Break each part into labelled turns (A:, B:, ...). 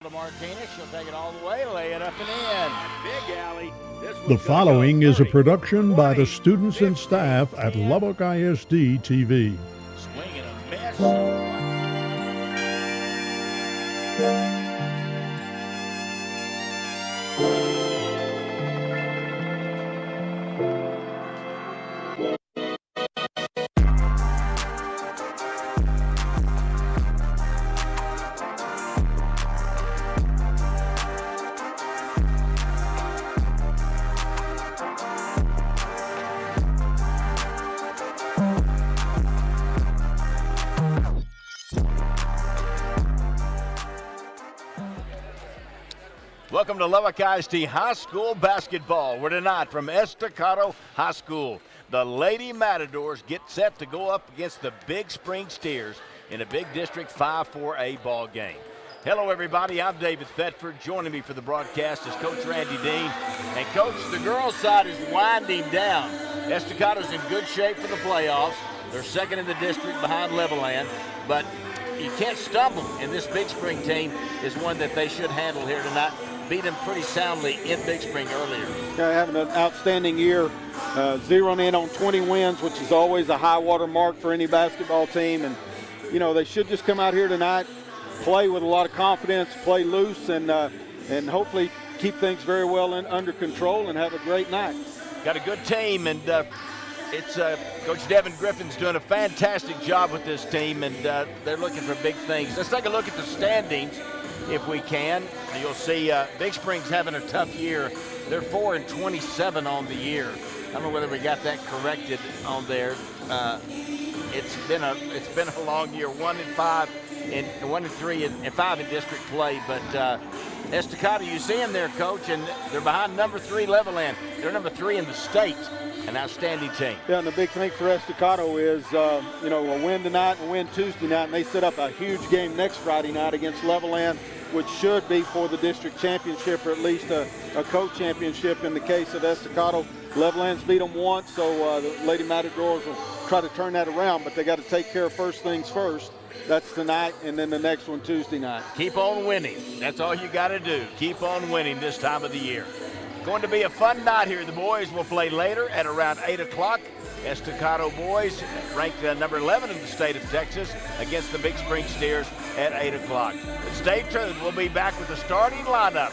A: Martinez, she'll take it all the way, lay it up and in. Big alley.
B: The following is a production by the students and staff at Lubbock ISD TV.
A: Swing and a miss. Welcome to Lubbock ISD High School basketball. We're tonight from Estacado High School. The Lady Matadors get set to go up against the Big Spring Steers in a Big District 5-4A ball game. Hello, everybody. I'm David Thetford. Joining me for the broadcast is Coach Randy Dean. And, Coach, the girls' side is winding down. Estacado's in good shape for the playoffs. They're second in the district behind Levelland. But you can't stumble, and this Big Spring team is one that they should handle here tonight. Beat them pretty soundly in Big Spring earlier.
C: Having an outstanding year, zeroing in on 20 wins, which is always a high water mark for any basketball team. And, you know, they should just come out here tonight, play with a lot of confidence, play loose, and hopefully keep things very well under control and have a great night.
A: Got a good team, and it's Coach Devin Griffin's doing a fantastic job with this team, and they're looking for big things. Let's take a look at the standings if we can. You'll see Big Spring's having a tough year. They're 4-27 on the year. I don't know whether we got that corrected on there. It's been a long year. 1-5 and 1-3 and 5 in district play, but Estacado, you see them there, Coach, and they're behind number 3 Levelland. They're number 3 in the state. An outstanding team.
C: Yeah, and the big thing for Estacado is, you know, a win tonight and a win Tuesday night, and they set up a huge game next Friday night against Levelland, which should be for the district championship, or at least a co-championship in the case of Estacado. Levelland's beat them once, so the Lady Matadors will try to turn that around, but they got to take care of first things first. That's tonight, and then the next one Tuesday night.
A: Keep on winning. That's all you got to do. Keep on winning this time of the year. Going to be a fun night here. The boys will play later at around 8 o'clock. Estacado boys ranked number 11 in the state of Texas against the Big Spring Steers at 8 o'clock. But stay tuned. We'll be back with the starting lineup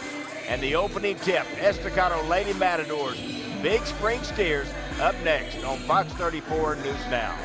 A: and the opening tip. Estacado Lady Matadors, Big Spring Steers up next on Fox 34 News Now.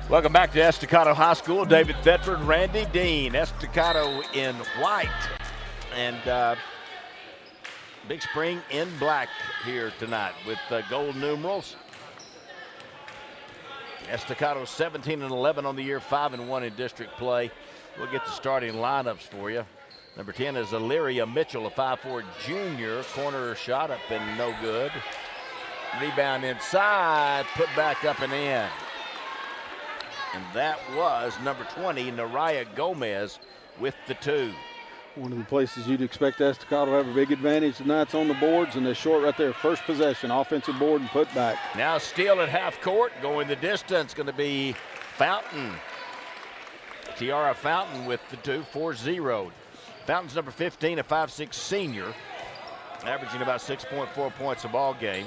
A: Welcome back to Estacado High School. David Thetford, Randy Dean. Estacado in white and Big Spring in black here tonight with gold numerals. Estacado 17-11 on the year, 5-1 in district play. We'll get the starting lineups for you. Number 10 is Illyria Mitchell, a 5'4 junior. Corner shot up and no good. Rebound inside, put back up and in. And that was number 20, Naraya Gomez, with the 2.
C: One of the places you'd expect Estacado to have a big advantage tonight's on the boards, and they're short right there. First possession, offensive board and put back.
A: Now steal at half court, going the distance, going to be Fountain. Tiara Fountain with the 2, 4-0. Fountain's number 15, a 5'6 senior, averaging about 6.4 points a ball game.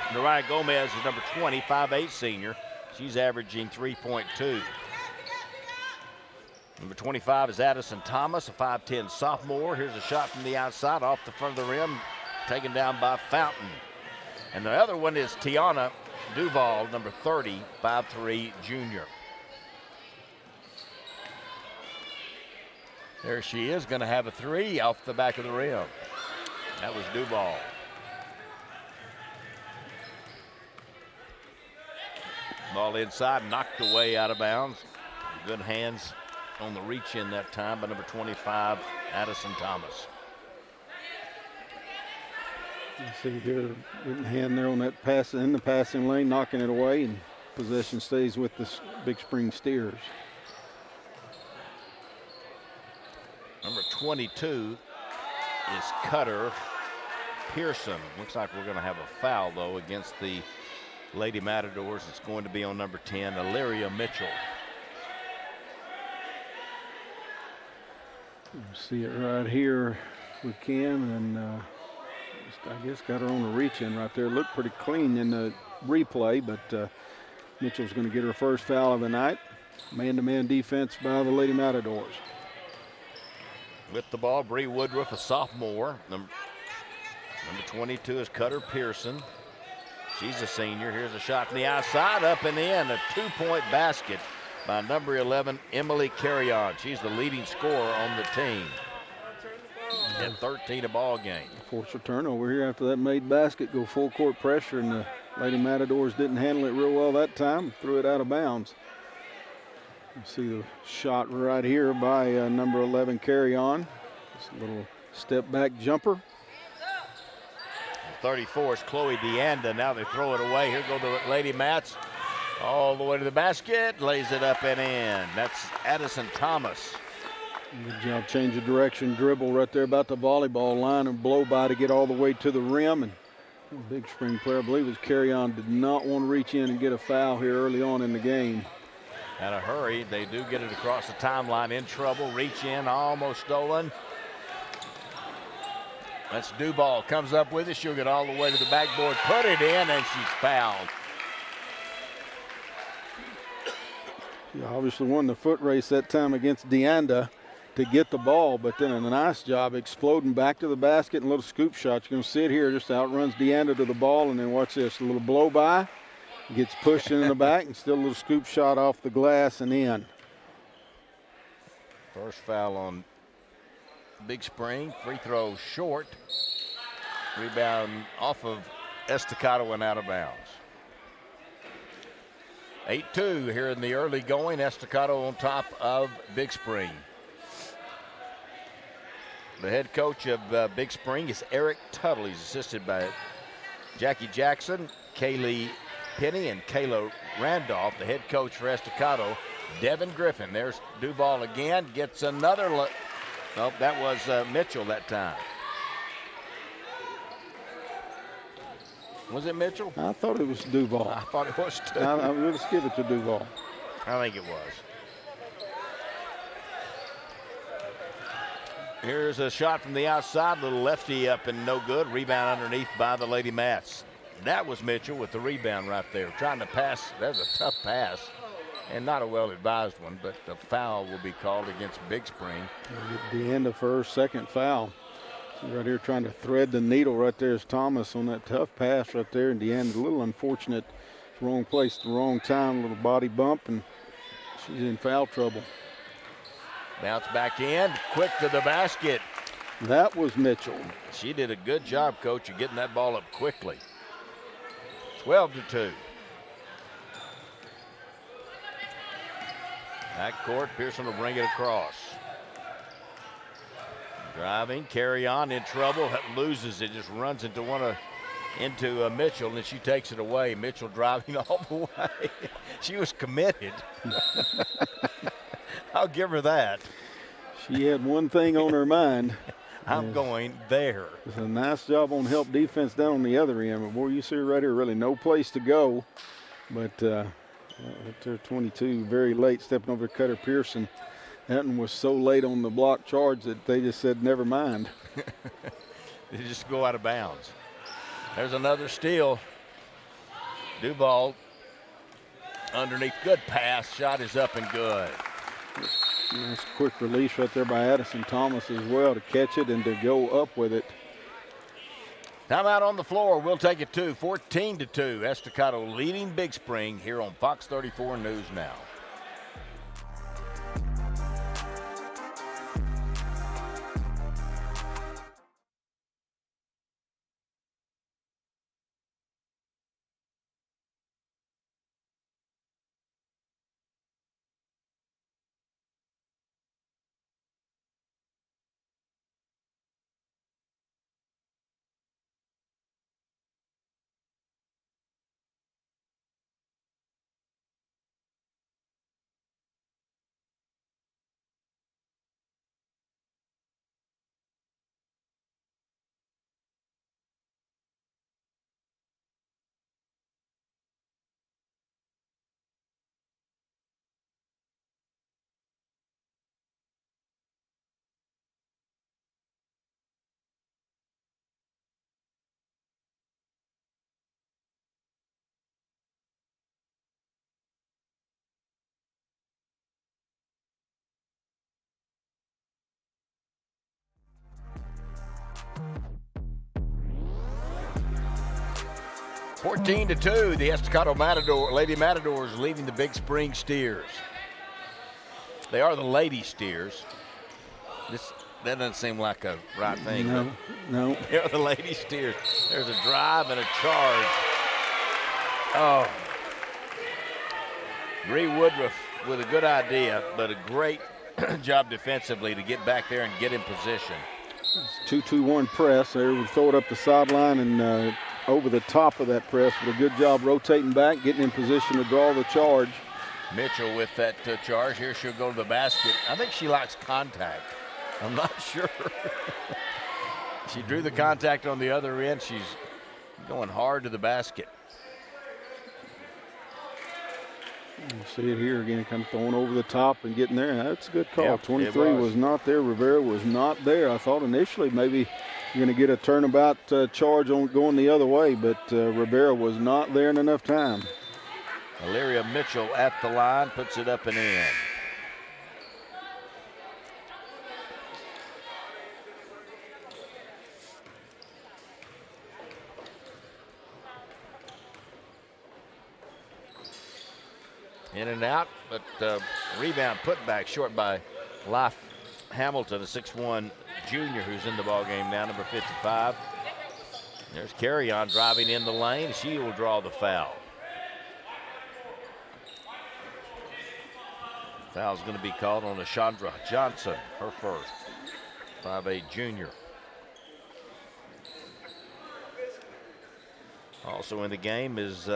A: Naraya Gomez is number 20, 5'8 senior. She's averaging 3.2. Number 25 is Addison Thomas, a 5'10 sophomore. Here's a shot from the outside off the front of the rim, taken down by Fountain. And the other one is Tiana Duval, number 30, 5'3 junior. There she is, going to have a three off the back of the rim. That was Duval. Ball inside, knocked away out of bounds. Good hands on the reach in that time by number 25, Addison Thomas.
C: You see here, getting hand there on that pass in the passing lane, knocking it away, and possession stays with the Big Spring Steers.
A: Number 22 is Cutter Pearson. Looks like we're going to have a foul, though, against the Lady Matadors. It's going to be on number 10, Illyria Mitchell.
C: You see it right here with Kim, and I guess got her on the reach in right there. Looked pretty clean in the replay, but Mitchell's going to get her first foul of the night. Man-to-man defense by the Lady Matadors.
A: With the ball, Bree Woodruff, a sophomore. Number 22 is Cutter Pearson. She's a senior. Here's a shot from the outside, up and in. A two-point basket by number 11, Emily Carrion. She's the leading scorer on the team. At 13 a ball game.
C: Forced a turnover here after that made basket. Go full court pressure, and the Lady Matadors didn't handle it real well that time. Threw it out of bounds. You see the shot right here by number 11, Carrion. Just a little step back jumper.
A: 34 is Chloe DeAnda. Now they throw it away. Here go the Lady Mats. All the way to the basket. Lays it up and in. That's Addison Thomas.
C: Good job, change of direction, dribble right there about the volleyball line and blow by to get all the way to the rim. And Big Spring player, I believe it was Carrion, did not want to reach in and get a foul here early on in the game.
A: In a hurry, they do get it across the timeline, in trouble, reach in, almost stolen. That's Duval, comes up with it, she'll get all the way to the backboard, put it in, and she's fouled.
C: She obviously won the foot race that time against DeAnda to get the ball, but then a nice job exploding back to the basket and a little scoop shot. You're going to see it here, just outruns DeAnda to the ball, and then watch this, a little blow by. Gets pushed in the back and still a little scoop shot off the glass and in.
A: First foul on Big Spring. Free throw short. Rebound off of Estacado and out of bounds. 8-2 here in the early going. Estacado on top of Big Spring. The head coach of Big Spring is Eric Tuttle. He's assisted by Jackie Jackson, Kaylee Penny, and Kayla Randolph. The head coach for Estacado, Devin Griffin. There's Duval again, gets another look. Nope, that was Mitchell that time. Was it Mitchell?
C: I thought it was Duval.
A: I thought it was too.
C: Let's give it to Duval.
A: I think it was. Here's a shot from the outside, little lefty up and no good. Rebound underneath by the Lady Mats. That was Mitchell with the rebound right there. Trying to pass, that's a tough pass. And not a well-advised one, but the foul will be called against Big Spring.
C: The end of her second foul. Right here trying to thread the needle right there is Thomas on that tough pass right there. And DeAnda, a little unfortunate, wrong place at the wrong time, little body bump, and she's in foul trouble.
A: Bounce back in, quick to the basket.
C: That was Mitchell.
A: She did a good job, Coach, of getting that ball up quickly. 12-2. Backcourt, Pearson will bring it across. Driving, carry on, in trouble, loses it, just runs into Mitchell, and she takes it away. Mitchell driving all the way. She was committed. I'll give her that.
C: She had one thing on her mind.
A: I'm going there.
C: It's a nice job on help defense down on the other end. But boy, you see right here, really no place to go. But at their 22, very late, stepping over to Cutter Pearson. That one was so late on the block charge that they just said, never mind.
A: They just go out of bounds. There's another steal. Duval Underneath, good pass. Shot is up and good.
C: Nice quick release right there by Addison Thomas as well to catch it and to go up with it.
A: Timeout on the floor. We'll take it to 14-2. Estacado leading Big Spring here on Fox 34 News Now. – 14-2, the Estacado Lady Matadors leading the Big Spring Steers. They are the Lady Steers. That doesn't seem like a right thing.
C: No.
A: They're the Lady Steers. There's a drive and a charge. Oh. Bree Woodruff with a good idea, but a great job defensively to get back there and get in position.
C: 2-2-1 press. They would throw it up the sideline and over the top of that press with a good job rotating back, getting in position to draw the charge.
A: Mitchell with that charge. Here she'll go to the basket. I think she likes contact. I'm not sure. She drew the contact on the other end. She's going hard to the basket.
C: You see it here again, kind of throwing over the top and getting there. That's a good call.
A: Yep,
C: 23 was not there. Rivera was not there. I thought initially maybe you're going to get a turnabout charge on going the other way, but Rivera was not there in enough time.
A: Illyria Mitchell at the line, puts it up and in. In and out, but rebound put back short by Life Hamilton, a 6'1" junior who's in the ball game now, number 55. There's Carry On driving in the lane. She will draw the foul. Foul's going to be called on Ashandra Johnson, her first, 5'8" junior. Also in the game is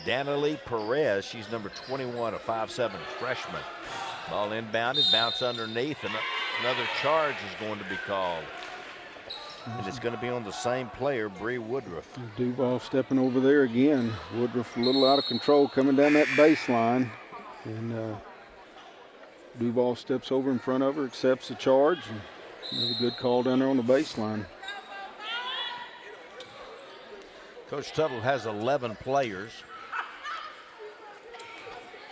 A: Danielle Perez. She's number 21, a 5'7" freshman. Ball inbounded, bounce underneath, and another charge is going to be called. And it's going to be on the same player, Bree Woodruff.
C: Duval stepping over there again. Woodruff a little out of control coming down that baseline. And Duval steps over in front of her, accepts the charge. And another good call down there on the baseline.
A: Coach Tuttle has 11 players.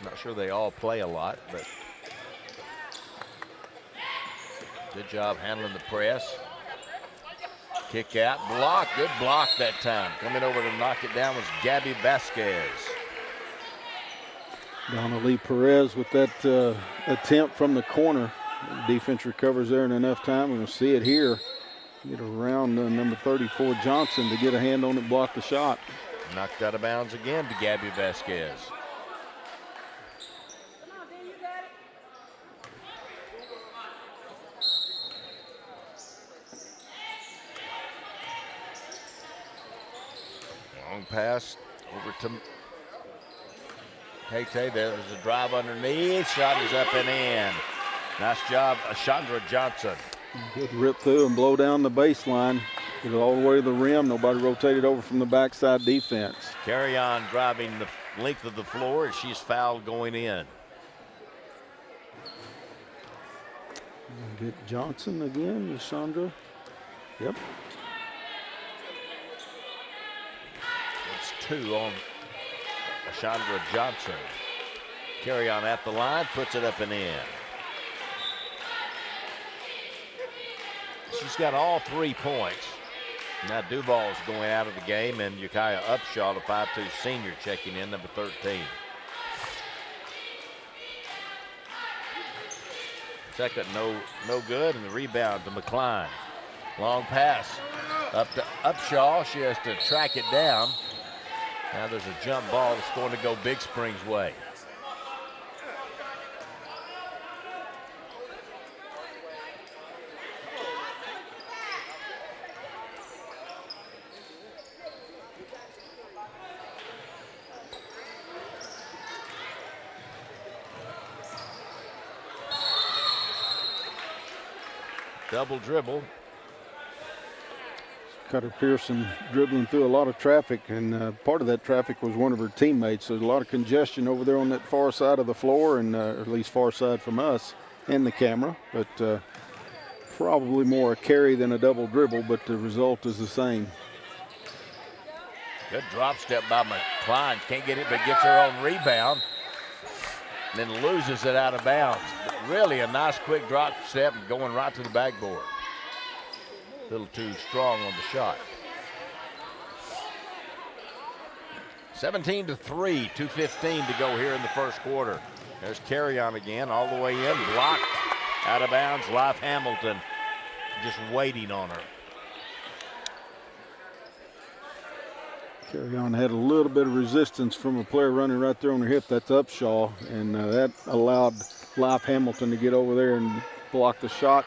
A: Not sure they all play a lot, but good job handling the press. Kick out, block, good block that time. Coming over to knock it down was Gabby Vasquez.
C: Donna Perez with that attempt from the corner. Defense recovers there in enough time. We're going to see it here. Get around number 34 Johnson to get a hand on it, block the shot.
A: Knocked out of bounds again to Gabby Vasquez. Long pass over to Tay. There's a drive underneath. Shot is up and in. Nice job, Ashandra Johnson.
C: Good rip through and blow down the baseline. Get it all the way to the rim. Nobody rotated over from the backside defense.
A: Carry On driving the length of the floor, and she's fouled going in.
C: Get Johnson again, Ashandra. Yep.
A: It's 2 on Chandra Johnson. Carry on at the line, puts it up and in. She's got all 3 points. Now Duval's going out of the game, and Ukiah Upshaw, the 5'2" senior, checking in, number 13. Second, no good, and the rebound to McCline. Long pass up to Upshaw. She has to track it down. Now there's a jump ball that's going to go Big Springs' way. Double dribble.
C: Cutter Pearson dribbling through a lot of traffic, and part of that traffic was one of her teammates. There's a lot of congestion over there on that far side of the floor, and or at least far side from us and the camera, but probably more a carry than a double dribble, but the result is the same.
A: Good drop step by McCline. Can't get it, but gets her own rebound. Then loses it out of bounds. But really a nice quick drop step and going right to the backboard. A little too strong on the shot. 17-3, 2:15 to go here in the first quarter. There's Carry On again, all the way in, blocked, out of bounds. Life Hamilton just waiting on her.
C: Carry On had a little bit of resistance from a player running right there on her hip. That's Upshaw, and that allowed Life Hamilton to get over there and block the shot.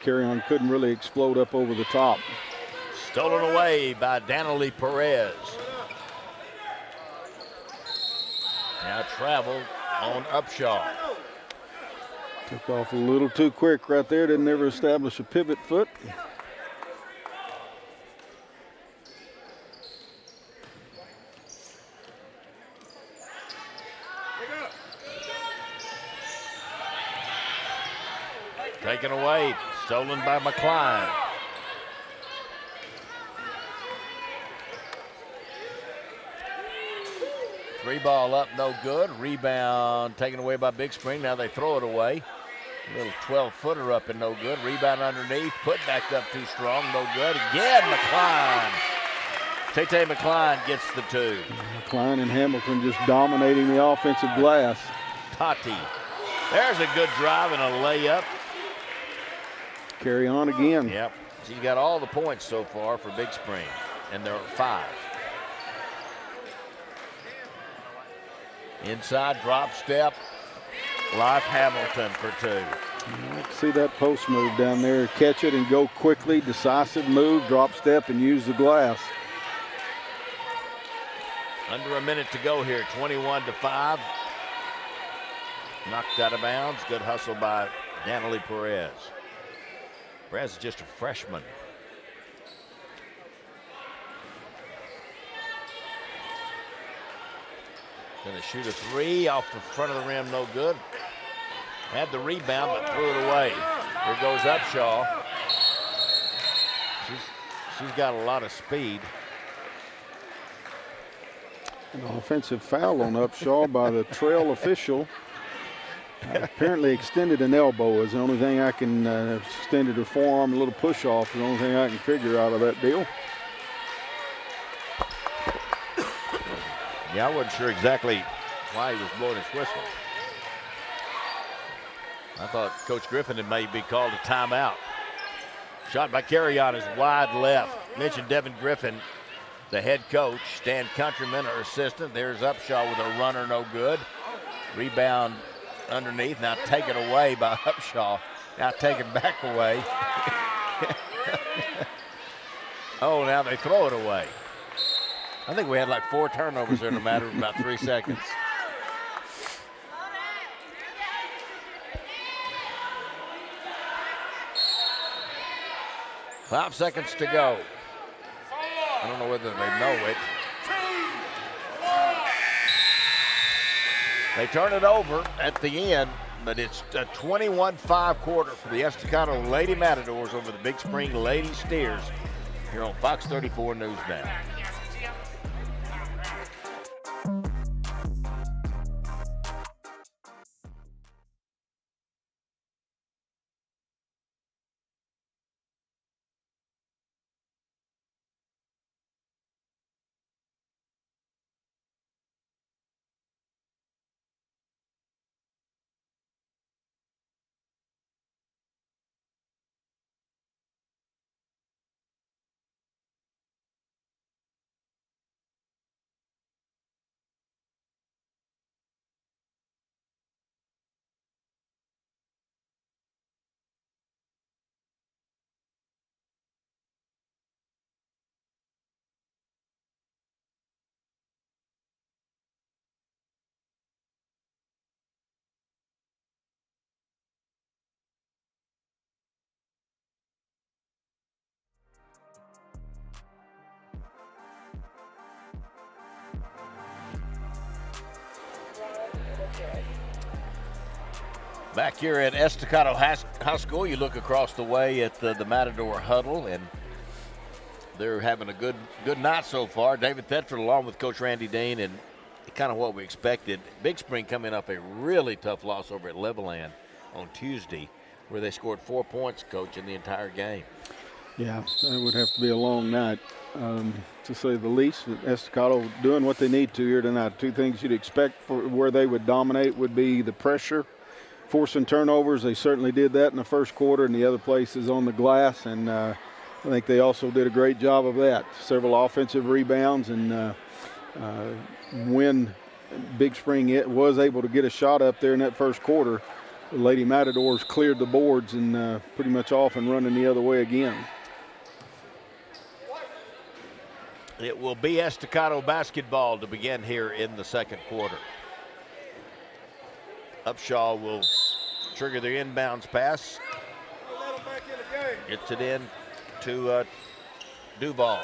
C: Carry On couldn't really explode up over the top.
A: Stolen away by Danielle Perez. Now travel on Upshaw.
C: Took off a little too quick right there. Didn't ever establish a pivot foot.
A: Taken away, stolen by McCline. Three ball up, no good. Rebound taken away by Big Spring. Now they throw it away. A little 12-footer up and no good. Rebound underneath, put back up too strong, no good. Again, McCline. Tay McCline gets the 2.
C: McCline and Hamilton just dominating the offensive glass.
A: Tati. There's a good drive and a layup.
C: Carry On again.
A: Yep. She's got all the points so far for Big Spring, and they're at 5. Inside drop step. Life Hamilton for 2.
C: See that post move down there. Catch it and go quickly. Decisive move, drop step, and use the glass.
A: Under a minute to go here. 21-5. Knocked out of bounds. Good hustle by Danielle Perez. Perez is just a freshman. Gonna shoot a 3 off the front of the rim, no good. Had the rebound, but threw it away. Here goes Upshaw. She's got a lot of speed.
C: An offensive foul on Upshaw by the trail official. Apparently extended an elbow is the only thing I can, extended her forearm, a little push off, the only thing I can figure out of that deal.
A: Yeah, I wasn't sure exactly why he was blowing his whistle. I thought Coach Griffin had maybe called a timeout. Shot by Carry On is wide left. Mentioned Devin Griffin, the head coach. Stan Countryman, her assistant. There's Upshaw with a runner, no good. Rebound underneath, now taken away by Upshaw. Now taken back away. Oh, now they throw it away. I think we had like 4 turnovers in a matter of about 3 seconds. Five seconds to go. I don't know whether they know it. They turn it over at the end, but it's a 21-5 quarter for the Estacado Lady Matadors over the Big Spring Lady Steers here on Fox 34 News Now. Back here at Estacado High School, you look across the way at the Matador huddle, and they're having a good night so far. David Thetford along with Coach Randy Dean, and kind of what we expected. Big Spring coming up a really tough loss over at Levelland on Tuesday, where they scored 4 points, Coach, in the entire game.
C: Yeah, that would have to be a long night, to say the least. Estacado doing what they need to here tonight. Two things you'd expect for where they would dominate would be the pressure, forcing turnovers. They certainly did that in the first quarter, and the other place is on the glass, and I think they also did a great job of that. Several offensive rebounds, and when Big Spring was able to get a shot up there in that first quarter, the Lady Matadors cleared the boards and pretty much off and running the other way again.
A: It will be Estacado basketball to begin here in the second quarter. Upshaw will trigger the inbounds pass. Gets it in to Duval.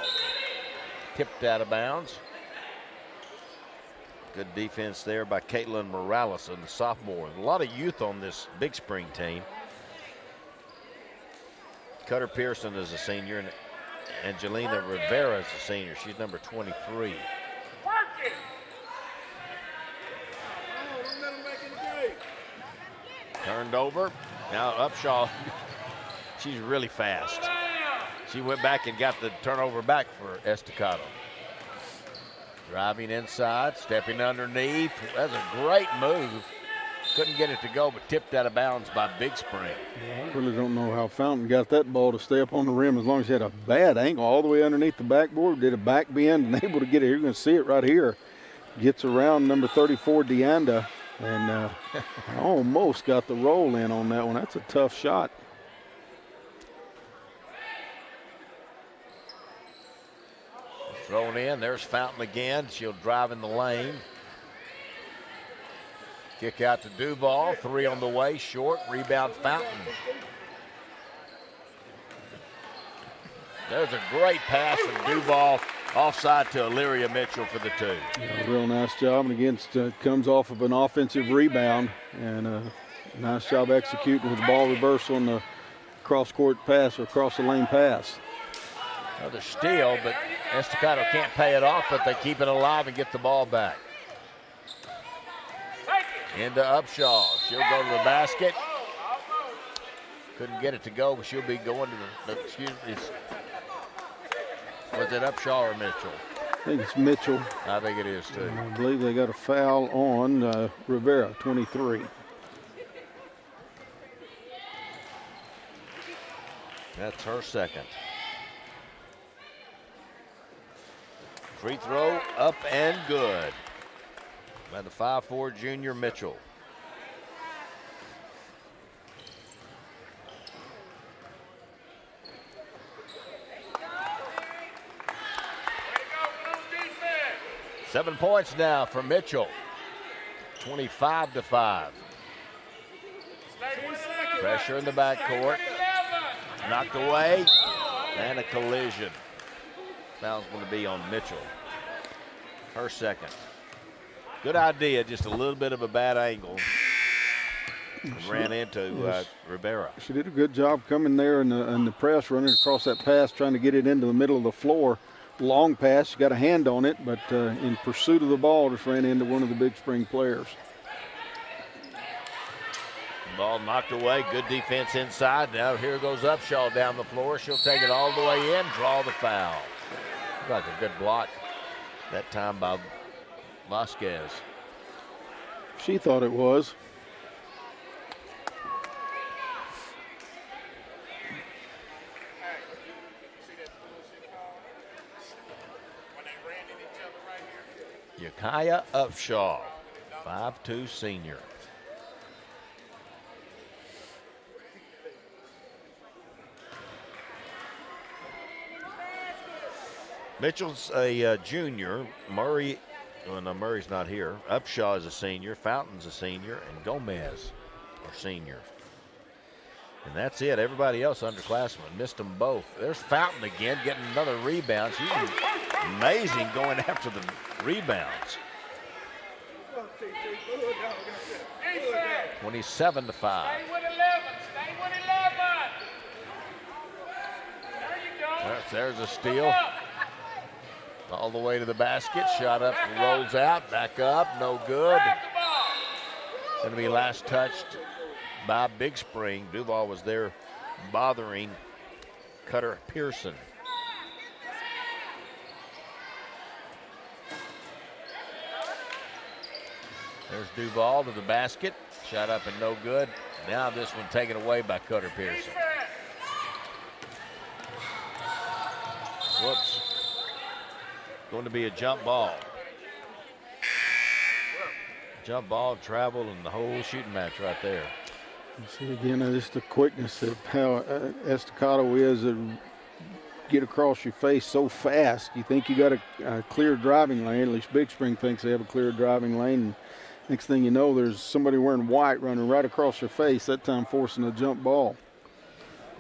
A: Tipped out of bounds. Good defense there by Caitlin Morales, the sophomore. A lot of youth on this Big Spring team. Cutter Pearson is a senior, and Angelina Rivera is a senior. She's number 23. Turned over. Now Upshaw, she's really fast. She went back and got the turnover back for Estacado. Driving inside, stepping underneath. That's a great move. Couldn't get it to go, but tipped out of bounds by Big Spring.
C: I really don't know how Fountain got that ball to stay up on the rim as long as he had a bad angle all the way underneath the backboard. Did a back bend and able to get it. You're going to see it right here. Gets around number 34, Deanda, and almost got the roll in on that one. That's a tough shot.
A: Thrown in, there's Fountain again. She'll drive in the lane. Kick out to Duval, 3 on the way, short, rebound Fountain. There's a great pass from Duval, offside to Illyria Mitchell for the 2.
C: Yeah, real nice job, and again, comes off of an offensive rebound, and a nice job executing with the ball reversal on the cross-court pass or across the lane pass.
A: Another steal, but Estacado can't pay it off, but they keep it alive and get the ball back. Into Upshaw. She'll go to the basket. Couldn't get it to go, but she'll be going to the was it Upshaw or Mitchell?
C: I think it's Mitchell.
A: I think it is too.
C: I believe they got a foul on Rivera, 23.
A: That's her second. Free throw up and good by the 5'4" junior Mitchell. Seven points now for Mitchell. 25-5. Pressure in the backcourt. Knocked away. And a collision. Foul's going to be on Mitchell. Her second. Good idea, just a little bit of a bad angle. Ran into Rivera.
C: She did a good job coming there in the press, running across that pass, trying to get it into the middle of the floor. Long pass, she got a hand on it, but in pursuit of the ball, just ran into one of the Big Spring players.
A: Ball knocked away, good defense inside. Now here goes Upshaw down the floor. She'll take it all the way in, draw the foul. Like a good block that time by Vasquez.
C: She thought it was.
A: Yakaya Upshaw, 5'2" senior. Mitchell's a junior. Murray, well, no, Murray's not here. Upshaw is a senior. Fountain's a senior. And Gomez are senior. And that's it. Everybody else underclassmen missed them both. There's Fountain again getting another rebound. She's amazing going after the rebounds. 27-5.
D: Stay with 11. Stay with 11. There you go.
A: There's a steal. All the way to the basket. Shot up, rolls out, back up, no good. Going to be last touched by Big Spring. Duval was there bothering Cutter Pearson. There's Duval to the basket. Shot up and no good. Now this one taken away by Cutter Pearson. Whoops. Going to be a jump ball. Jump ball, travel, and the whole shooting match right there.
C: You see again, just the quickness of how Estacado is. Get across your face so fast. You think you got a clear driving lane. At least Big Spring thinks they have a clear driving lane. And next thing you know, there's somebody wearing white running right across your face, that time forcing a jump ball.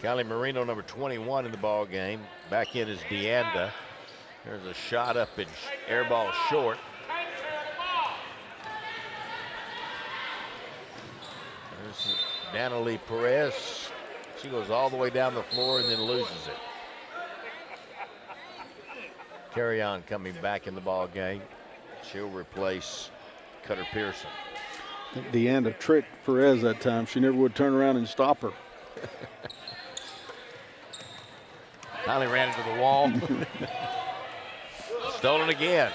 A: Callie Marino, number 21 in the ball game. Back in is DeAnda. There's a shot up and air ball short. There's Danielle Perez. She goes all the way down the floor and then loses it. Carry on coming back in the ball game. She'll replace Cutter Pearson.
C: I think DeAnda tricked Perez that time. She never would turn around and stop her.
A: Finally ran into the wall. Stolen again.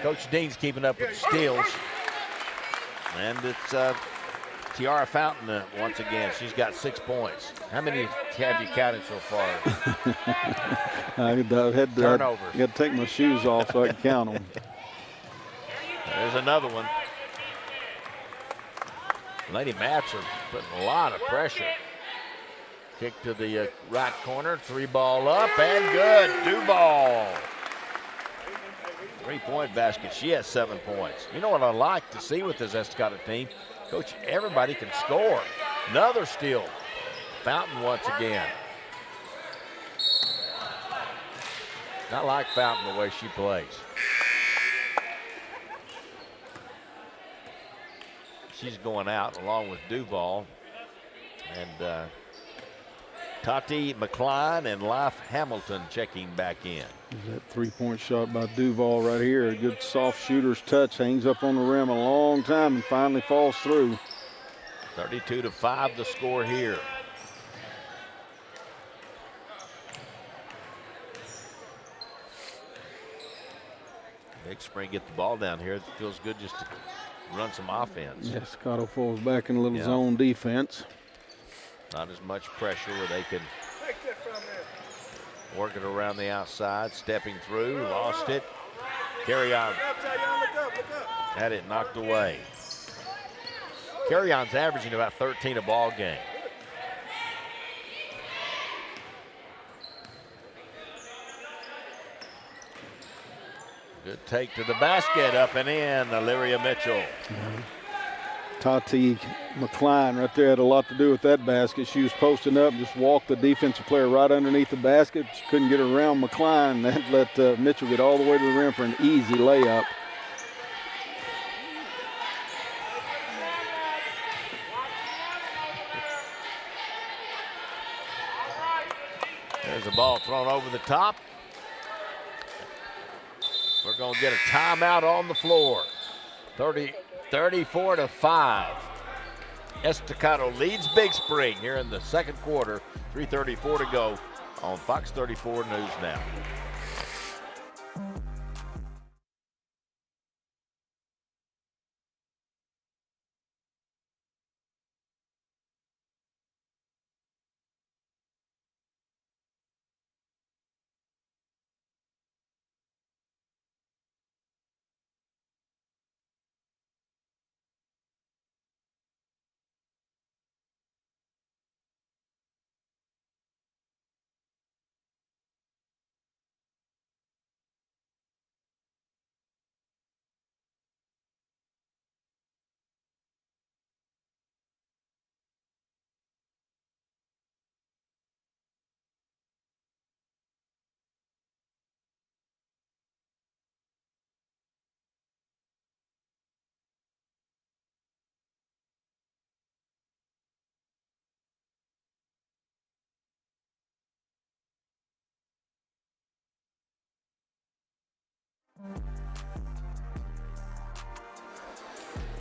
A: Coach Dean's keeping up with the steals. And it's Tiara Fountain once again. She's got 6 points. How many have you counted so far?
C: I've had to
A: Turnovers.
C: got to take my shoes off so I can count them.
A: There's another one. Lady Mats are putting a lot of pressure. Kick to the right corner, 3-ball up and good. Duval. 3-point basket. She has 7 points. You know what I like to see with this Estacado team? Coach, everybody can score. Another steal. Fountain once again. I like Fountain the way she plays. She's going out along with Duval. And Tati McCline and Life Hamilton checking back in.
C: That 3-point shot by Duval right here. A good soft shooter's touch. Hangs up on the rim a long time and finally falls through.
A: 32-5 the score here. Big Spring get the ball down here. It feels good just to run some offense.
C: Yes, Cotto falls back in a little zone defense.
A: Not as much pressure where they can work it around the outside, stepping through, lost it. Carry on. Had it knocked away. Carry on's averaging about 13 a ball game. Good take to the basket, up and in, Illyria Mitchell.
C: Tati McCline right there had a lot to do with that basket. She was posting up, just walked the defensive player right underneath the basket. She couldn't get around McCline. That let Mitchell get all the way to the rim for an easy layup.
A: There's a ball thrown over the top. We're going to get a timeout on the floor. 34-5. Estacado leads Big Spring here in the second quarter. 3:34 to go on Fox 34 News Now.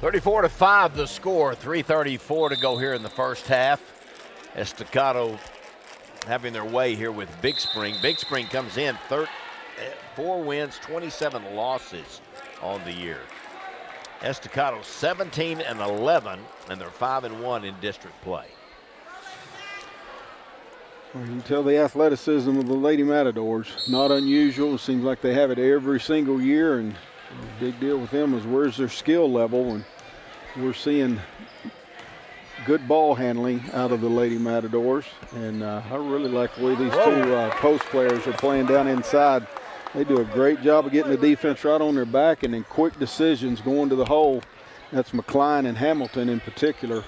A: 34-5 the score, 3:34 to go here in the first half. Estacado having their way here with Big Spring. Big Spring comes in 4 wins, 27 losses on the year. Estacado 17-11, and they're 5-1 in district play.
C: Well, you can tell the athleticism of the Lady Matadors. Not unusual. It seems like they have it every single year, and the big deal with them is where's their skill level, and we're seeing good ball handling out of the Lady Matadors, and I really like the way these two post players are playing down inside. They do a great job of getting the defense right on their back and then quick decisions going to the hole. That's McCline and Hamilton in particular.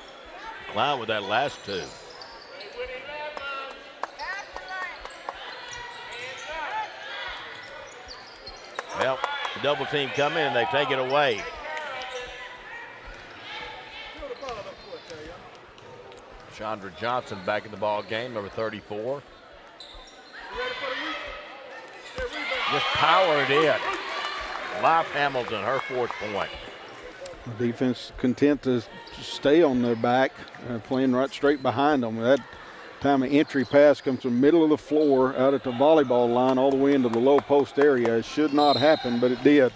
A: McCline with that last two. Well, the double team come in and they take it away. Chandra Johnson back in the ball game, number 34. Just powered in. Life Hamilton, her 4th point.
C: The defense content to stay on their back, playing right straight behind them. That time of entry pass comes from the middle of the floor out at the volleyball line all the way into the low post area. It should not happen, but it did.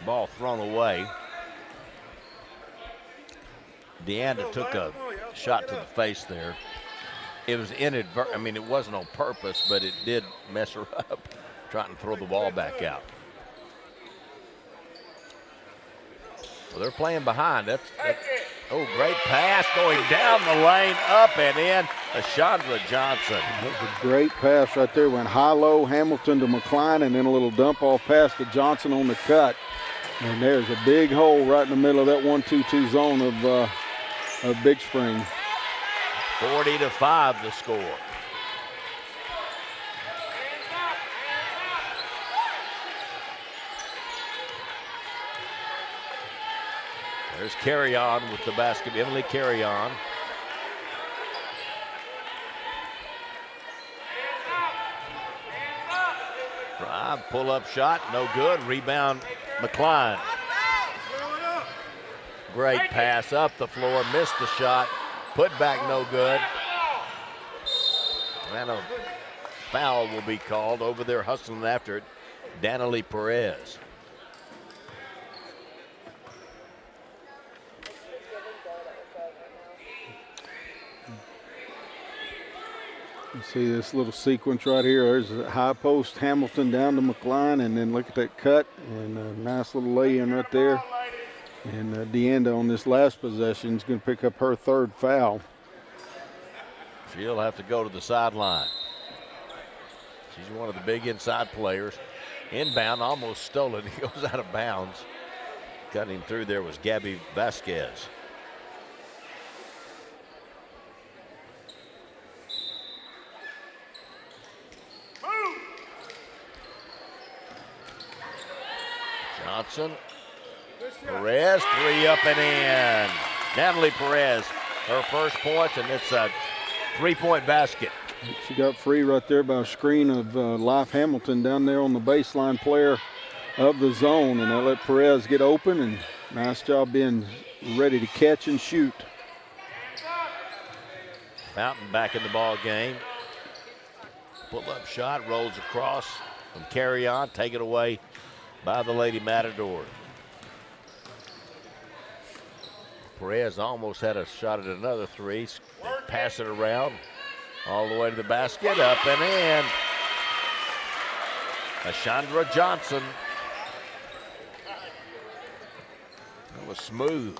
A: Ball thrown away. Deanda took a shot to the face there. It was inadvertent. I mean, it wasn't on purpose, but it did mess her up trying to throw the ball back out. Well, they're playing behind. Oh, great pass going down the lane, up and in. Chandra Johnson.
C: That was a great pass right there. Went high-low, Hamilton to McCline, and then a little dump-off pass to Johnson on the cut. And there's a big hole right in the middle of that 1-2-2 zone of Big Spring.
A: 40-5 the score. There's Carry On with the basket. Emily Carry On. Drive, pull-up shot, no good. Rebound, McCline. Great pass up the floor, missed the shot. Put back, no good. And a foul will be called over there, hustling after it. Danielle Perez.
C: You see this little sequence right here. There's a high post, Hamilton down to McCline, and then look at that cut, and a nice little lay-in right there. And Deanda on this last possession is going to pick up her 3rd foul.
A: She'll have to go to the sideline. She's one of the big inside players. Inbound, almost stolen. He goes out of bounds. Cutting through there was Gabby Vasquez. Johnson. Perez, 3 up and in. Natalie Perez, her first points, and it's a 3-point basket.
C: She got free right there by a screen of Life Hamilton down there on the baseline player of the zone, and that let Perez get open, and nice job being ready to catch and shoot.
A: Fountain back in the ball game. Pull-up shot, rolls across from Carry On, take it away by the Lady Matador. Perez almost had a shot at another 3. Pass it around all the way to the basket, up and in. Chandra Johnson. That was smooth.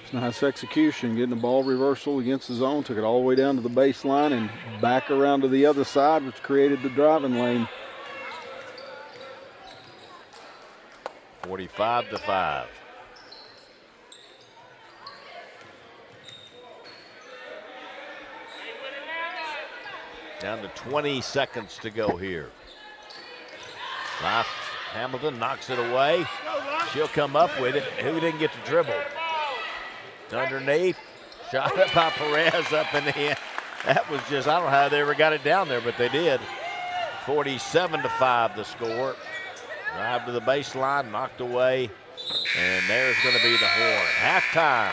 C: It's nice execution, getting the ball reversal against the zone, took it all the way down to the baseline and back around to the other side, which created the driving lane.
A: 45-5. Down to 20 seconds to go here. Life Hamilton knocks it away. She'll come up with it. Who didn't get to dribble? Underneath. Shot up by Perez, up in the end. That was just, I don't know how they ever got it down there, but they did. 47-5 the score. Drive to the baseline, knocked away, and there's going to be the horn. Halftime,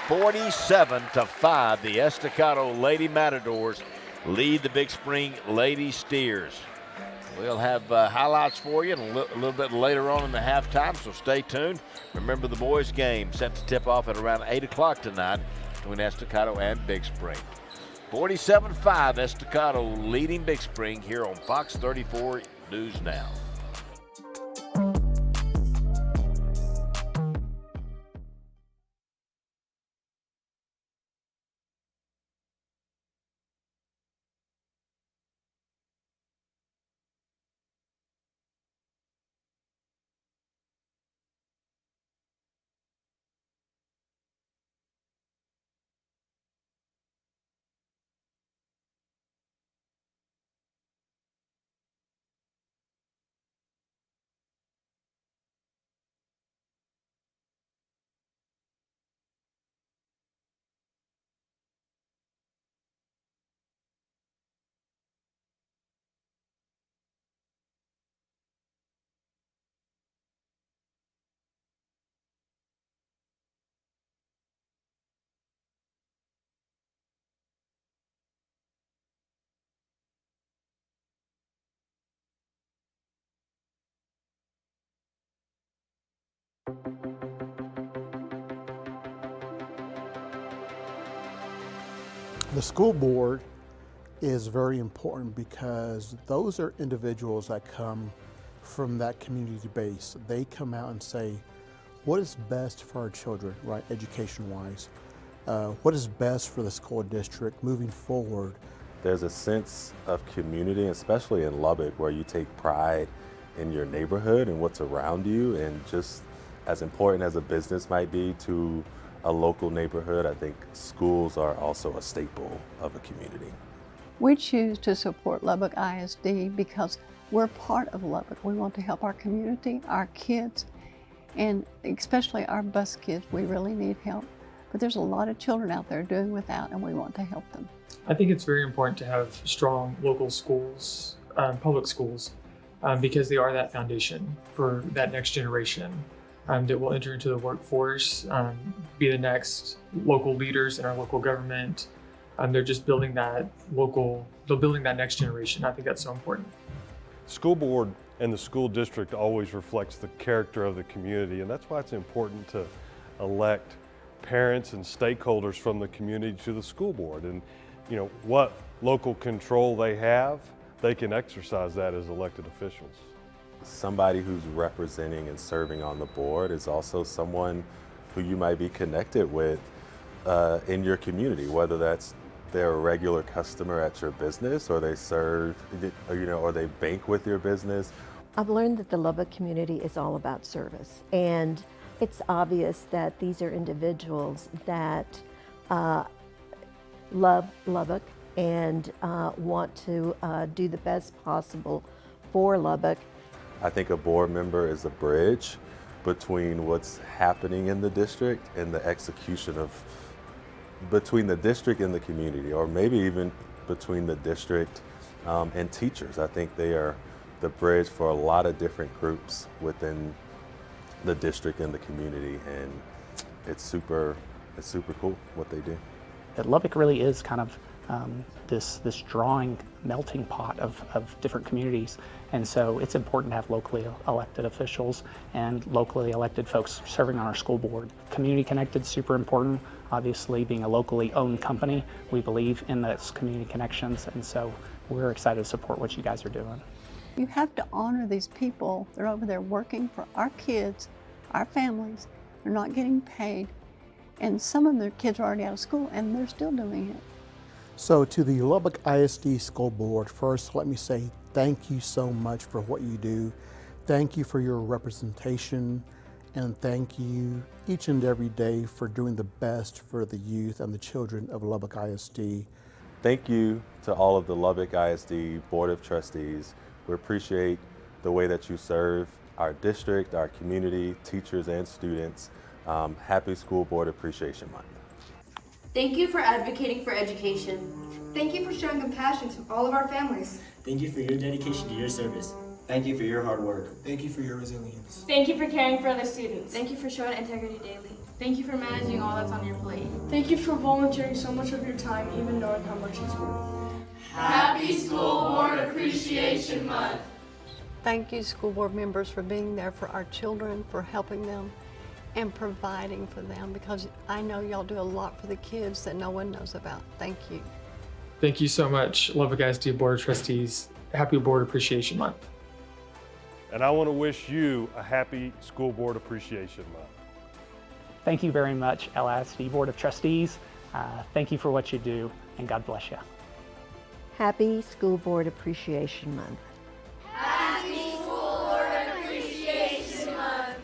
A: 47-5. The Estacado Lady Matadors lead the Big Spring Lady Steers. We'll have highlights for you a little bit later on in the halftime, so stay tuned. Remember, the boys' game set to tip off at around 8 o'clock tonight between Estacado and Big Spring. 47-5, Estacado leading Big Spring here on Fox 34 News Now.
E: The school board is very important because those are individuals that come from that community base. They come out and say, what is best for our children, right, education-wise? What is best for the school district moving forward?
F: There's a sense of community, especially in Lubbock, where you take pride in your neighborhood and what's around you, and just as important as a business might be to a local neighborhood, I think schools are also a staple of a community.
G: We choose to support Lubbock ISD because we're part of Lubbock. We want to help our community, our kids, and especially our bus kids. We really need help. But there's a lot of children out there doing without, and we want to help them.
H: I think it's very important to have strong local schools, public schools, because they are that foundation for that next generation that will enter into the workforce, be the next local leaders in our local government. They're just building that they're building that next generation. I think that's so important.
I: School board and the school district always reflects the character of the community, and that's why it's important to elect parents and stakeholders from the community to the school board. And you know, what local control they have, they can exercise that as elected officials.
F: Somebody who's representing and serving on the board is also someone who you might be connected with in your community, whether that's they're a regular customer at your business, or they serve, or they bank with your business.
J: I've learned that the Lubbock community is all about service, and it's obvious that these are individuals that love Lubbock and want to do the best possible for Lubbock.
F: I think a board member is a bridge between what's happening in the district and the execution of, between the district and the community, or maybe even between the district and teachers. I think they are the bridge for a lot of different groups within the district and the community, and it's super cool what they do.
K: Lubbock really is kind of this drawing melting pot of different communities, and so it's important to have locally elected officials and locally elected folks serving on our school board. Community connected, super important. Obviously, being a locally owned company, we believe in those community connections, and so we're excited to support what you guys are doing.
G: You have to honor these people. They're over there working for our kids, our families. They're not getting paid, and some of their kids are already out of school, and they're still doing it.
E: So to the Lubbock ISD School Board, first let me say thank you so much for what you do. Thank you for your representation, and thank you each and every day for doing the best for the youth and the children of Lubbock ISD.
F: Thank you to all of the Lubbock ISD Board of Trustees. We appreciate the way that you serve our district, our community, teachers and students. Happy School Board Appreciation Month.
L: Thank you for advocating for education.
M: Thank you for showing compassion to all of our families.
N: Thank you for your dedication to your service. Thank you for your hard work.
O: Thank you for your resilience.
L: Thank you for caring for other students.
M: Thank you for showing integrity daily.
L: Thank you for managing all that's on your plate.
P: Thank you for volunteering so much of your time, even knowing how much it's worth.
L: Happy School Board Appreciation Month.
G: Thank you, school board members, for being there for our children, for helping them and providing for them, because I know y'all do a lot for the kids that no one knows about. Thank you.
H: Thank you so much, Lubbock ISD Board of Trustees. Happy Board Appreciation Month.
I: And I want to wish you a happy School Board Appreciation Month.
K: Thank you very much, LISD Board of Trustees. Thank you for what you do, and God bless you.
J: Happy School Board Appreciation Month.
L: Happy School Board Appreciation Month.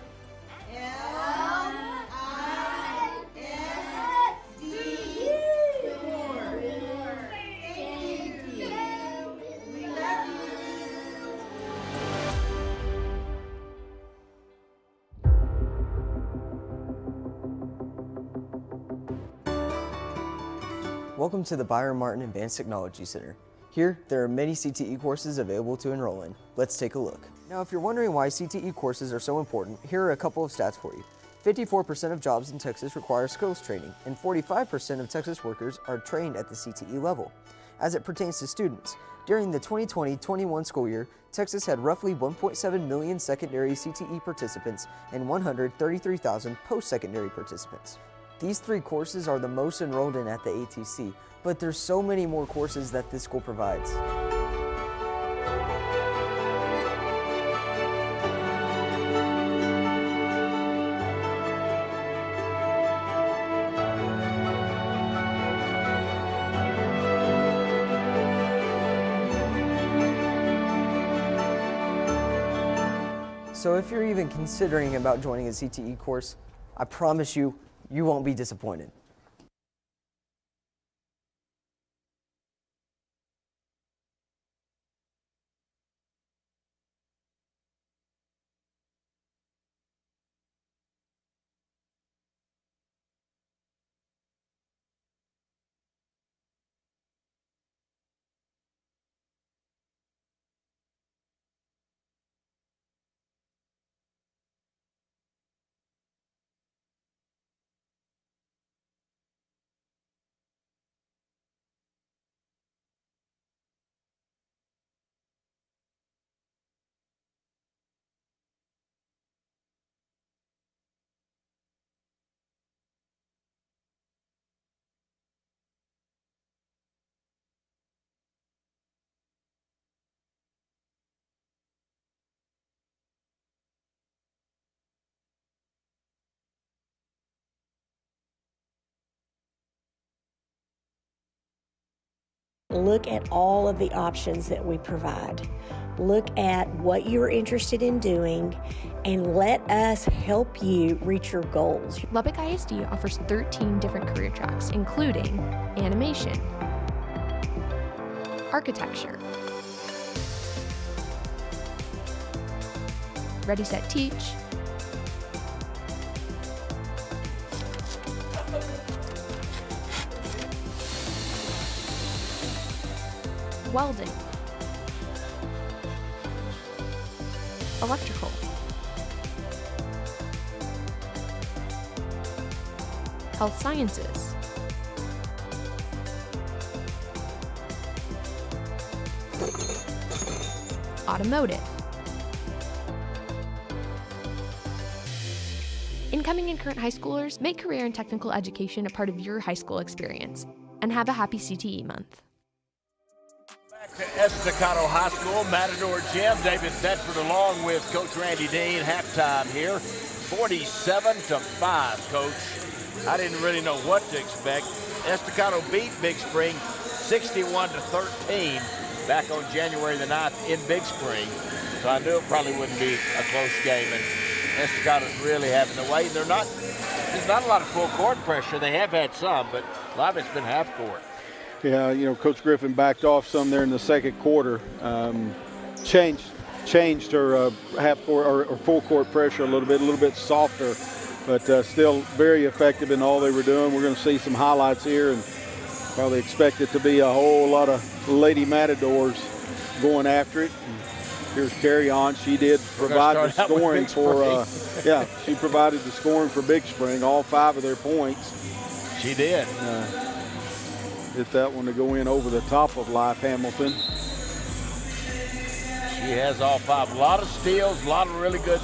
Q: Welcome to the Byron Martin Advanced Technology Center. Here, there are many CTE courses available to enroll in. Let's take a look. Now, if you're wondering why CTE courses are so important, here are a couple of stats for you. 54% of jobs in Texas require skills training, and 45% of Texas workers are trained at the CTE level. As it pertains to students, during the 2020-21 school year, Texas had roughly 1.7 million secondary CTE participants and 133,000 post-secondary participants. These 3 courses are the most enrolled in at the ATC, but there's so many more courses that this school provides. So if you're even considering about joining a CTE course, I promise you, you won't be disappointed.
R: Look at all of the options that we provide. Look at what you're interested in doing and let us help you reach your goals.
S: Lubbock ISD offers 13 different career tracks, including animation, architecture, Ready, Set, Teach, welding, electrical, health sciences, automotive. Incoming and current high schoolers, make career and technical education a part of your high school experience, and have a happy CTE month.
A: To Estacado High School, Matador Gym, David Bedford along with Coach Randy Dean. Halftime here, 47-5, Coach. I didn't really know what to expect. Estacado beat Big Spring 61-13 back on January the 9th in Big Spring. So I knew it probably wouldn't be a close game, and Estacado's really having the way. There's not a lot of full court pressure. They have had some, but a lot of it's been half court.
C: Yeah, you know, Coach Griffin backed off some there in the second quarter. Changed her half court or full court pressure a little bit softer but still very effective in all they were doing. We're going to see some highlights here, and probably expect it to be a whole lot of Lady Matadors going after it. And here's Carry On. She did provide the scoring for, she provided the scoring for Big Spring, all 5 of their points.
A: She did.
C: Hit that one to go in over the top of Life Hamilton.
A: She has all 5. A lot of steals, a lot of really good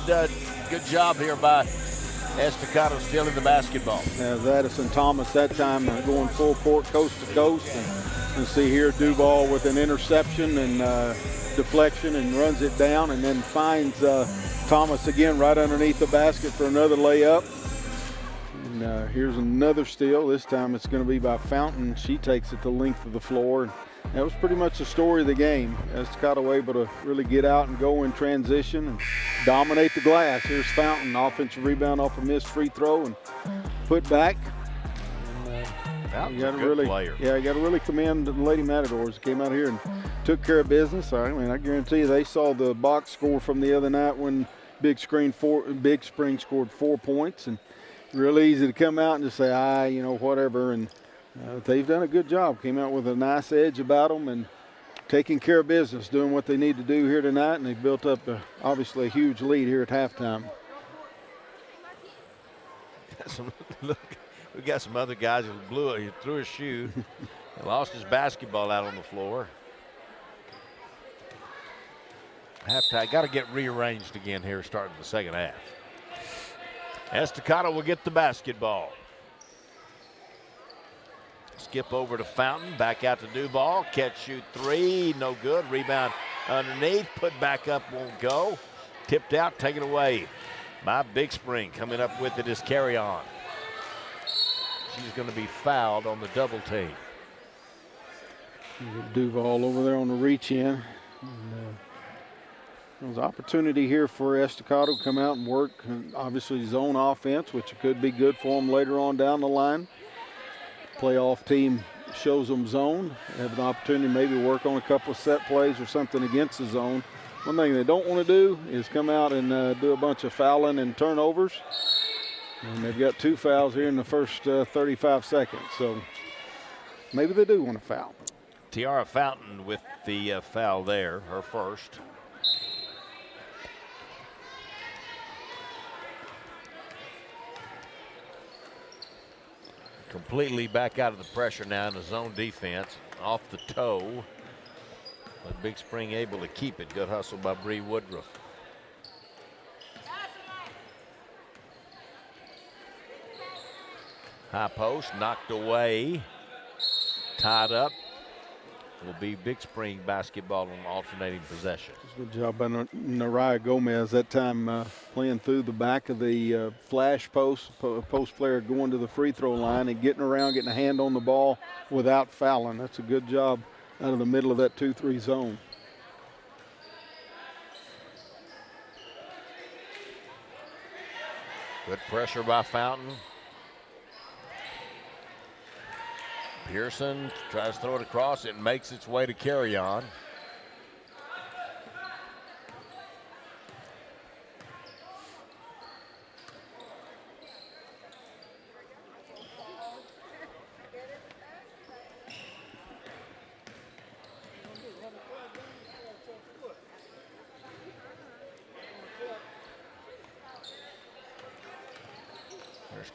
A: job here by Estacado stealing the basketball.
C: As Addison Thomas that time going full court, coast to coast. And see here Duval with an interception and deflection and runs it down, and then finds Thomas again right underneath the basket for another layup. And here's another steal. This time it's going to be by Fountain. She takes it the length of the floor. And that was pretty much the story of the game. Estacado able to really get out and go in transition and dominate the glass. Here's Fountain, offensive rebound off a missed free throw and put back.
A: You got a good player.
C: Yeah, you got to really commend the Lady Matadors. Came out here and took care of business. I mean, I guarantee you they saw the box score from the other night when Big Spring scored 4 points, and real easy to come out and just say, whatever. And they've done a good job. Came out with a nice edge about them and taking care of business, doing what they need to do here tonight, and they've built up obviously a huge lead here at halftime.
A: We got some other guys who he threw his shoe and lost his basketball out on the floor. Halftime, got to get rearranged again here starting the second half. Estacado will get the basketball. Skip over to Fountain, back out to Duval. Catch, shoot 3, no good. Rebound underneath, put back up, won't go. Tipped out, taken away by Big Spring. Coming up with it is Carry On. She's going to be fouled on the double team.
C: Duval over there on the reach in. There's opportunity here for Estacado to come out and work, obviously zone offense, which could be good for them later on down the line. Playoff team shows them zone. They have an opportunity to maybe work on a couple of set plays or something against the zone. One thing they don't want to do is come out and do a bunch of fouling and turnovers. And they've got 2 fouls here in the first 35 seconds. So maybe they do want to foul.
A: Tiara Fountain with the foul there, her first. Completely back out of the pressure now in the zone defense, off the toe. But Big Spring able to keep it. Good hustle by Bree Woodruff. High post knocked away, tied up. Will be Big Spring basketball on alternating possession.
C: Good job by Naraya Gomez that time playing through the back of the flash post player going to the free throw line and getting around, getting a hand on the ball without fouling. That's a good job out of the middle of that 2-3 zone.
A: Good pressure by Fountain. Pearson tries to throw it across. It makes its way to Carry On.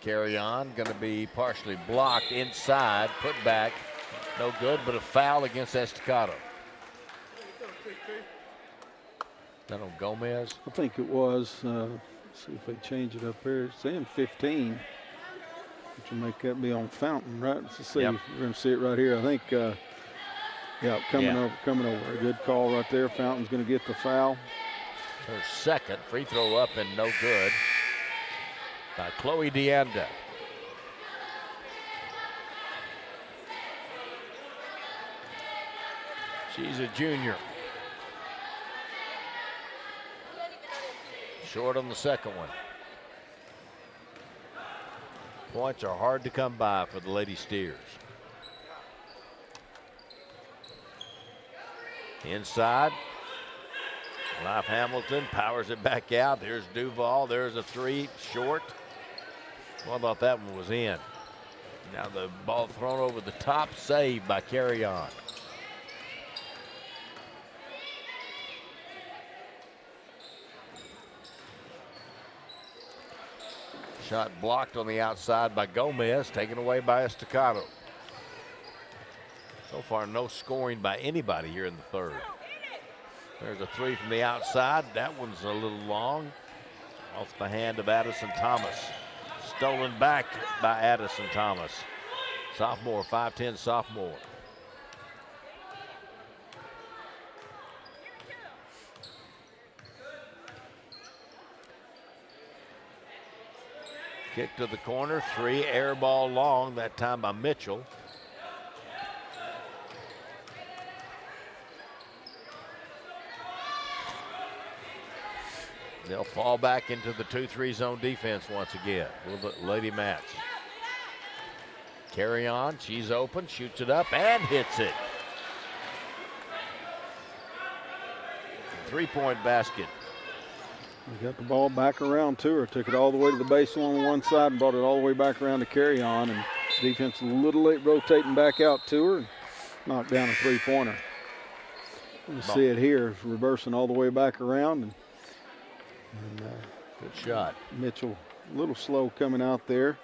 A: Carry On, going to be partially blocked inside, put back, no good, but a foul against Estacado. That on Gomez?
C: I think it was. Let's see if they change it up here. It's saying 15, which will make that be on Fountain, right? Let's see. Yep. We're going to see it right here. I think, coming over. A good call right there. Fountain's going to get the foul.
A: Her second free throw up and no good. By Chloe DeAnda. She's a junior. Short on the second one. Points are hard to come by for the Lady Steers. Inside. Life Hamilton powers it back out. There's Duval. There's a 3 short. Well, I thought that one was in. Now the ball thrown over the top, saved by Carry On. Shot blocked on the outside by Gomez, taken away by Estacado. So far, no scoring by anybody here in the third. There's a three from the outside. That one's a little long. Off the hand of Addison Thomas. Stolen back by Addison Thomas. Sophomore, 5'10" sophomore. Kick to the corner, three, air ball long, that time by Mitchell. They'll fall back into the 2-3 zone defense once again. Lady Mats. Carry On, she's open, shoots it up and hits it. 3-point basket.
C: We got the ball back around to her, took it all the way to the baseline on one side and brought it all the way back around to Carry On, and defense a little late rotating back out to her and knocked down a three-pointer. You see it here, reversing all the way back around. And
A: good shot.
C: Mitchell a little slow coming out there,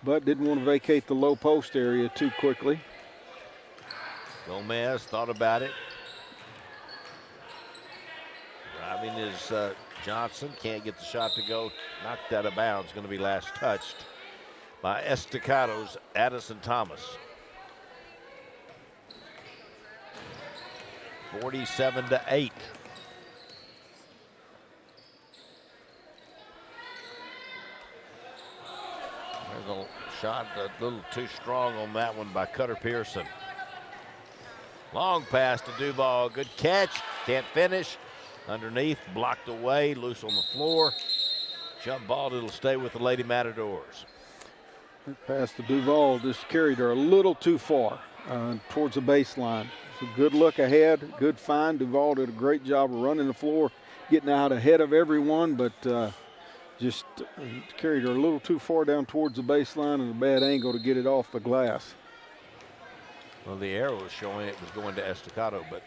C: but didn't want to vacate the low post area too quickly.
A: Gomez thought about it. Driving is Johnson, can't get the shot to go, knocked out of bounds, going to be last touched by Estacado's Addison Thomas. 47-8. There's a shot a little too strong on that one by Cutter Pearson. Long pass to Duval, good catch, can't finish. Underneath, blocked away, loose on the floor. Jump ball, it'll stay with the Lady Matadors.
C: Pass to Duval just carried her a little too far towards the baseline. So good look ahead, good find. Duval did a great job of running the floor, getting out ahead of everyone, but just carried her a little too far down towards the baseline and a bad angle to get it off the glass.
A: Well, the arrow was showing it was going to Estacado, but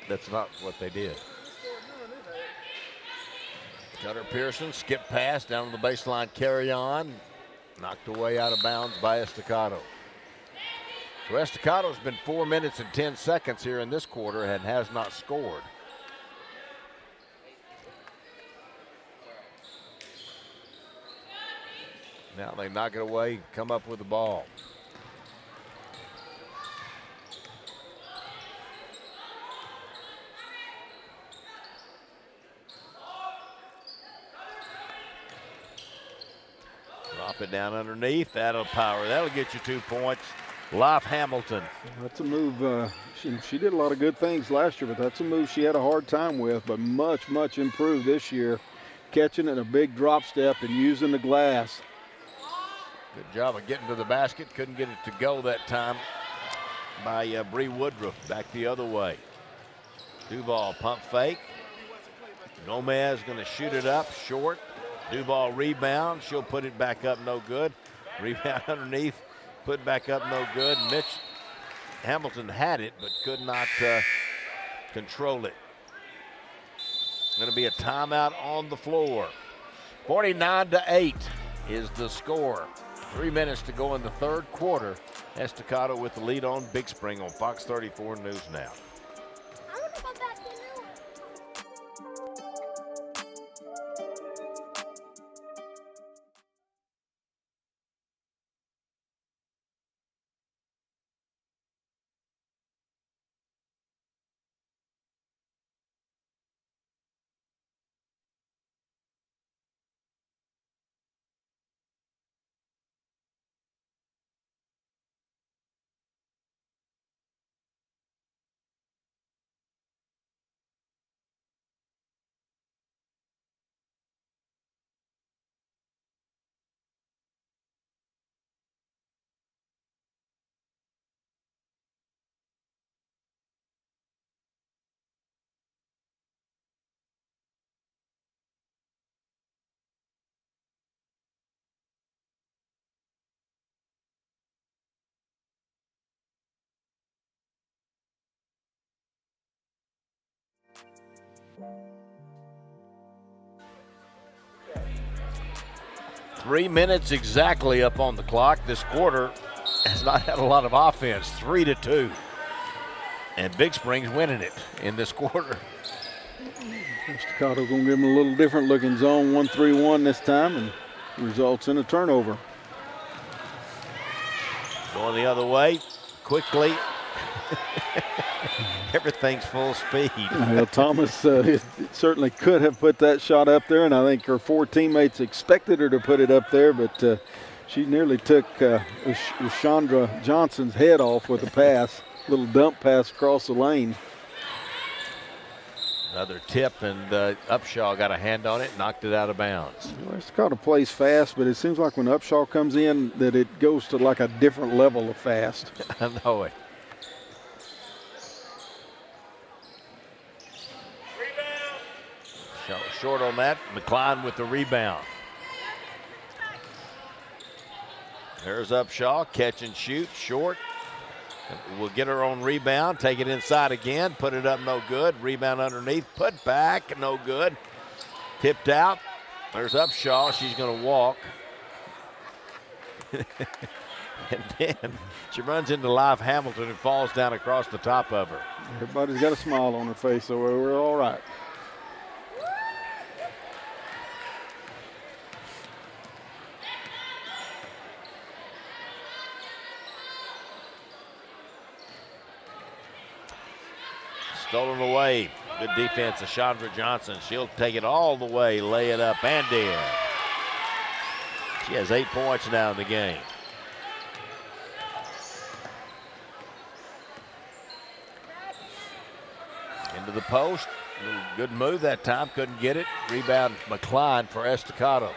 A: that's not what they did. Cutter Pearson, skip pass down to the baseline, Carry On. Knocked away out of bounds by Estacado. So Estacado's been 4 minutes and 10 seconds here in this quarter and has not scored. Now they knock it away, come up with the ball. Drop it down underneath. That'll power. That'll get you 2 points. Loff Hamilton.
C: That's a move. She did a lot of good things last year, but that's a move she had a hard time with, but much, much improved this year. Catching it in a big drop step and using the glass.
A: Good job of getting to the basket. Couldn't get it to go that time by Bree Woodruff. Back the other way. Duval pump fake. Gomez going to shoot it up short. Duval rebound. She'll put it back up, no good. Rebound underneath. Put back up, no good. Hamilton had it, but could not control it. Going to be a timeout on the floor. 49-8 is the score. 3 minutes to go in the third quarter. Estacado with the lead on Big Spring on Fox 34 News Now. Three minutes exactly up on the clock. This quarter has not had a lot of offense, 3-2. And Big Spring's winning it in this quarter.
C: Estacado going to give them a little different looking zone, 1-3-1 this time, and results in a turnover.
A: Going the other way, quickly. Everything's full speed.
C: Well, Thomas certainly could have put that shot up there, and I think her four teammates expected her to put it up there, but she nearly took Chandra Johnson's head off with a pass, little dump pass across the lane.
A: Another tip, and Upshaw got a hand on it, knocked it out of bounds.
C: Well, Estacado plays fast, but it seems like when Upshaw comes in that it goes to like a different level of fast.
A: I know it. Short on that, McCline with the rebound. There's Upshaw, catch and shoot, short. Will get her own rebound, take it inside again, put it up, no good. Rebound underneath, put back, no good. Tipped out. There's Upshaw, she's gonna walk. And then she runs into Live Hamilton and falls down across the top of her.
C: Everybody's got a smile on their face, so we're all right.
A: Stolen away. Good defense of Chandra Johnson. She'll take it all the way, lay it up, and in. She has 8 points now in the game. Into the post. Good move that time. Couldn't get it. Rebound McCline for Estacado.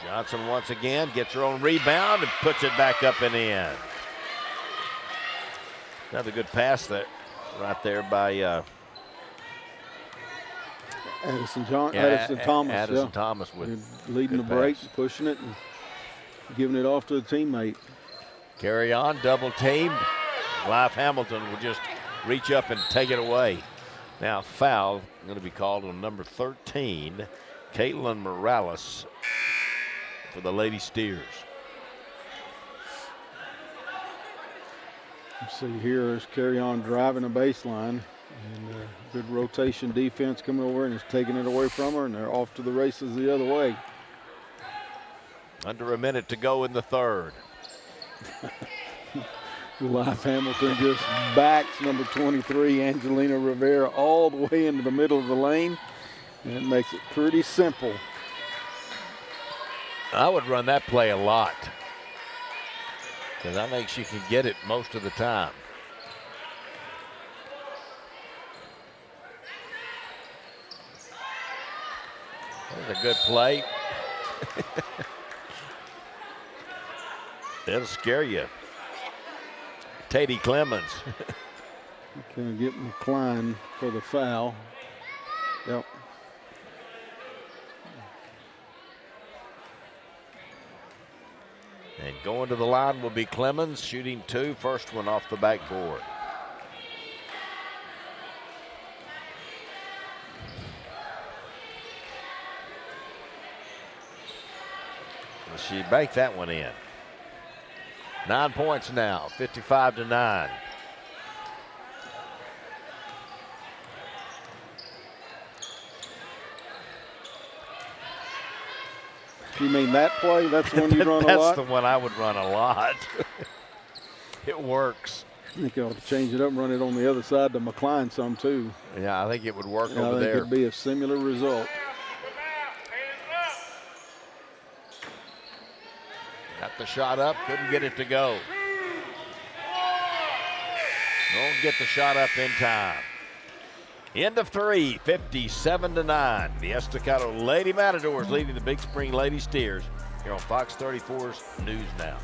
A: Johnson once again gets her own rebound and puts it back up and in. Another good pass there, right there by
C: Addison Thomas.
A: Addison Thomas with
C: leading the break, pushing it, and giving it off to the teammate.
A: Carry on, double teamed. Live Hamilton will just reach up and take it away. Now foul going to be called on number 13, Caitlin Morales, for the Lady Steers.
C: You see here is Carry On driving the baseline, and good rotation defense coming over and is taking it away from her, and they're off to the races the other way.
A: Under a minute to go in the third.
C: Live Hamilton just backs number 23, Angelina Rivera, all the way into the middle of the lane, and it makes it pretty simple.
A: I would run that play a lot, because I think she can get it most of the time. There's a good play. That'll scare you. Tady Clemens.
C: Going to get McCline for the foul. Yep.
A: And going to the line will be Clemens, shooting two, first one off the backboard. She banked that one in. 9 points now, 55-9.
C: You mean that play? That's the one you run a lot?
A: That's the one I would run a lot. It works.
C: I think you ought to change it up and run it on the other side to McCline some too.
A: Yeah, I think it would work over there.
C: I think it'd be a similar result.
A: Got the shot up, couldn't get it to go. Don't get the shot up in time. End of three, 57-9. The Estacado Lady Matadors leading the Big Spring Lady Steers here on Fox 34's News Now.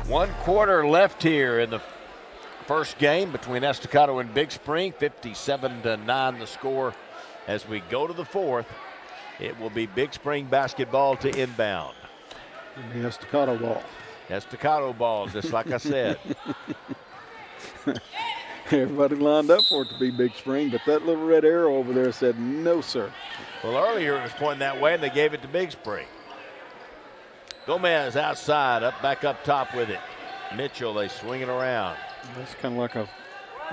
A: One quarter left here in the first game between Estacado and Big Spring. 57-9 the score. As we go to the fourth, it will be Big Spring basketball to inbound.
C: The Estacado ball.
A: Estacado ball, just like I said.
C: Everybody lined up for it to be Big Spring, but that little red arrow over there said no, sir.
A: Well, earlier it was pointing that way, and they gave it to Big Spring. Gomez outside, back up top with it. Mitchell, they swing it around.
C: That's kind of like a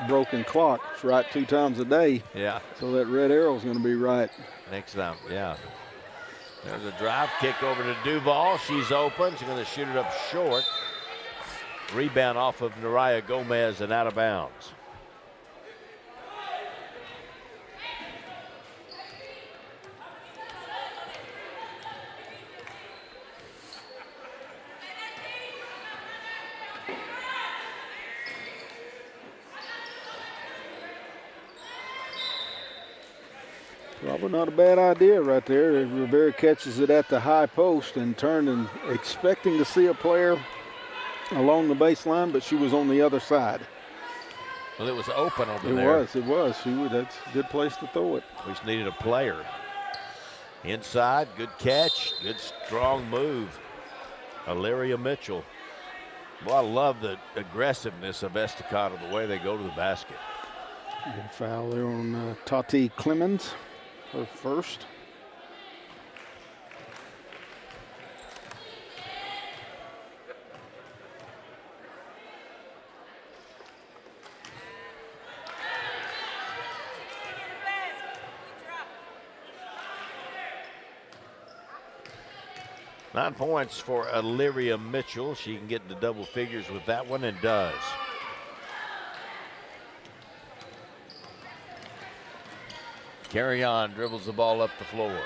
C: broken clock. It's right 2 times a day.
A: Yeah.
C: So that red arrow is going to be right
A: next time. Yeah. There's a drive kick over to Duval. She's open. She's going to shoot it up short. Rebound off of Naraya Gomez and out of bounds.
C: Probably not a bad idea right there. Rivera catches it at the high post and turned and expecting to see a player along the baseline, but she was on the other side.
A: Well, it was open over there.
C: It was. That's a good place to throw it.
A: We just needed a player. Inside, good catch, good strong move. Illyria Mitchell. Well, I love the aggressiveness of Estacado, the way they go to the basket.
C: Good foul there on Tati Clemens. Her first.
A: Nine points for Illyria Mitchell. She can get into double figures with that one and does. Carry on, dribbles the ball up the floor.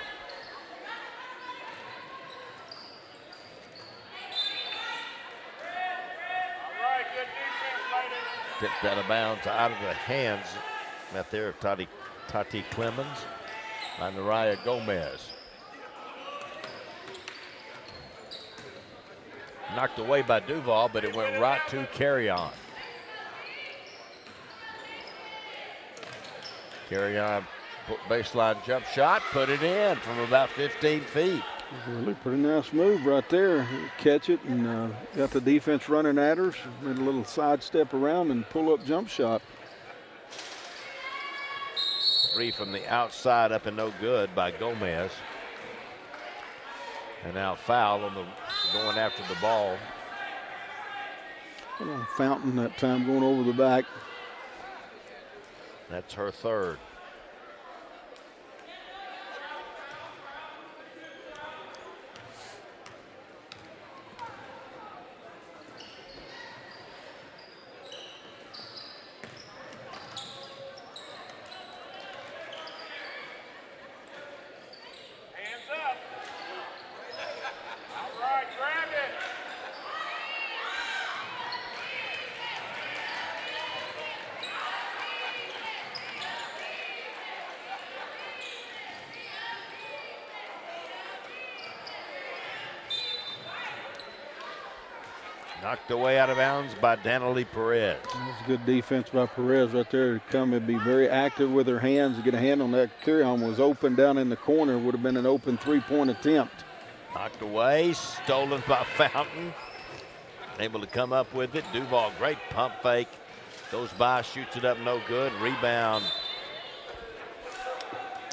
A: Tipped out of bounds, out of the hands, out there of Tati Clemens by Naraya Gomez. Knocked away by Duval, but it went right to Carry On. Carry On. Baseline jump shot, put it in from about 15 feet.
C: Really pretty nice move right there. Catch it and got the defense running at her. Made a little side step around and pull up jump shot.
A: Three from the outside up and no good by Gomez. And now foul on going after the ball.
C: Fountain that time going over the back.
A: That's her third. Knocked away out of bounds by Danielle Perez.
C: That was good defense by Perez right there to come and be very active with her hands to get a hand on that. Carry-on was open down in the corner. Would have been an open three-point attempt.
A: Knocked away, stolen by Fountain. Able to come up with it. Duval, great pump fake. Goes by, shoots it up, no good. Rebound.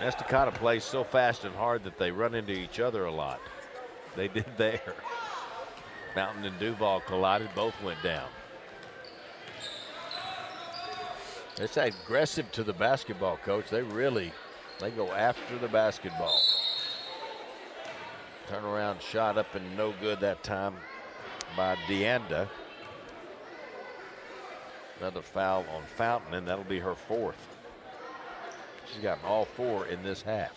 A: Estacado plays so fast and hard that they run into each other a lot. They did there. Fountain and Duval collided, both went down. It's aggressive to the basketball, coach. They go after the basketball. Turnaround shot up and no good that time by Deanda. Another foul on Fountain, and that'll be her fourth. She's gotten all four in this half.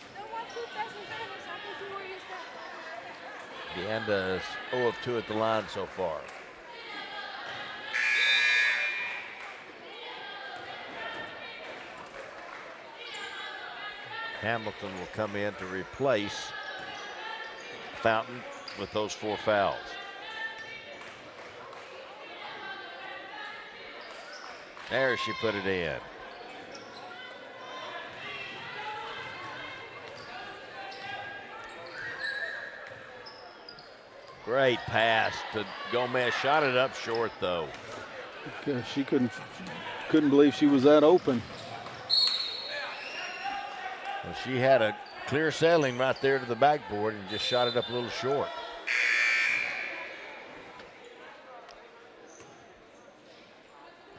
A: Deanda is 0 of 2 at the line so far. Hamilton will come in to replace Fountain with those 4 fouls. There she put it in. Great pass to Gomez. Shot it up short though.
C: She couldn't believe she was that open.
A: Well, she had a clear sailing right there to the backboard and just shot it up a little short.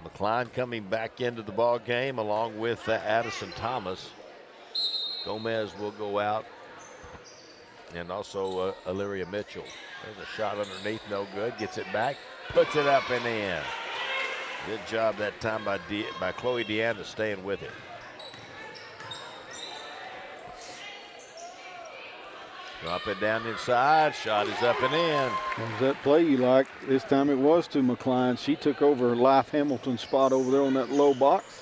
A: McCline coming back into the ball game along with Addison Thomas. Gomez will go out, and also Illyria Mitchell. There's a shot underneath, no good. Gets it back, puts it up and in. Good job that time by Chloe Deanna staying with it. Drop it down inside. Shot is up and in.
C: There's that play you like. This time it was to McCline. She took over Life Hamilton's spot over there on that low box.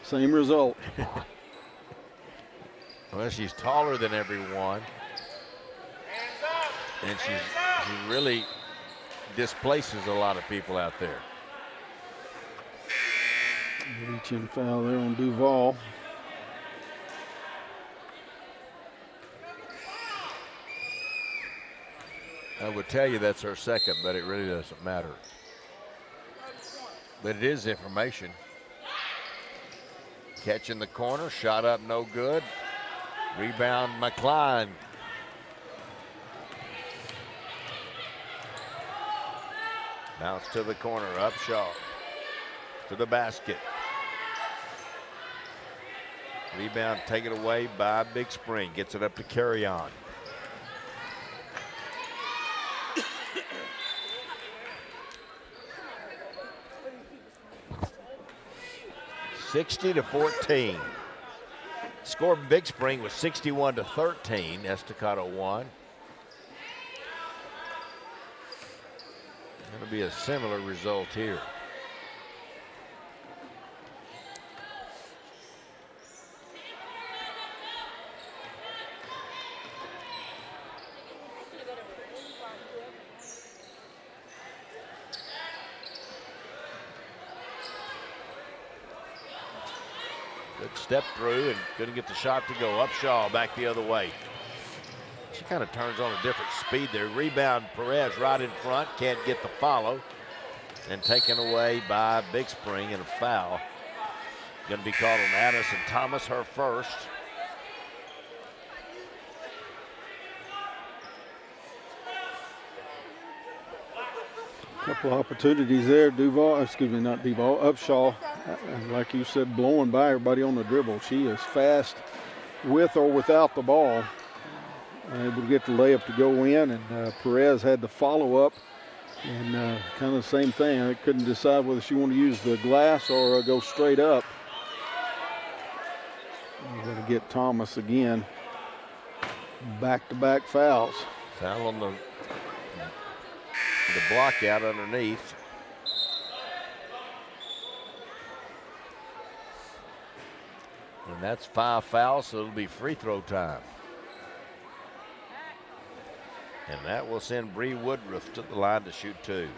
C: Same result.
A: Well, she's taller than everyone. And she really displaces a lot of people out there.
C: Reaching foul there on Duval.
A: I would tell you that's her second, but it really doesn't matter. But it is information. Catch in the corner, shot up, no good. Rebound, McCline. Bounce to the corner, Upshaw to the basket. Rebound taken away by Big Spring. Gets it up to Carry On. (60-14). Score Big Spring was 61-13. Estacado won. It'll be a similar result here. Good step through and couldn't get the shot to go. Upshaw back the other way. She kind of turns on a different speed there. Rebound, Perez right in front, can't get the follow. And taken away by Big Spring, and a foul. Going to be called on Addison Thomas, her first.
C: Couple opportunities there. Not Duval, Upshaw, like you said, blowing by everybody on the dribble. She is fast with or without the ball. Able to get the layup to go in, and Perez had the follow-up, and kind of the same thing. I couldn't decide whether she wanted to use the glass or go straight up. We're going to get Thomas again. Back-to-back fouls.
A: Foul on the block out underneath. And that's 5 fouls, so it'll be free throw time. And that will send Bree Woodruff to the line to shoot 2.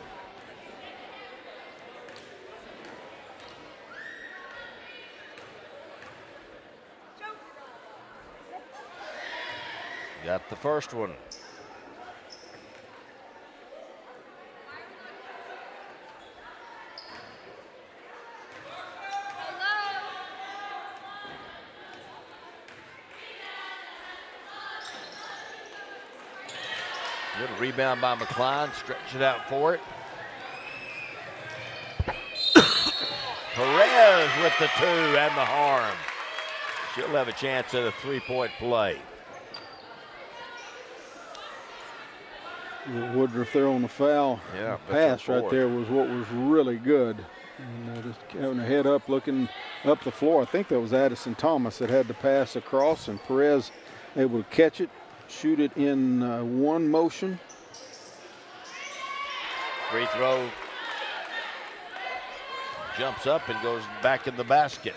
A: Got the first one. Good rebound by McCline, stretch it out for it. Perez with the 2 and the harm. She'll have a chance at a 3-point play.
C: Woodruff there on the foul.
A: Yeah,
C: the pass right there was what was really good. And just having her head up, looking up the floor. I think that was Addison Thomas that had the pass across, and Perez able to catch it, shoot it in one motion.
A: Free throw. Jumps up and goes back in the basket.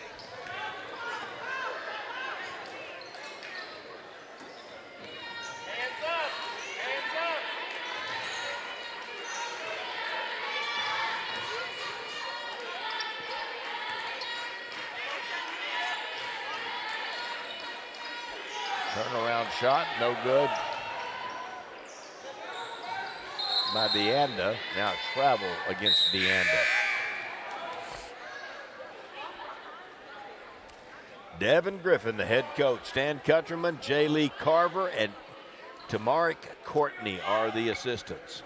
A: Turnaround shot, no good. By DeAnda. Now travel against DeAnda. Devin Griffin, the head coach. Stan Cutterman, J. Lee Carver, and Tamarik Courtney are the assistants.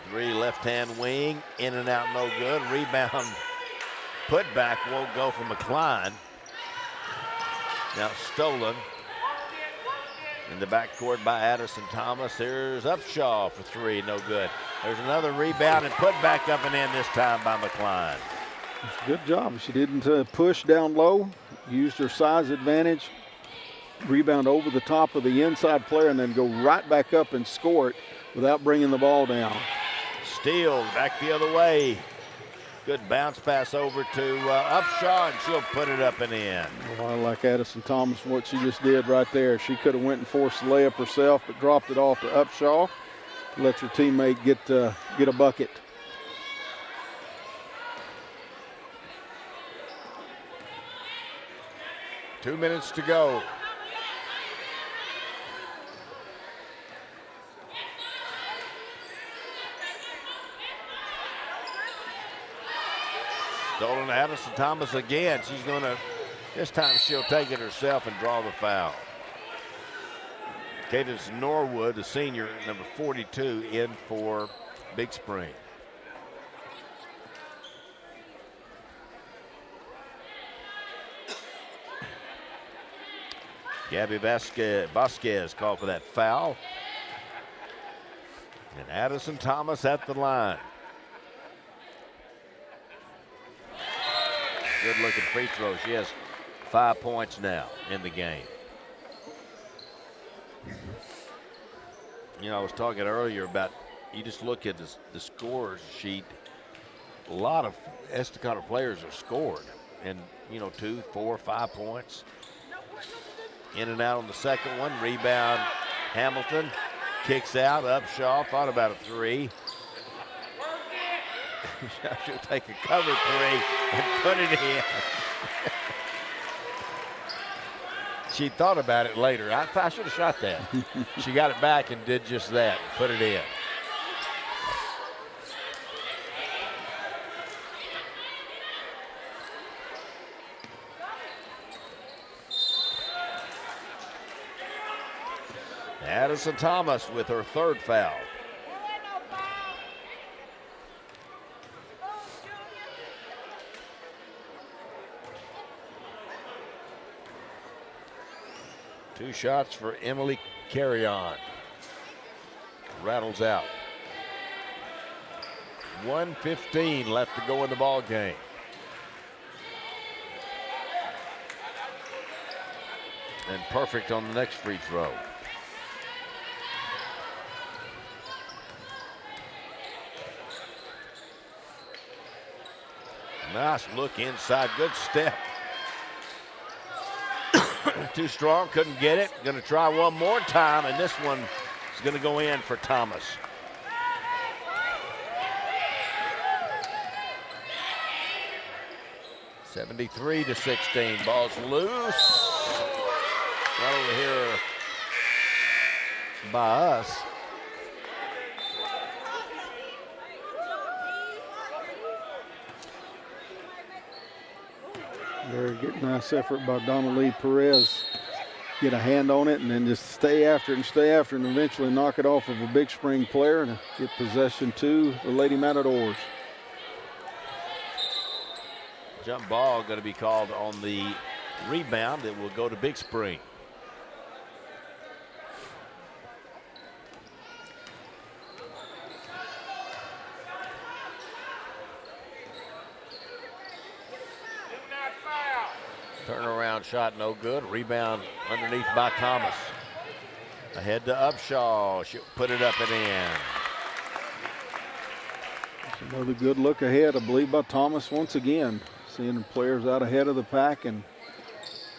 A: Three left-hand wing, in and out, no good. Rebound, put back, won't go for McCline. Now stolen in the backcourt by Addison Thomas. There's Upshaw for three, no good. There's another rebound and put back up and in this time by McCline.
C: Good job. She didn't push down low, used her size advantage, rebound over the top of the inside player, and then go right back up and score it without bringing the ball down.
A: Steele back the other way. Good bounce pass over to Upshaw, and she'll put it up and in.
C: Well, I like Addison Thomas, what she just did right there. She could have went and forced the layup herself, but dropped it off to Upshaw. Let her teammate get a bucket.
A: Two minutes to go. Stolen to Addison Thomas again. She's going to, this time she'll take it herself and draw the foul. Cadence Norwood, the senior, number 42, in for Big Spring. Gabby Vasquez called for that foul. And Addison Thomas at the line. Good looking free throw. She has 5 points now in the game. You know, I was talking earlier about, you just look at the scores sheet. A lot of Estacado players are scored, and 2, 4, 5 points. In and out on the second one. Rebound, Hamilton kicks out. Upshaw thought about a three. She'll take a cover three and put it in. She thought about it later. I should have shot that. She got it back and did just that. Put it in. Addison Thomas with her third foul. Two shots for Emily Carrion. Rattles out. 1:15 left to go in the ball game. And perfect on the next free throw. Nice look inside, good step. Too strong, couldn't get it. Going to try one more time, and this one is going to go in for Thomas. (73-16). Ball's loose. Right over here by us.
C: Very good, nice effort by Donna-Lee Perez. Get a hand on it and then just stay after it and eventually knock it off of a Big Spring player and get possession to the Lady Matadors.
A: Jump ball going to be called on the rebound. It will go to Big Spring. Turnaround shot, no good. Rebound underneath by Thomas. Ahead to Upshaw. She'll put it up and in.
C: That's another good look ahead, I believe, by Thomas once again. Seeing the players out ahead of the pack and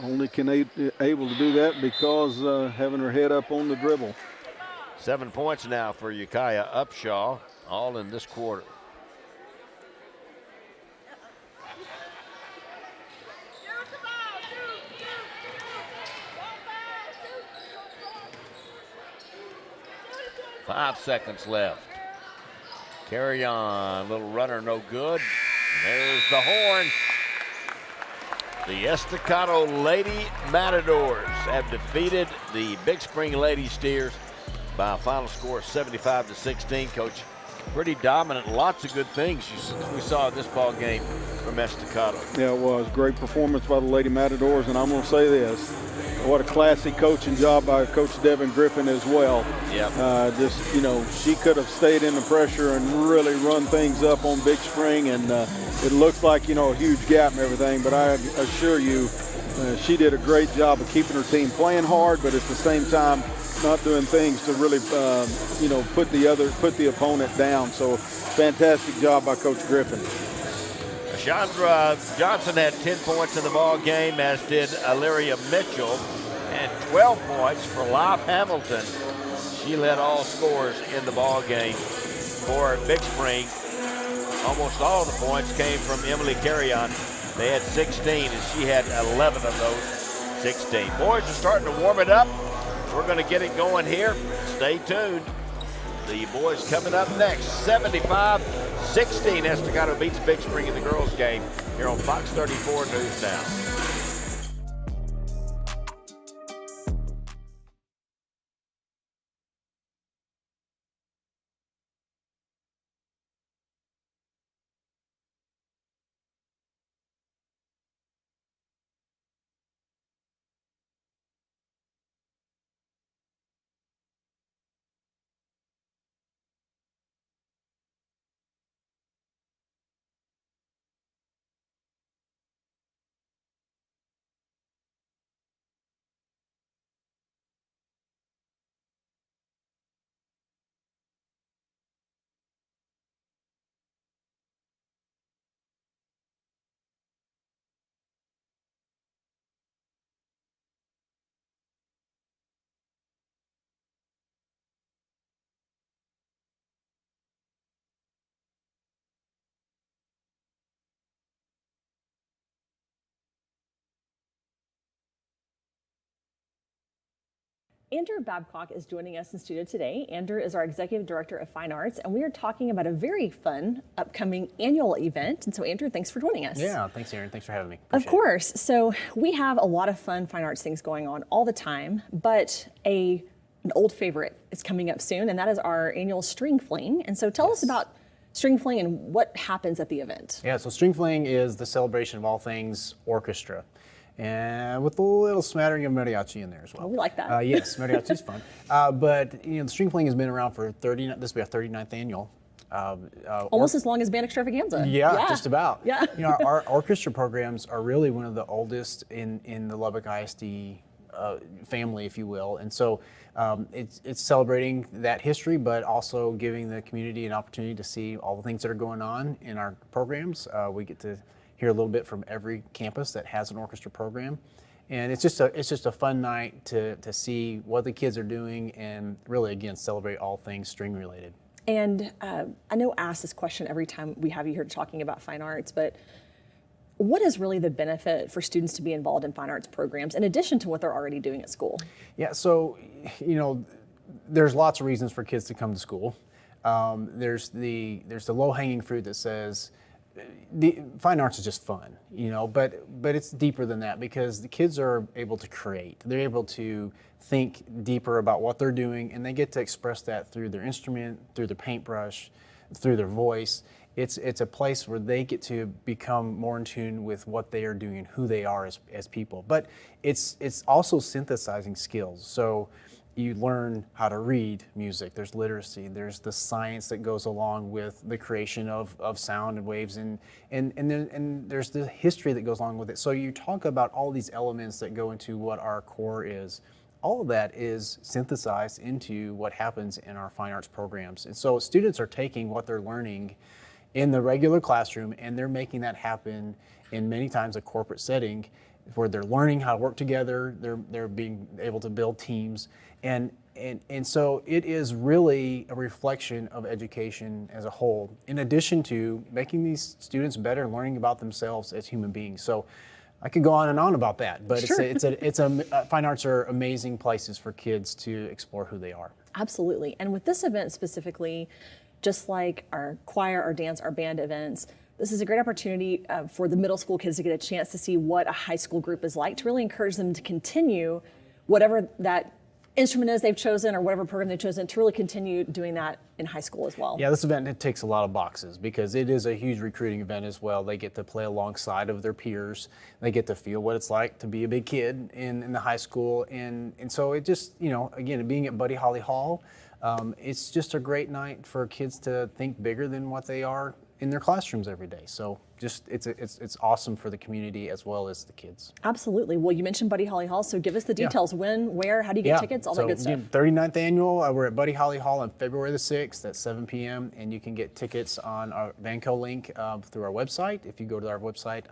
C: only can able to do that because having her head up on the dribble.
A: 7 points now for Ukiah Upshaw, all in this quarter. Five seconds left. Carry on, little runner, no good. There's the horn. The Estacado Lady Matadors have defeated the Big Spring Lady Steers by a final score of 75-16. Coach, pretty dominant, lots of good things we saw in this ball game from Estacado.
C: Yeah, it was. Great performance by the Lady Matadors, and I'm going to say this. What a classy coaching job by Coach Devin Griffin as well.
A: Yep.
C: Just, you know, she could have stayed in the pressure and really run things up on Big Spring, and it looks like, you know, a huge gap and everything, but I assure you she did a great job of keeping her team playing hard, but at the same time not doing things to really, you know, put the opponent down. So fantastic job by Coach Griffin.
A: Chandra Johnson had 10 points in the ball game, as did Illyria Mitchell, and 12 points for Live Hamilton. She led all scorers in the ball game for Big Spring. Almost all of the points came from Emily Carrion. They had 16, and she had 11 of those 16. Boys are starting to warm it up. We're going to get it going here. Stay tuned. The boys coming up next. 75-16. Estacado beats Big Spring in the girls' game here on Fox 34 News Now.
O: Andrew Babcock is joining us in studio today. Andrew is our Executive Director of Fine Arts, and we are talking about a very fun upcoming annual event. And so, Andrew, thanks for joining us.
T: Yeah, thanks, Aaron. Thanks for having me.
O: Of course. So we have a lot of fun fine arts things going on all the time, but an old favorite is coming up soon, and that is our annual String Fling. And so tell us about String Fling and what happens at the event.
T: Yeah, so String Fling is the celebration of all things orchestra, and with a little smattering of mariachi in there as well.
O: Oh, we like that.
T: Yes, mariachi is fun. But you know, the String Fling has been around for this will be our 39th annual.
O: Almost as long as Band Extravaganza.
T: Yeah, just about.
O: Yeah.
T: You know, our orchestra programs are really one of the oldest in the Lubbock ISD family, if you will, and so it's celebrating that history, but also giving the community an opportunity to see all the things that are going on in our programs. We get to hear a little bit from every campus that has an orchestra program, and it's just a fun night to see what the kids are doing, and really again celebrate all things string related.
O: And I know I ask this question every time we have you here talking about fine arts, but what is really the benefit for students to be involved in fine arts programs in addition to what they're already doing at school? Yeah,
T: so you know, there's lots of reasons for kids to come to school. There's the low-hanging fruit that says the fine arts is just fun, you know, but it's deeper than that, because the kids are able to create. They're able to think deeper about what they're doing, and they get to express that through their instrument, through their paintbrush, through their voice. It's a place where they get to become more in tune with what they are doing and who they are as people. But it's also synthesizing skills. So you learn how to read music, there's literacy, there's the science that goes along with the creation of sound and waves, and there's the history that goes along with it. So you talk about all these elements that go into what our core is. All of that is synthesized into what happens in our fine arts programs. And so students are taking what they're learning in the regular classroom, and they're making that happen in many times a corporate setting, where they're learning how to work together, they're being able to build teams, and so it is really a reflection of education as a whole, in addition to making these students better, learning about themselves as human beings. So I could go on and on about that, but
O: Sure.
T: fine arts are amazing places for kids to explore who they are.
O: Absolutely. And with this event specifically, just like our choir, our dance, our band events, this is a great opportunity for the middle school kids to get a chance to see what a high school group is like, to really encourage them to continue whatever that instrument is they've chosen or whatever program they've chosen, to really continue doing that in high school as well.
T: Yeah, this event, it ticks a lot of boxes because it is a huge recruiting event as well. They get to play alongside of their peers. They get to feel what it's like to be a big kid in the high school. And so it just, again, being at Buddy Holly Hall, it's just a great night for kids to think bigger than what they are in their classrooms every day. So just it's awesome for the community as well as the kids.
O: Absolutely. Well, you mentioned Buddy Holly Hall, so give us the details. When, where, how do you get tickets, all that good stuff.
T: 39th annual, we're at Buddy Holly Hall on February the 6th at 7 p.m. and you can get tickets on our Vanco link through our website. If you go to our website,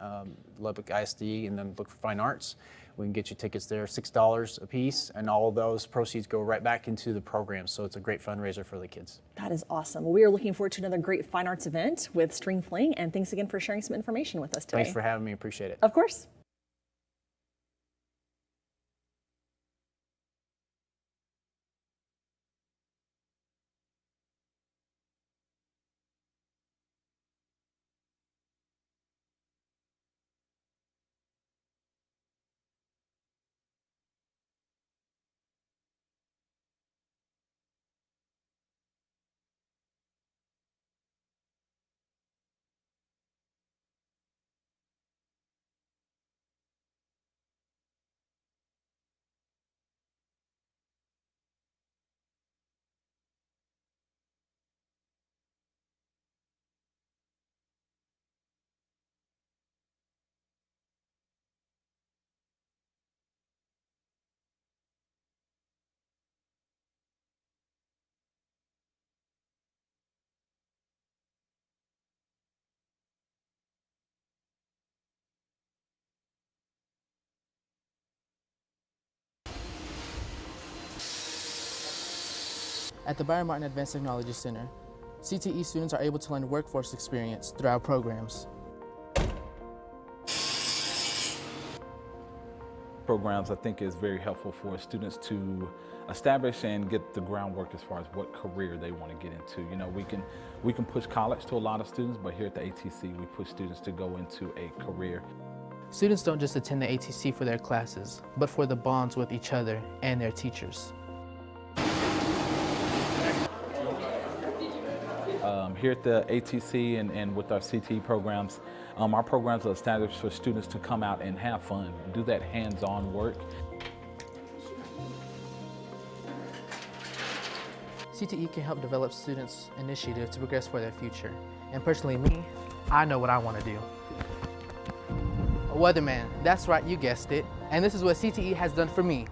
T: Lubbock ISD, and then look for Fine Arts, we can get you tickets there, $6 a piece, and all of those proceeds go right back into the program. So it's a great fundraiser for the kids.
O: That is awesome. Well, we are looking forward to another great fine arts event with String Fling, and thanks again for sharing some information with us today.
T: Thanks for having me. Appreciate it.
O: Of course.
U: At the Byron Martin Advanced Technology Center, CTE students are able to learn workforce experience through our programs.
V: Programs, I think, is very helpful for students to establish and get the groundwork as far as what career they want to get into. We can push college to a lot of students, but here at the ATC, we push students to go into a career.
U: Students don't just attend the ATC for their classes, but for the bonds with each other and their teachers.
V: Here at the ATC and with our CTE programs, our programs are established for students to come out and have fun, do that hands-on work.
U: CTE can help develop students' initiative to progress for their future. And personally, me, I know what I want to do. A weatherman, that's right, you guessed it. And this is what CTE has done for me.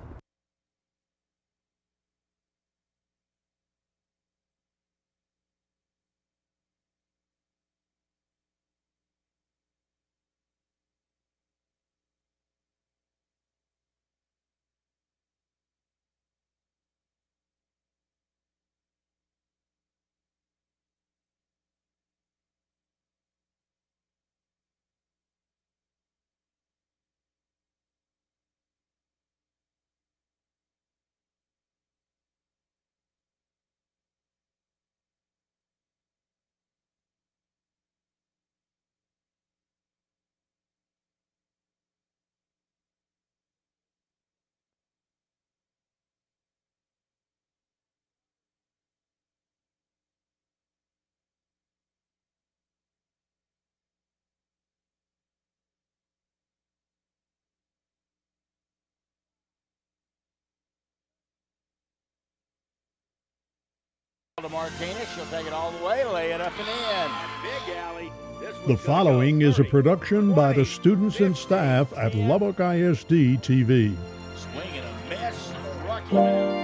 A: To Martinez, she'll take it all the way, lay it up and in. Big alley.
B: The following is a production by the students and staff at Lubbock ISD TV.
A: Swinging a miss. Rocky.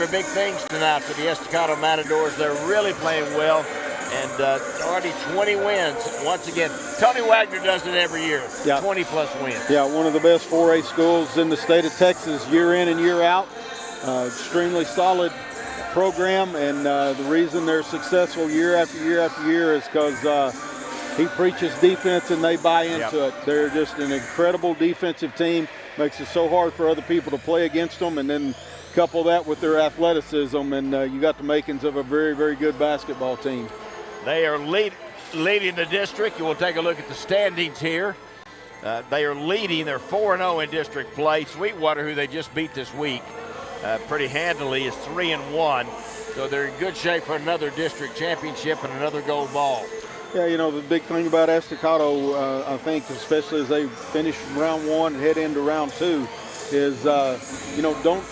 A: for big things tonight for the Estacado Matadors. They're really playing well, and already 20 wins. Once again, Tony Wagner does it every year, 20-plus wins.
C: Yeah, one of the best 4A schools in the state of Texas year in and year out. Extremely solid program, and the reason they're successful year after year after year is because he preaches defense and they buy into it. They're just an incredible defensive team. Makes it so hard for other people to play against them, and then couple that with their athleticism, and you got the makings of a very, very good basketball team.
A: They are leading the district. You will take a look at the standings here. They are leading. They're 4-0 in district play. Sweetwater, who they just beat this week pretty handily, is 3-1. So they're in good shape for another district championship and another gold ball.
C: Yeah, you know, the big thing about Estacado, I think, especially as they finish round one and head into round two, is, you know, don't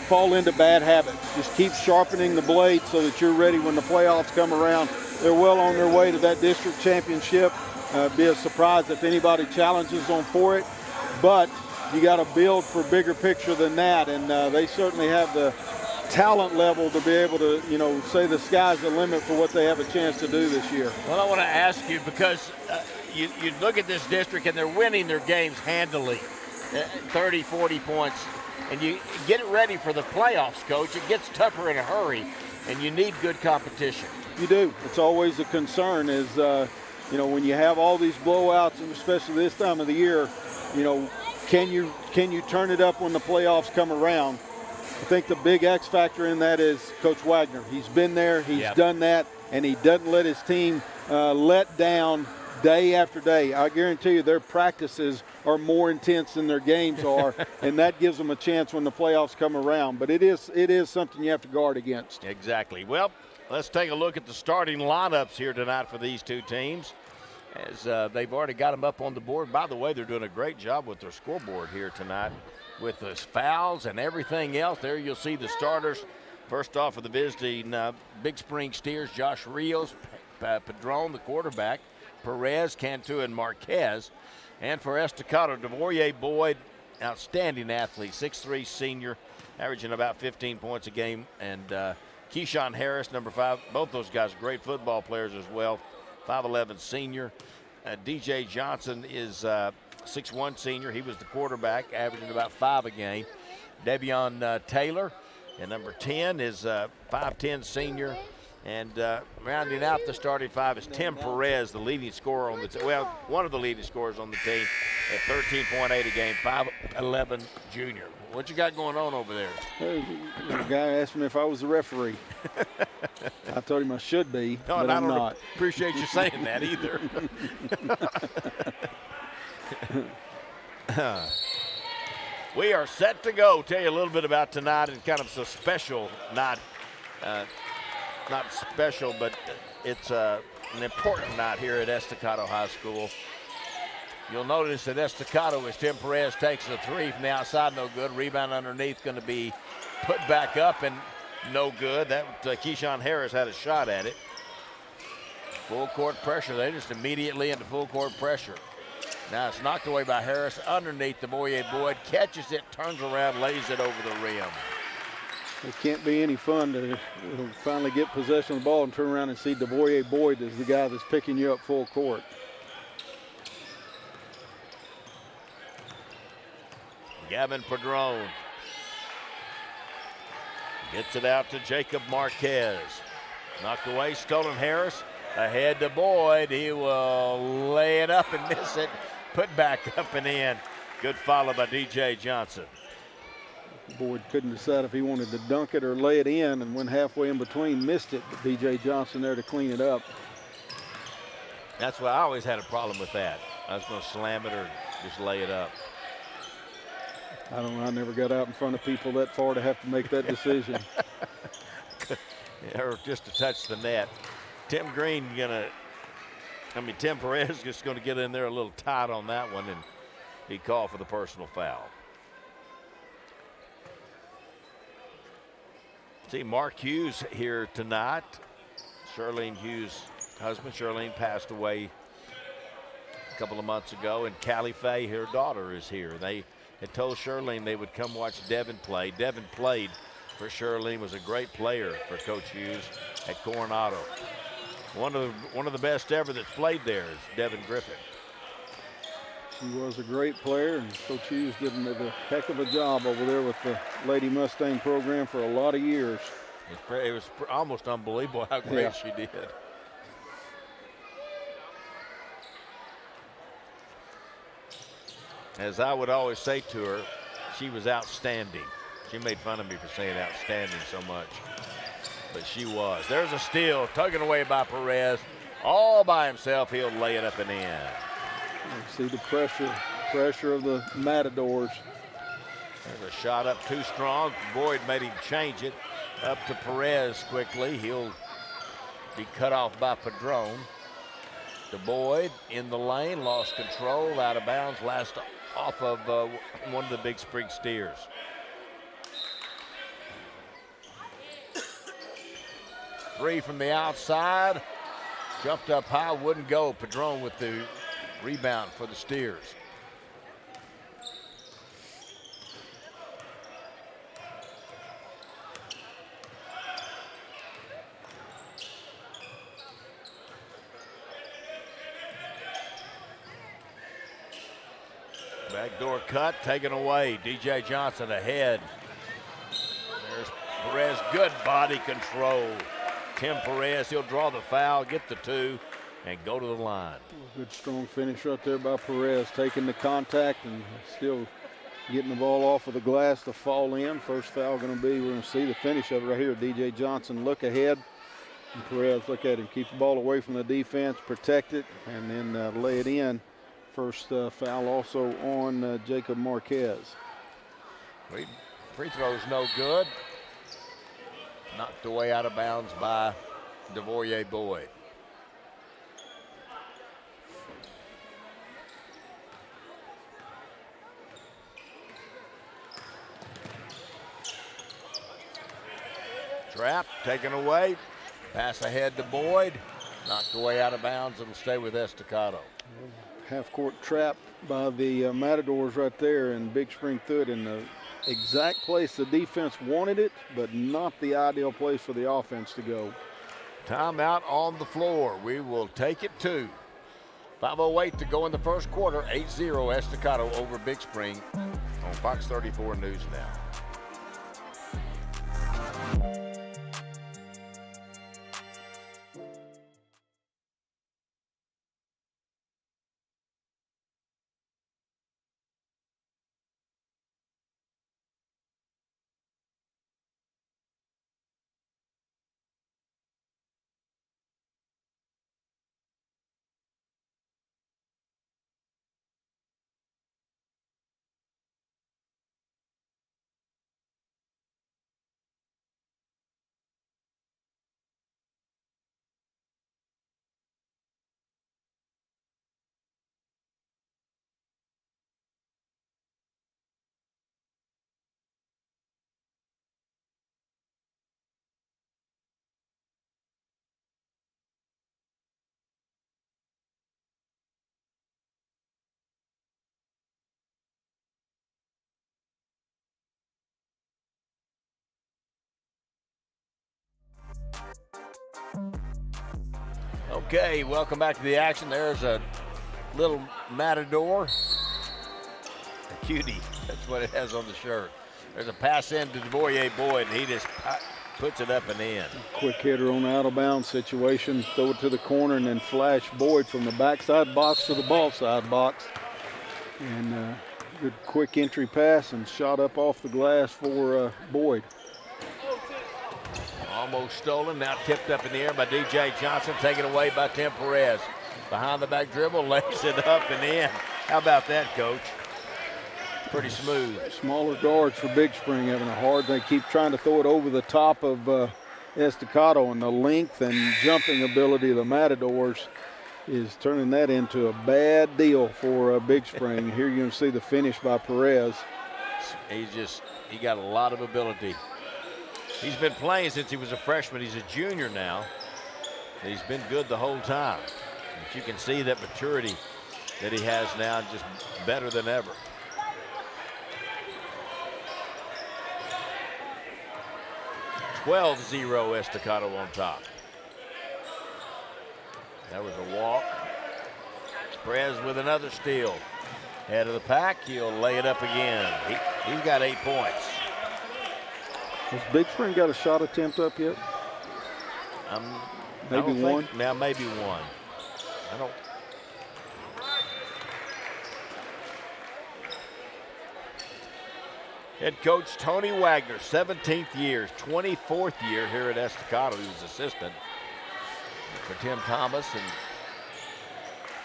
C: fall into bad habits. Just keep sharpening the blade so that you're ready when the playoffs come around. They're well on their way to that district championship. Be a surprise if anybody challenges them for it. But you got to build for bigger picture than that, and they certainly have the talent level to be able to, you know, say the sky's the limit for what they have a chance to do this year.
A: Well, I want to ask you, because you look at this district and they're winning their games handily, 30, 40 points, and you get it ready for the playoffs, Coach. It gets tougher in a hurry, and you need good competition.
C: You do. It's always a concern is, you know, when you have all these blowouts, and especially this time of the year, you know, can you turn it up when the playoffs come around? I think the big X factor in that is Coach Wagner. He's been there, he's done that, and he doesn't let his team let down day after day. I guarantee you their practices are more intense than their games are, and that gives them a chance when the playoffs come around. But it is something you have to guard against.
A: Exactly. Well, let's take a look at the starting lineups here tonight for these two teams, as they've already got them up on the board. By the way, they're doing a great job with their scoreboard here tonight, with the fouls and everything else. There you'll see the starters. First off for the visiting Big Spring Steers, Josh Rios, Padron, the quarterback, Perez, Cantu, and Marquez. And for Estacado, DeVoyer Boyd, outstanding athlete, 6'3" senior, averaging about 15 points a game. And Keyshawn Harris, number 5, both those guys great football players as well, 5'11" senior. DJ Johnson is 6'1" senior. He was the quarterback, averaging about 5 a game. Devion Taylor, and number 10 is 5'10" senior. And rounding out the starting 5 is Tim Perez, the leading scorer on the team. Well, one of the leading scorers on the team at 13.8 a game, 5'11" junior. What you got going on over there?
C: The guy asked me if I was the referee. I told him I should be,
A: no,
C: but I'm not.
A: Appreciate you saying that either. We are set to go. Tell you a little bit about tonight, and kind of a special night. Not special, but it's an important night here at Estacado High School. You'll notice that Estacado, as Tim Perez takes a 3 from the outside, no good. Rebound underneath going to be put back up and no good. That Keyshawn Harris had a shot at it. Full court pressure. They just immediately into full court pressure. Now it's knocked away by Harris underneath. DeVoyer Boyd catches it, turns around, lays it over the rim.
C: It can't be any fun to finally get possession of the ball and turn around and see DeVoyer Boyd as the guy that's picking you up full court.
A: Gavin Padron gets it out to Jacob Marquez. Knocked away, stolen Harris. Ahead to Boyd. He will lay it up and miss it. Put back up and in. Good follow by DJ Johnson.
C: Boyd couldn't decide if he wanted to dunk it or lay it in, and went halfway in between, missed it. But DJ Johnson there to clean it up.
A: That's why I always had a problem with that. I was going to slam it or just lay it up.
C: I don't know. I never got out in front of people that far to have to make that decision.
A: Or just to touch the net. Tim Perez just going to get in there a little tight on that one, and he called for the personal foul. See Mark Hughes here tonight. Charlene Hughes' husband. Charlene passed away a couple of months ago, and Callie Faye, her daughter, is here. They had told Charlene they would come watch Devin play. Devin played for Shirley, was a great player for Coach Hughes at Coronado. One of the best ever that's played there is Devin Griffin.
C: She was a great player, and Coach Hughes did a heck of a job over there with the Lady Mustang program for a lot of years.
A: It was almost unbelievable how great she did. As I would always say to her, she was outstanding. She made fun of me for saying outstanding so much, but she was. There's a steal, tugging away by Perez. All by himself, he'll lay it up and in.
C: You see the pressure of the Matadors.
A: There's a shot up too strong. Boyd made him change it. Up to Perez quickly. He'll be cut off by Padron. To Boyd in the lane, lost control, out of bounds, last off of one of the Big Spring Steers. Three from the outside. Jumped up high, wouldn't go. Padron with the rebound for the Steers. Backdoor cut, taken away. DJ Johnson ahead. There's Perez, good body control. Tim Perez, he'll draw the foul, get the two, and go to the line.
C: Good strong finish right there by Perez, taking the contact and still getting the ball off of the glass to fall in. First foul going to be, we're going to see the finish of it right here. DJ Johnson look ahead, and Perez look at him, keep the ball away from the defense, protect it, and then lay it in. First foul also on Jacob Marquez.
A: Free throw's no good. Knocked away out of bounds by DeVoyer Boyd. Trap taken away. Pass ahead to Boyd. Knocked away out of bounds. It'll stay with Estacado.
C: Half-court trap by the Matadors right there, and Big Spring threw it in the exact place the defense wanted it, but not the ideal place for the offense to go.
A: Timeout on the floor. We will take it to 5:08 to go in the first quarter. 8-0 Estacado over Big Spring on Fox 34 News Now. Okay, welcome back to the action. There's a little Matador, a cutie. That's what it has on the shirt. There's a pass in to DeVoyer Boyd, and he just puts it up and in.
C: Quick hitter on the out-of-bounds situation. Throw it to the corner and then flash Boyd from the backside box to the ball side box. And good quick entry pass and shot up off the glass for Boyd.
A: Almost stolen, now tipped up in the air by DJ Johnson, taken away by Tim Perez. Behind the back dribble, lays it up and in. How about that, Coach? Pretty smooth.
C: Smaller guards for Big Spring having a hard, they keep trying to throw it over the top of Estacado, and the length and jumping ability of the Matadors is turning that into a bad deal for Big Spring. Here you're going to see the finish by Perez.
A: He got a lot of ability. He's been playing since he was a freshman. He's a junior now. He's been good the whole time. But you can see that maturity that he has now, just better than ever. 12-0 Estacado on top. That was a walk. Perez with another steal. Head of the pack, he'll lay it up again. He's got 8 points.
C: Has Big Spring got a shot attempt up yet? Maybe one?
A: Now maybe one. I don't. Head coach Tony Wagner, 17th year, 24th year here at Estacado. He was assistant for Tim Thomas, and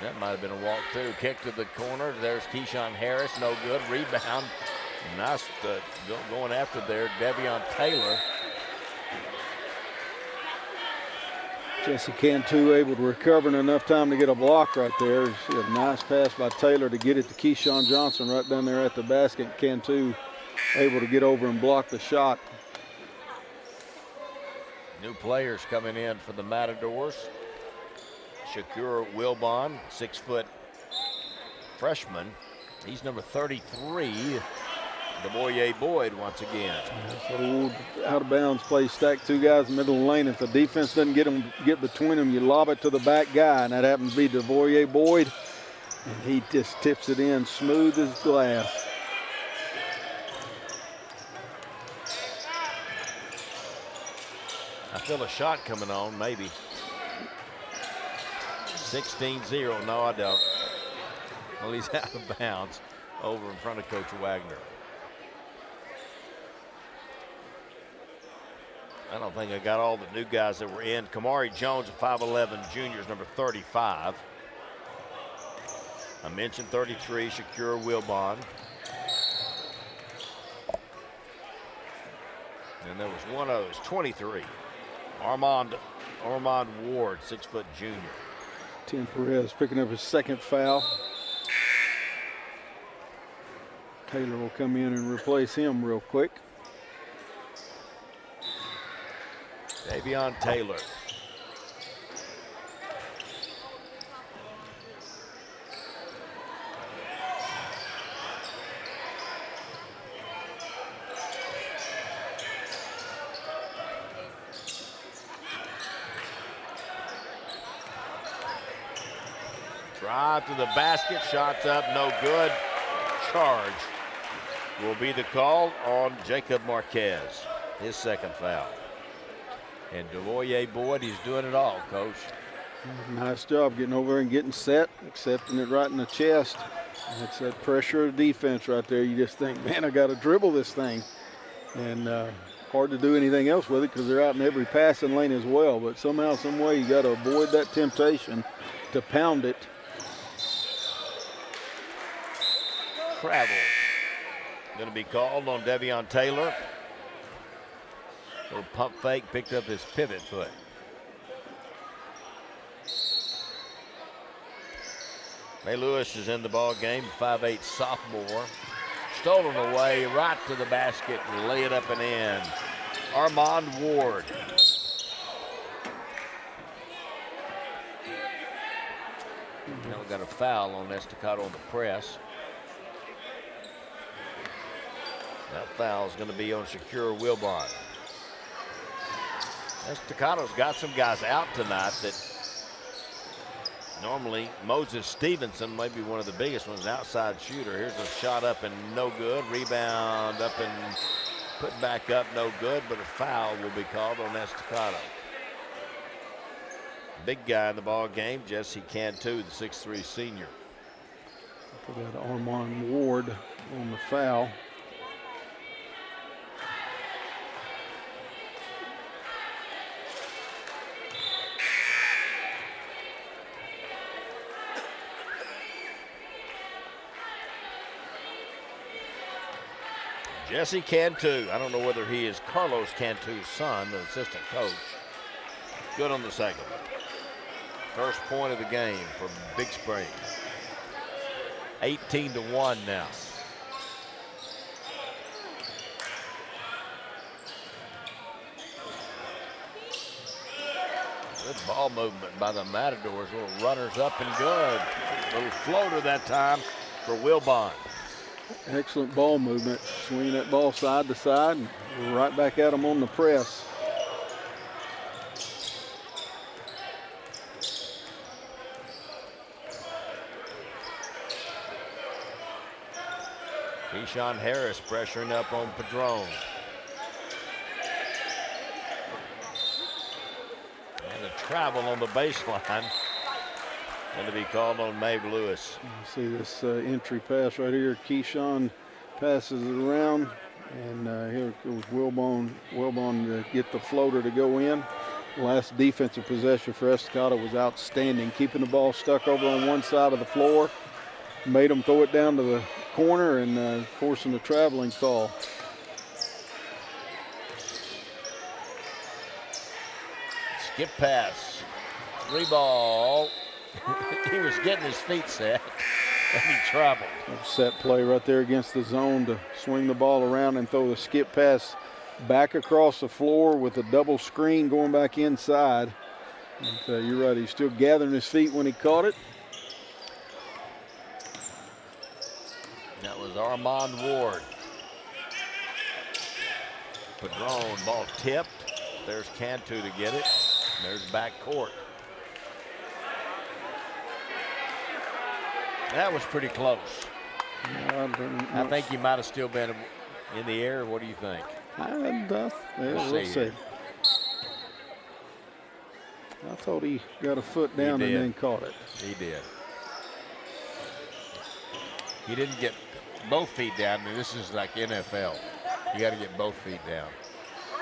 A: that might have been a walk too. Kick to the corner. There's Keyshawn Harris, no good. Rebound. Nice going after there, Devion Taylor.
C: Jesse Cantu able to recover in enough time to get a block right there. A nice pass by Taylor to get it to Keyshawn Johnson right down there at the basket. Cantu able to get over and block the shot.
A: New players coming in for the Matadors. Shakur Wilbon, 6-foot freshman. He's number 33. DeBoyer Boyd once again.
C: So out of bounds play, stack two guys in the middle of the lane. If the defense doesn't get between them, you lob it to the back guy, and that happens to be DeBoyer Boyd. And he just tips it in smooth as glass.
A: I feel a shot coming on, maybe. 16-0, no I don't. Well, he's out of bounds over in front of Coach Wagner. I don't think I got all the new guys that were in. Kamari Jones, a 5'11 junior, is number 35. I mentioned 33, Shakur Wilbon. And there was one of those, 23. Armand Ward, 6-foot junior.
C: Tim Perez picking up his second foul. Taylor will come in and replace him real quick.
A: Davion Taylor. Drive to the basket, shots up, no good. Charge will be the call on Jacob Marquez, his second foul. And DeBoyer Boyd, he's doing it all, Coach.
C: Nice job getting over and getting set, accepting it right in the chest. That's that pressure of defense right there. You just think, man, I got to dribble this thing. And hard to do anything else with it because they're out in every passing lane as well. But somehow, some way, you got to avoid that temptation to pound it.
A: Travel going to be called on Davion Taylor. Little pump fake, picked up his pivot foot. May Lewis is in the ball game, 5'8" sophomore. Stolen away, right to the basket, and lay it up and in. Armand Ward. Now we got a foul on Estacado on the press. That foul is going to be on Shakur Wilbon. Estacado's got some guys out tonight that normally Moses Stevenson might be one of the biggest ones, outside shooter. Here's a shot up and no good. Rebound up and put back up, no good, but a foul will be called on Estacado. Big guy in the ball game, Jesse Cantu, the 6'3" senior.
C: We got Armand Ward on the foul.
A: Jesse Cantu, I don't know whether he is Carlos Cantu's son, the assistant coach. Good on the second. First point of the game for Big Spring. 18-1 now. Good ball movement by the Matadors. Little runners up and good. Little floater that time for Wilbon.
C: Excellent ball movement. Swinging that ball side to side and right back at them on the press.
A: Keyshawn Harris pressuring up on Padron. And a travel on the baseline. Going to be called on Maeve Lewis.
C: You see this entry pass right here. Keyshawn passes it around, and here goes Wilbon. Wilbon to get the floater to go in. Last defensive possession for Estacado was outstanding, keeping the ball stuck over on one side of the floor. Made them throw it down to the corner and forcing the traveling call.
A: Skip pass. 3 ball. He was getting his feet set, and he traveled.
C: Set play right there against the zone to swing the ball around and throw the skip pass back across the floor with a double screen going back inside. And, you're right, he's still gathering his feet when he caught it.
A: That was Armand Ward. Padron, ball tipped. There's Cantu to get it. There's back court. That was pretty close. I think he might have still been in the air. What do you think?
C: We'll see. I thought he got a foot down and then caught it.
A: He did. He didn't get both feet down. I mean, this is like NFL. You got to get both feet down.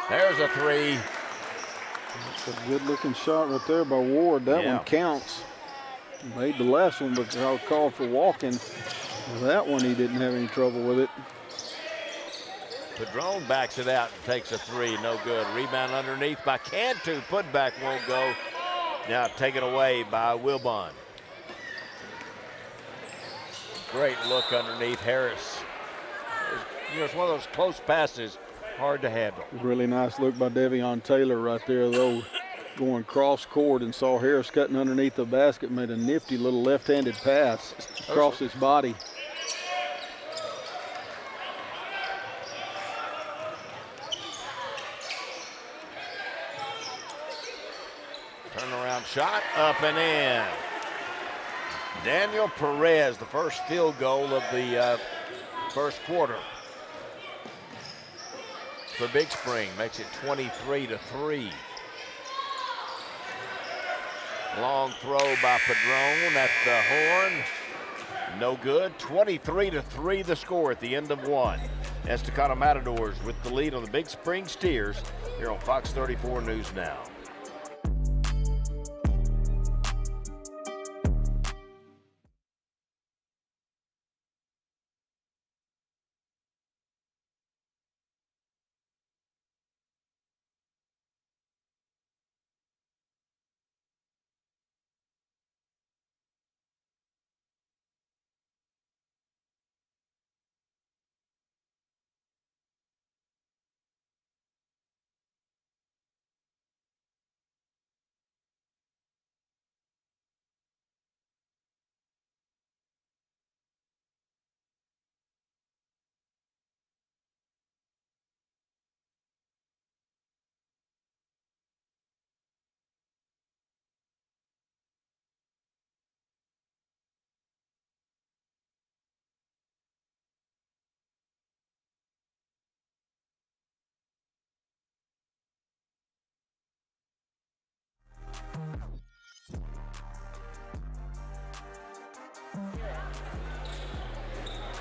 A: There's a 3.
C: That's a good-looking shot right there by Ward. That one counts. Made the last one, but I was called for walking. That one, he didn't have any trouble with it.
A: Padron backs it out and takes a 3. No good. Rebound underneath by Cantu. Putback won't go. Now taken away by Wilbon. Great look underneath Harris. It's one of those close passes, hard to handle.
C: Really nice look by Devion Taylor right there, though. Going cross court and saw Harris cutting underneath the basket, made a nifty little left-handed pass across his body.
A: Turnaround shot, up and in. Daniel Perez, the first field goal of the first quarter for Big Spring, makes it 23-3. Long throw by Padron at the horn. No good. 23-3 the score at the end of 1. Estacado Matadors with the lead on the Big Spring Steers here on Fox 34 News Now.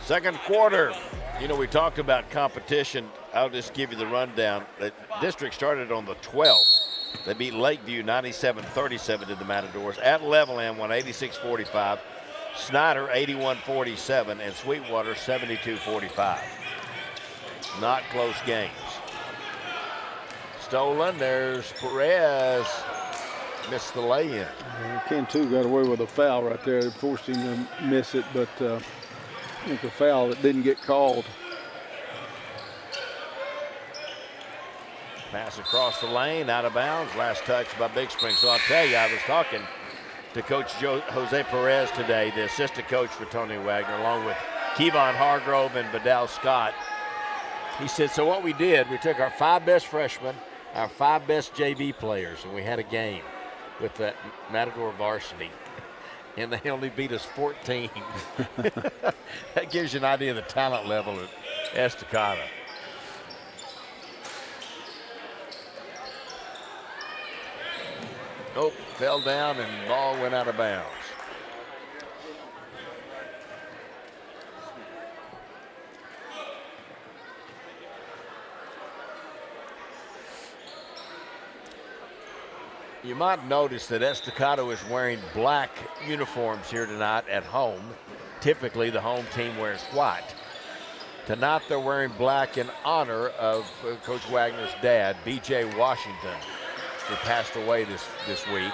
A: Second quarter. You know, we talked about competition. I'll just give you the rundown. The district started on the 12th. They beat Lakeview 97-37 to the Matadors. At Levelland won 86-45. Snyder 81-47 and Sweetwater 72-45. Not close games. Stolen, there's Perez. Missed the lay-in.
C: Cantu got away with a foul right there. It forced him to miss it, but I think a foul that didn't get called.
A: Pass across the lane, out of bounds. Last touch by Big Spring. So I'll tell you, I was talking to Coach Jose Perez today, the assistant coach for Tony Wagner, along with Kevon Hargrove and Vidal Scott. He said, so what we did, we took our 5 best freshmen, our 5 best JV players, and we had a game with that Matador varsity. and they only beat us 14. That gives you an idea of the talent level at Estacado. Oh, fell down and ball went out of bounds. You might notice that Estacado is wearing black uniforms here tonight at home. Typically, the home team wears white. Tonight, they're wearing black in honor of Coach Wagner's dad, B.J. Washington, who passed away this week.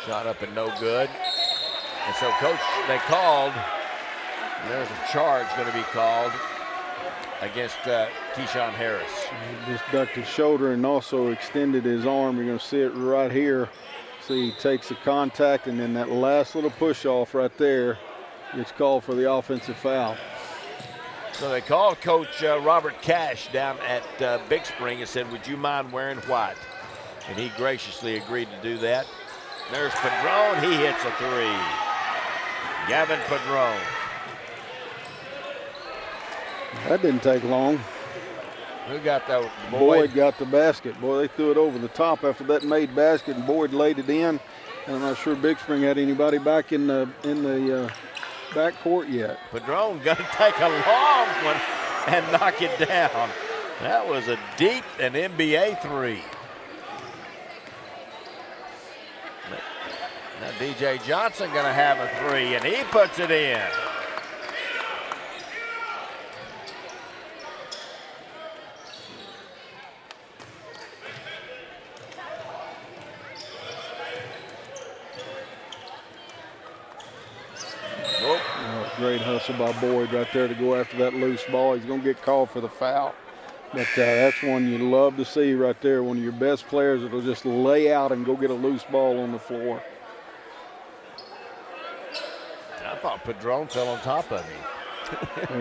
A: Shot up and no good. And so, Coach, they called, and there's a charge going to be called against Keyshawn Harris.
C: He just ducked his shoulder and also extended his arm. You're going to see it right here. See, he takes the contact, and then that last little push off right there gets called for the offensive foul.
A: So they called Coach Robert Cash down at Big Spring and said, would you mind wearing white? And he graciously agreed to do that. There's Padron. He hits a three. Gavin Padron.
C: That didn't take long.
A: Who got that?
C: Boyd got the basket. Boy, they threw it over the top after that made basket, and Boyd laid it in. And I'm not sure Big Spring had anybody back in the back court yet.
A: Padron going to take a long one and knock it down. That was a deep and NBA three. Now DJ Johnson going to have a three, and he puts it in.
C: Great hustle by Boyd right there to go after that loose ball. He's going to get called for the foul. But that's one you love to see right there. One of your best players that'll just lay out and go get a loose ball on the floor.
A: I thought Padron fell on top of him.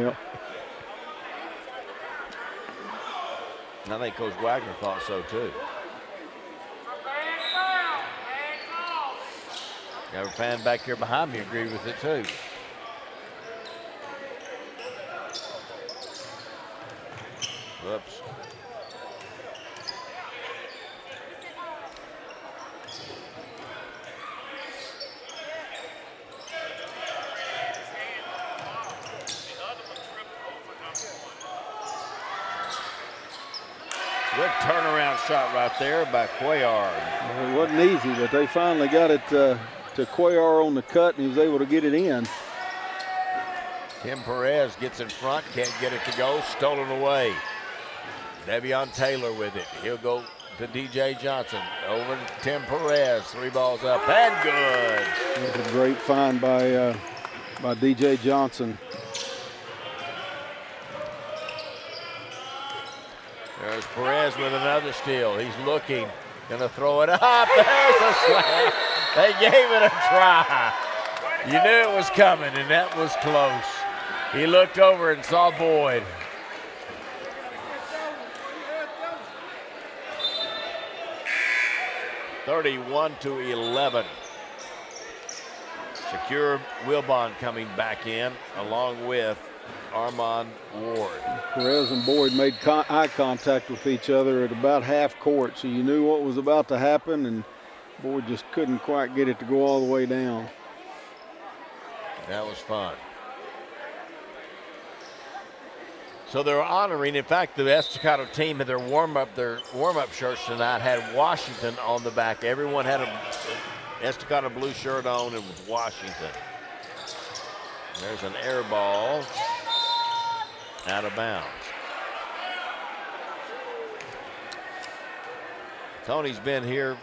C: Yep.
A: I think Coach Wagner thought so too. Got a fan back here behind me agreed with it too. Whoops. Good turnaround shot right there by Cuellar.
C: Well, it wasn't easy, but they finally got it to Cuellar on the cut, and he was able to get it in.
A: Tim Perez gets in front, can't get it to go, stolen away. Devion Taylor with it. He'll go to DJ Johnson. Over to Tim Perez. 3 balls up and good.
C: It was a great find by DJ Johnson.
A: There's Perez with another steal. He's looking. Gonna throw it up. There's a slam. They gave it a try. You knew it was coming, and that was close. He looked over and saw Boyd. (31-11). Shakir Wilbon coming back in along with Armand Ward.
C: Perez and Boyd made eye contact with each other at about half court, so you knew what was about to happen, and Boyd just couldn't quite get it to go all the way down.
A: That was fun. So they're honoring, in fact, the Estacado team had their warm-up shirts tonight had Washington on the back. Everyone had a Estacado blue shirt on. It was Washington. There's an air ball out of bounds. Tony's been here,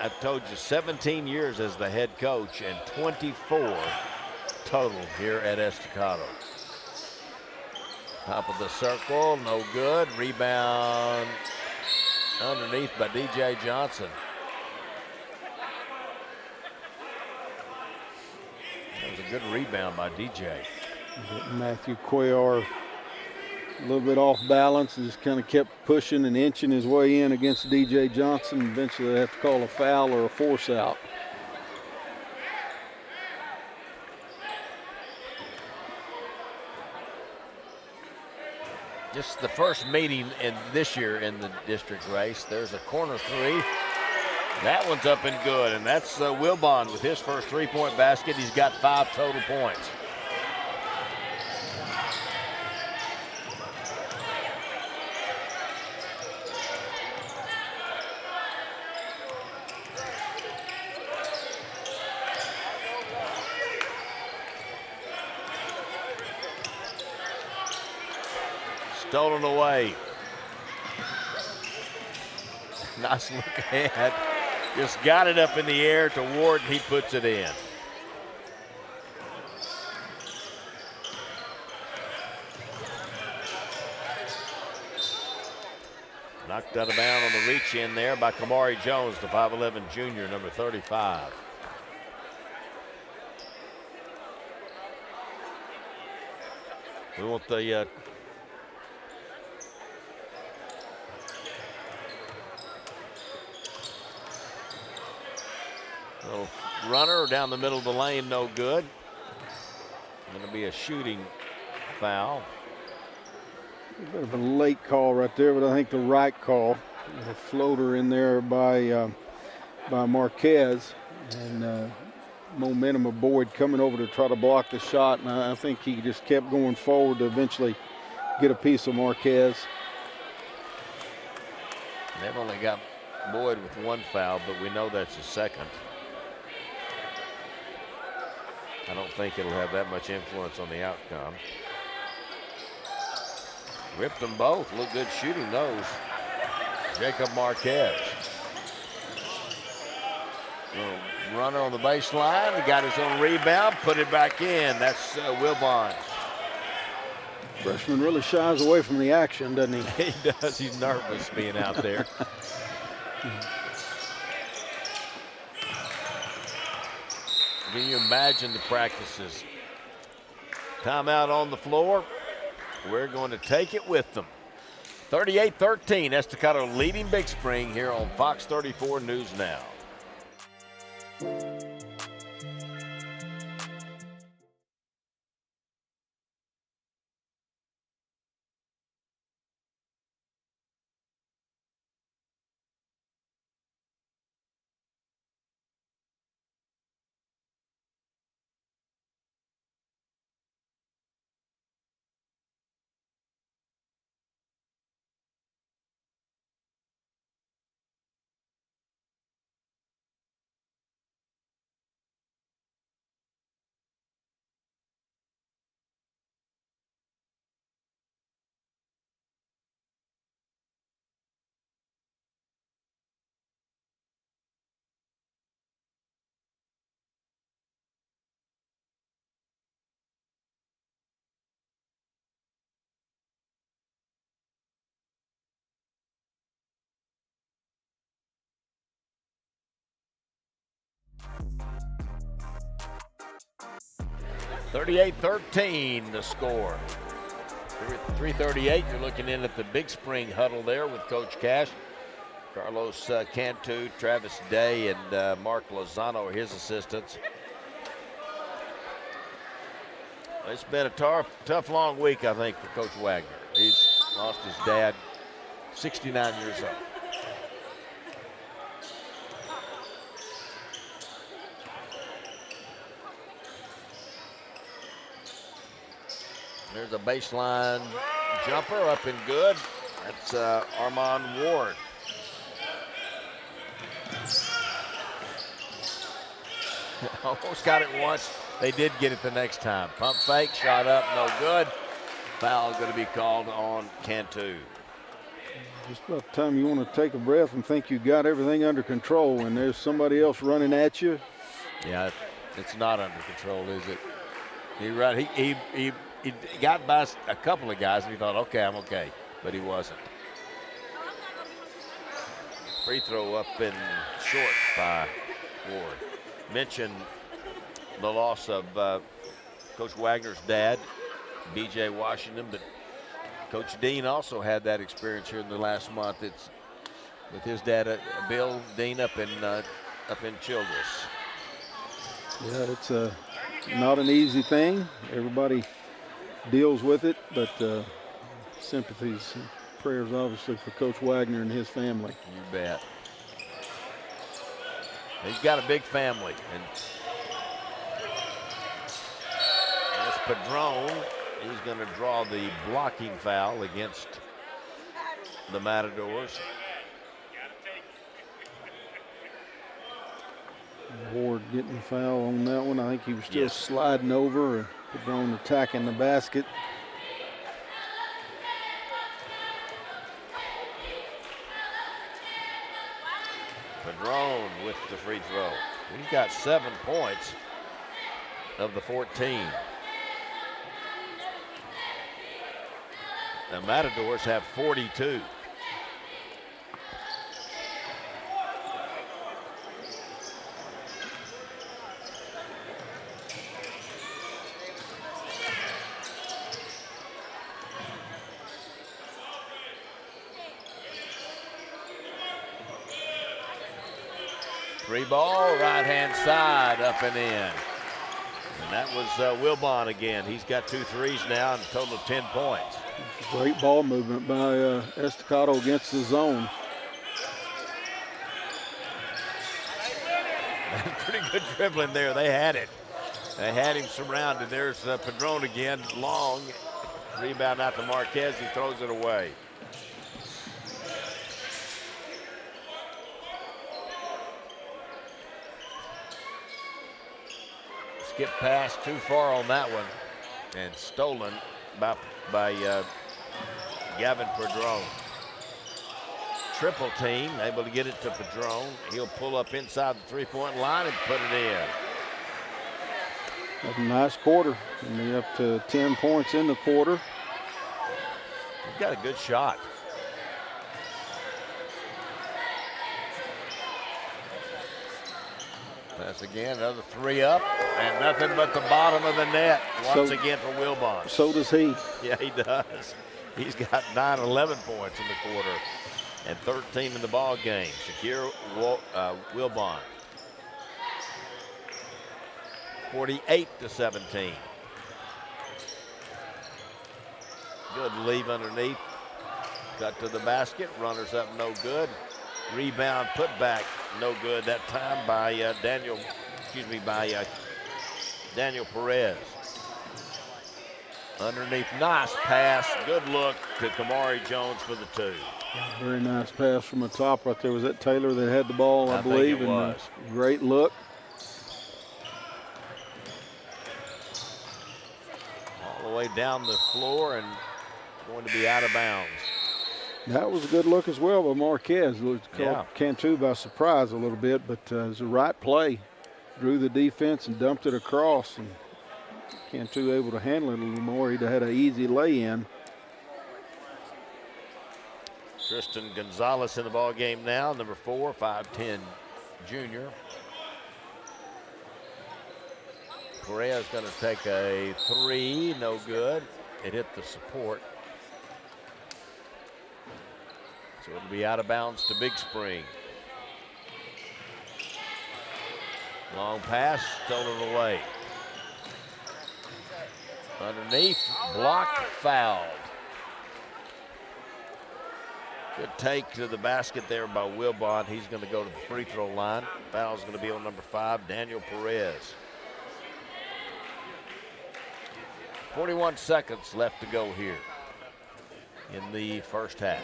A: I told you, 17 years as the head coach and 24 total here at Estacado. Top of the circle, no good. Rebound underneath by DJ Johnson. That was a good rebound by DJ.
C: Matthew Cuellar a little bit off balance, just kind of kept pushing and inching his way in against DJ Johnson. Eventually they have to call a foul or a force out.
A: Just the first meeting in this year in the district race. There's a corner three. That one's up and good, and that's Wilbon with his first three-point basket. He's got 5 total points. Stolen away. Nice look ahead. Just got it up in the air to Ward, and he puts it in. Knocked out of bounds on the reach in there by Kamari Jones, the 5'11 junior, number 35. We want the little runner down the middle of the lane, no good. Going to be a shooting foul.
C: A bit of a late call right there, but I think the right call. A floater in there by Marquez, and momentum of Boyd coming over to try to block the shot, and I think he just kept going forward to eventually get a piece of Marquez.
A: They've only got Boyd with 1 foul, but we know that's his second. I don't think it'll have that much influence on the outcome. Ripped them both. Look good shooting those. Jacob Marquez. Little runner on the baseline. He got his own rebound, put it back in. That's Wilbon.
C: Freshman really shies away from the action, doesn't he?
A: He does. He's nervous being out there. Can you imagine the practices? Timeout on the floor. We're going to take it with them. 38-13, Estacado leading Big Spring here on Fox 34 News Now. (38-13) the score. 3:38. You're looking in at the Big Spring huddle there with Coach Cash, Carlos Cantu, Travis Day, and Mark Lozano are his assistants. It's been a tough, long week, I think, for Coach Wagner. He's lost his dad, 69 years old. There's a baseline jumper up and good. That's Armand Ward. Almost got it once. They did get it the next time. Pump fake, shot up, no good. Foul going to be called on Cantu.
C: Just about the time you want to take a breath and think you got everything under control, and there's somebody else running at you.
A: Yeah, it's not under control, is it? You're right. He got by a couple of guys and he thought, okay, I'm okay, but he wasn't. Free throw up and short by Ward. Mentioned the loss of Coach Wagner's dad, B.J. Washington, but Coach Dean also had that experience here in the last month. It's with his dad, Bill Dean, up in Childress.
C: Yeah, it's not an easy thing. Everybody deals with it, but sympathies and prayers, obviously, for Coach Wagner and his family.
A: You bet. He's got a big family. And that's Padron. He's going to draw the blocking foul against the Matadors.
C: Ward getting the foul on that one. I think he was still sliding over. Padron attacking the basket.
A: Padron with the free throw. He's got 7 points of the 14. The Matadors have 42. Free ball, right-hand side, up and in. And that was Wilbon again. He's got 2 threes now and a total of 10 points.
C: Great ball movement by Estacado against the zone.
A: Pretty good dribbling there. They had it. They had him surrounded. There's Padron again, long. Rebound out to Marquez. He throws it away. Skip pass too far on that one, and stolen by Gavin Padron. Triple team, able to get it to Padron. He'll pull up inside the three-point line and put it in.
C: That's a nice quarter. And they're up to 10 points in the quarter.
A: He's got a good shot. That's again another 3 up, and nothing but the bottom of the net once again for Wilbon.
C: So does he.
A: Yeah, he does. He's got 11 points in the quarter and 13 in the ball game. Shakir Wilbon. 48-17. Good leave underneath. Cut to the basket. Runners up, no good. Rebound, put back, no good that time by Daniel Perez. Underneath, nice pass, good look to Kamari Jones for the 2.
C: Very nice pass from the top right there. Was that Taylor that had the ball, I believe?
A: Think it was.
C: Great look.
A: All the way down the floor and going to be out of bounds.
C: That was a good look as well by Marquez. Caught Cantu by surprise a little bit, but it was the right play. Drew the defense and dumped it across, and Cantu able to handle it a little more. He'd have had an easy lay-in.
A: Tristan Gonzalez in the ball game now, number 4, 5'10" junior. Correa's going to take a 3, no good. It hit the support. So it'll be out of bounds to Big Spring. Long pass, stolen away. Underneath, blocked, fouled. Good take to the basket there by Wilbon. He's going to go to the free throw line. Foul's going to be on number 5, Daniel Perez. 41 seconds left to go here in the first half.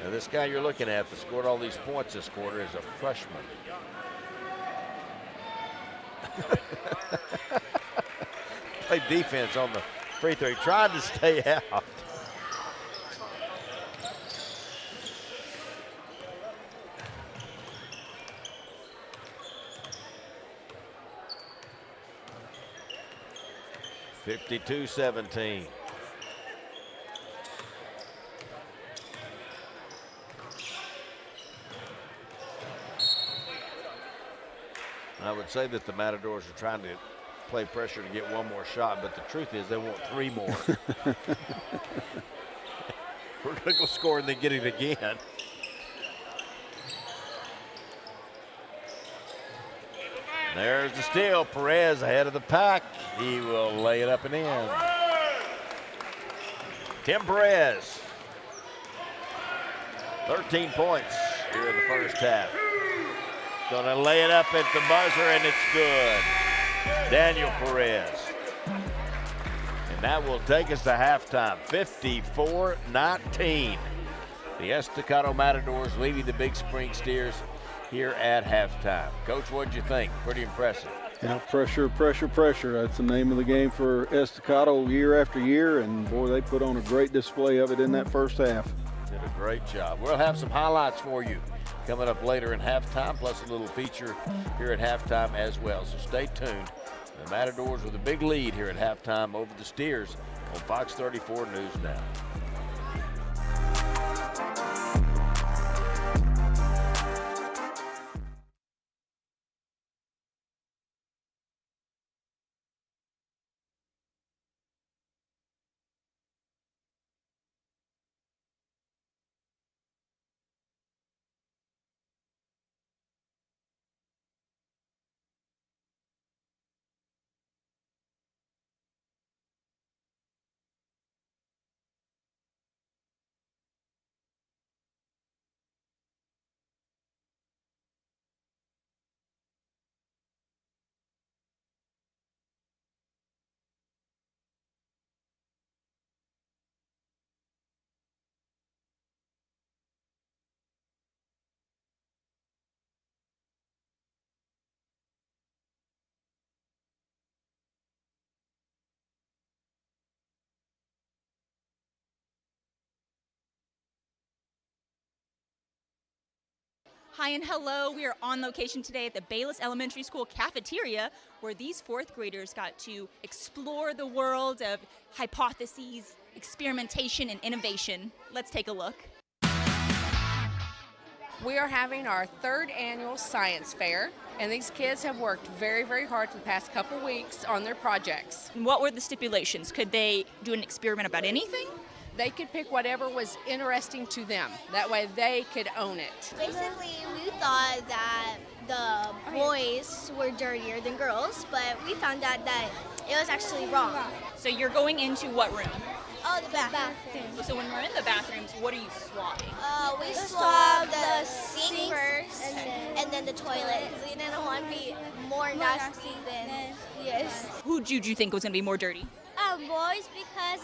A: Now this guy you're looking at that scored all these points this quarter is a freshman. Played defense on the free throw. He tried to stay out. (52-17). I would say that the Matadors are trying to play pressure to get one more shot, but the truth is they want 3 more. We're going to go score and then get it again. There's the steal. Perez ahead of the pack. He will lay it up and in. Tim Perez, 13 points here in the first half. Going to lay it up at the buzzer, and it's good. Daniel Perez. And that will take us to halftime, 54-19. The Estacado Matadors leading the Big Spring Steers here at halftime. Coach, what'd you think? Pretty impressive.
C: Yeah, pressure, pressure, pressure. That's the name of the game for Estacado year after year, and boy, they put on a great display of it in that first half.
A: Did a great job. We'll have some highlights for you coming up later in halftime, plus a little feature here at halftime as well. So stay tuned. The Matadors with a big lead here at halftime over the Steers on Fox 34 News Now.
D: Hi and hello. We are on location today at the Bayless Elementary School cafeteria, where these fourth graders got to explore the world of hypotheses, experimentation, and innovation. Let's take a look.
E: We are having our third annual science fair, and these kids have worked very, very hard for the past couple weeks on their projects.
D: What were the stipulations? Could they do an experiment about anything?
E: They could pick whatever was interesting to them. That way they could own it.
W: Basically, we thought that the boys were dirtier than girls, but we found out that it was actually wrong.
D: So you're going into what room?
W: Oh, the bathroom.
D: So when we're in the bathrooms, what are you swabbing?
W: We swabbed the sink first, and then the toilet. We didn't want to be more nasty than, yes.
D: Who did you think was going to be more dirty?
W: Boys, because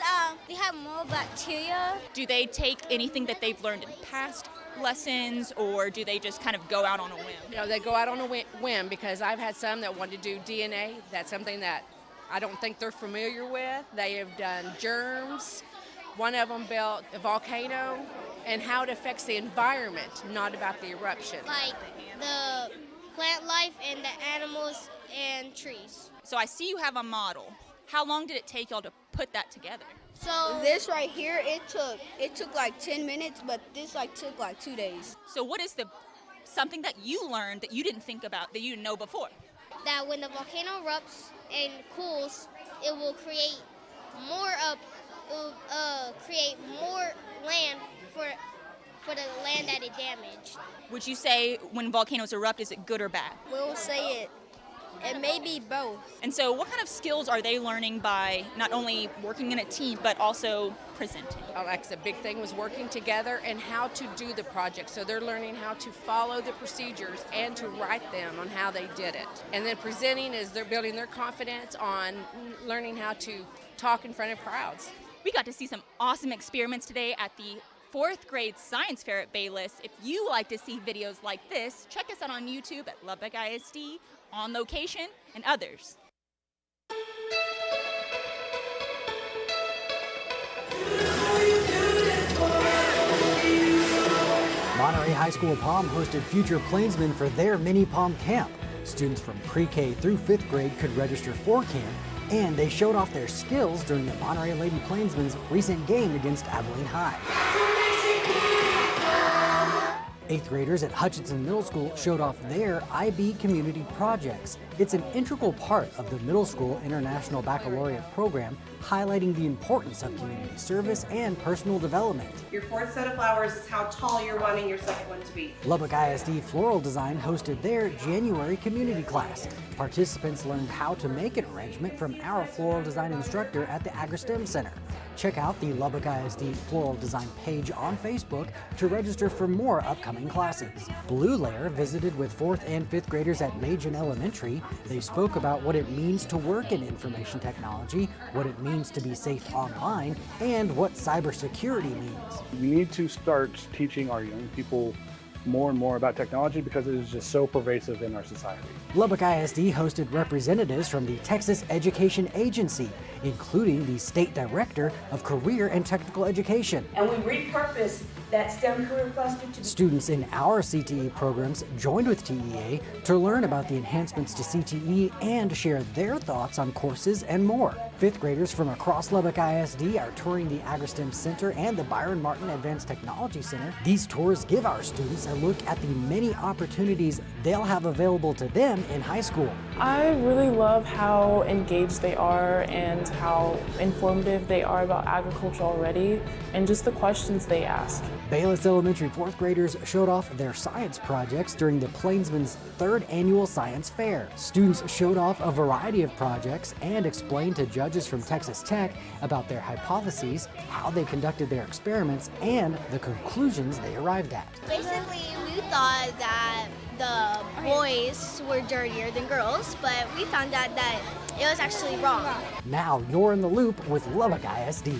W: they have more bacteria.
D: Do they take anything that they've learned in past lessons, or do they just kind of go out on a whim?
E: You know, they go out on a whim, because I've had some that want to do DNA. That's something that I don't think they're familiar with. They have done germs. One of them built a volcano and how it affects the environment, not about the eruption.
W: Like the plant life and the animals and trees.
D: So I see you have a model. How long did it take y'all to put that together?
W: So this right here, it took like 10 minutes, but this took like 2 days.
D: So what is something that you learned that you didn't think about, that you didn't know before?
W: That when the volcano erupts and cools, it will create more land for the land that it damaged.
D: Would you say when volcanoes erupt, is it good or bad?
W: We'll say it may be both.
D: And so what kind of skills are they learning by not only working in a team, but also presenting?
E: Like the big thing was working together and how to do the project. So they're learning how to follow the procedures and to write them on how they did it. And then presenting is they're building their confidence on learning how to talk in front of crowds.
D: We got to see some awesome experiments today at the fourth grade science fair at Bayless. If you like to see videos like this, check us out on YouTube at Lubbock ISD, On Location, and others.
X: Monterey High School Palm hosted future Plainsmen for their mini Palm camp. Students from pre-K through 5th grade could register for camp, and they showed off their skills during the Monterey Lady Plainsmen's recent game against Abilene High. 8th graders at Hutchinson Middle School showed off their IB community projects. It's an integral part of the middle school International Baccalaureate program, highlighting the importance of community service and personal development.
F: Your fourth set of flowers is how tall you're wanting your second one to be.
X: Lubbock ISD Floral Design hosted their January community class. Participants learned how to make an arrangement from our floral design instructor at the AgriSTEM Center. Check out the Lubbock ISD Floral Design page on Facebook to register for more upcoming classes. Blue Layer visited with 4th and 5th graders at Machen Elementary. They spoke about what it means to work in information technology, what it means to be safe online, and what cybersecurity means.
M: We need to start teaching our young people more and more about technology because it is just so pervasive in our society.
X: Lubbock ISD hosted representatives from the Texas Education Agency, including the State Director of Career and Technical Education.
N: And we repurposed that STEM career cluster to
X: Students in our CTE programs joined with TEA to learn about the enhancements to CTE and share their thoughts on courses and more. 5th graders from across Lubbock ISD are touring the AgriSTEM Center and the Byron Martin Advanced Technology Center. These tours give our students a look at the many opportunities they'll have available to them in high school.
P: I really love how engaged they are and how informative they are about agriculture already, and just the questions they ask.
X: Bayless Elementary 4th graders showed off their science projects during the Plainsman's 3rd Annual Science Fair. Students showed off a variety of projects and explained to judges from Texas Tech about their hypotheses, how they conducted their experiments, and the conclusions they arrived at.
W: Basically, we thought that the boys were dirtier than girls, but we found out that it was actually wrong.
X: Now you're in the loop with Lubbock ISD.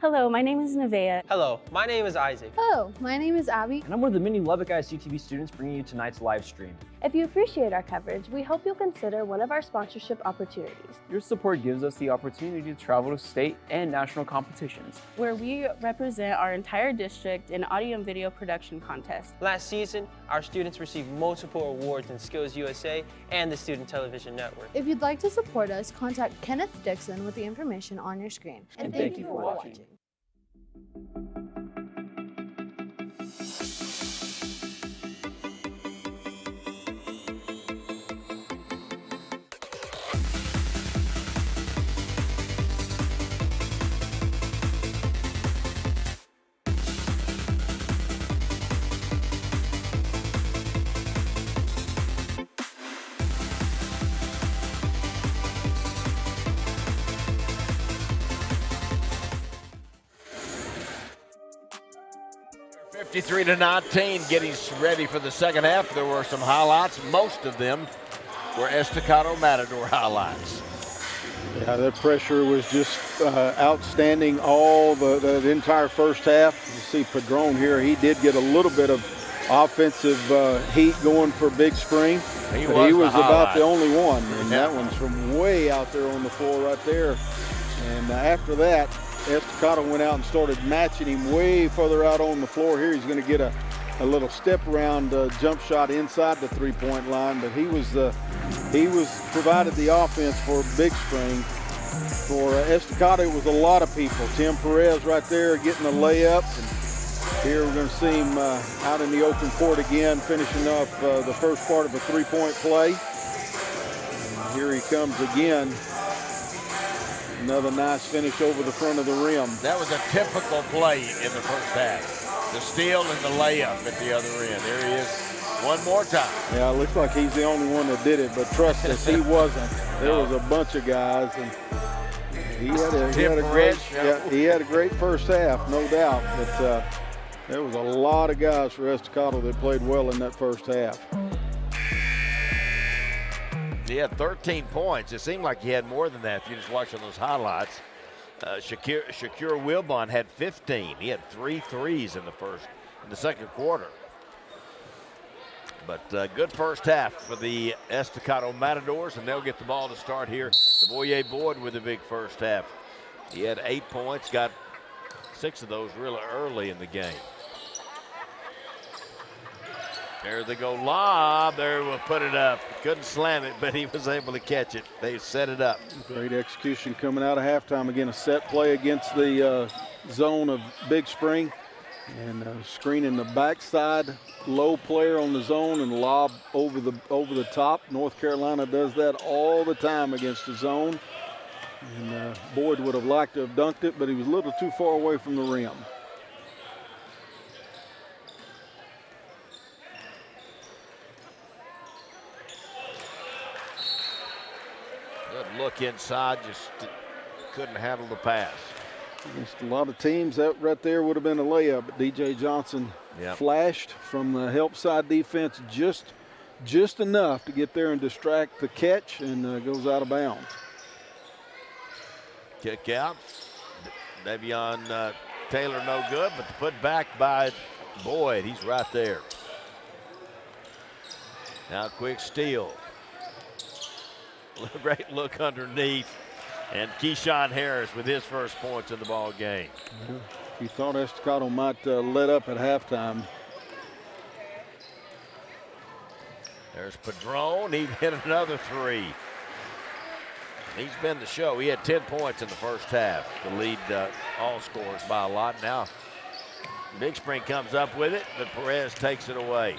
Y: Hello, my name is Nevaeh.
Z: Hello, my name is Isaac.
Y: Hello, my name is Abby.
Z: And I'm one of the many Lubbock ISD TV students bringing you tonight's live stream.
Y: If you appreciate our coverage, we hope you'll consider one of our sponsorship opportunities,
Z: Your support gives us the opportunity to travel to state and national competitions.
Y: where we represent our entire district in audio and video production contests.
Z: Last season, our students received multiple awards in Skills USA and the Student Television Network.
Y: If you'd like to support us, contact Kenneth Dixon with the information on your screen.
Z: And thank you for watching.
A: (53-19), getting ready for the second half. There were some highlights. Most of them were Estacado Matador highlights.
C: Yeah, the pressure was just outstanding all the entire first half. You see Padron here. He did get a little bit of offensive heat going for Big Spring.
A: He
C: was about the only one, and that one's from way out there on the floor right there. And after that, Estacado went out and started matching him way further out on the floor. Here he's going to get a little step around jump shot inside the three-point line, but he was provided the offense for Big Spring. For Estacado, it was a lot of people. Tim Perez right there getting a layup, and here we're going to see him out in the open court again, finishing up the first part of a three-point play. And here he comes again. Another nice finish over the front of the rim.
A: That was a typical play in the first half. The steal and the layup at the other end. There he is One more time.
C: Yeah, it looks like he's the only one that did it, but trust us, he wasn't. There was a bunch of guys, and he had a great first half, no doubt. But there was a lot of guys for Estacado that played well in that first half.
A: He had 13 points. It seemed like he had more than that if you're just watching those highlights. Shakur Wilbon had 15. He had 3 threes in the second quarter. But good first half for the Estacado Matadors, and they'll get the ball to start here. Savoye Boyd with a big first half. He had 8 points, got 6 of those really early in the game. There they go, lob. There, we'll put it up. Couldn't slam it, but he was able to catch it. They set it up.
C: Great execution coming out of halftime. Again, a set play against the zone of Big Spring. And screening the backside, low player on the zone and lob over the top. North Carolina does that all the time against the zone. And Boyd would have liked to have dunked it, but he was a little too far away from the rim.
A: Good look inside, just couldn't handle the pass.
C: Against a lot of teams, that right there would have been a layup, but DJ Johnson flashed from the help side defense just enough to get there and distract the catch, and goes out of bounds.
A: Kick out. Davion Taylor no good, but put back by Boyd. He's right there. Now quick steal. Great look underneath. And Keyshawn Harris with his first points in the ball game.
C: He thought Estacado might let up at halftime.
A: There's Padron. He hit another 3. He's been the show. He had 10 points in the first half to lead all scorers by a lot. Now Big Spring comes up with it, but Perez takes it away.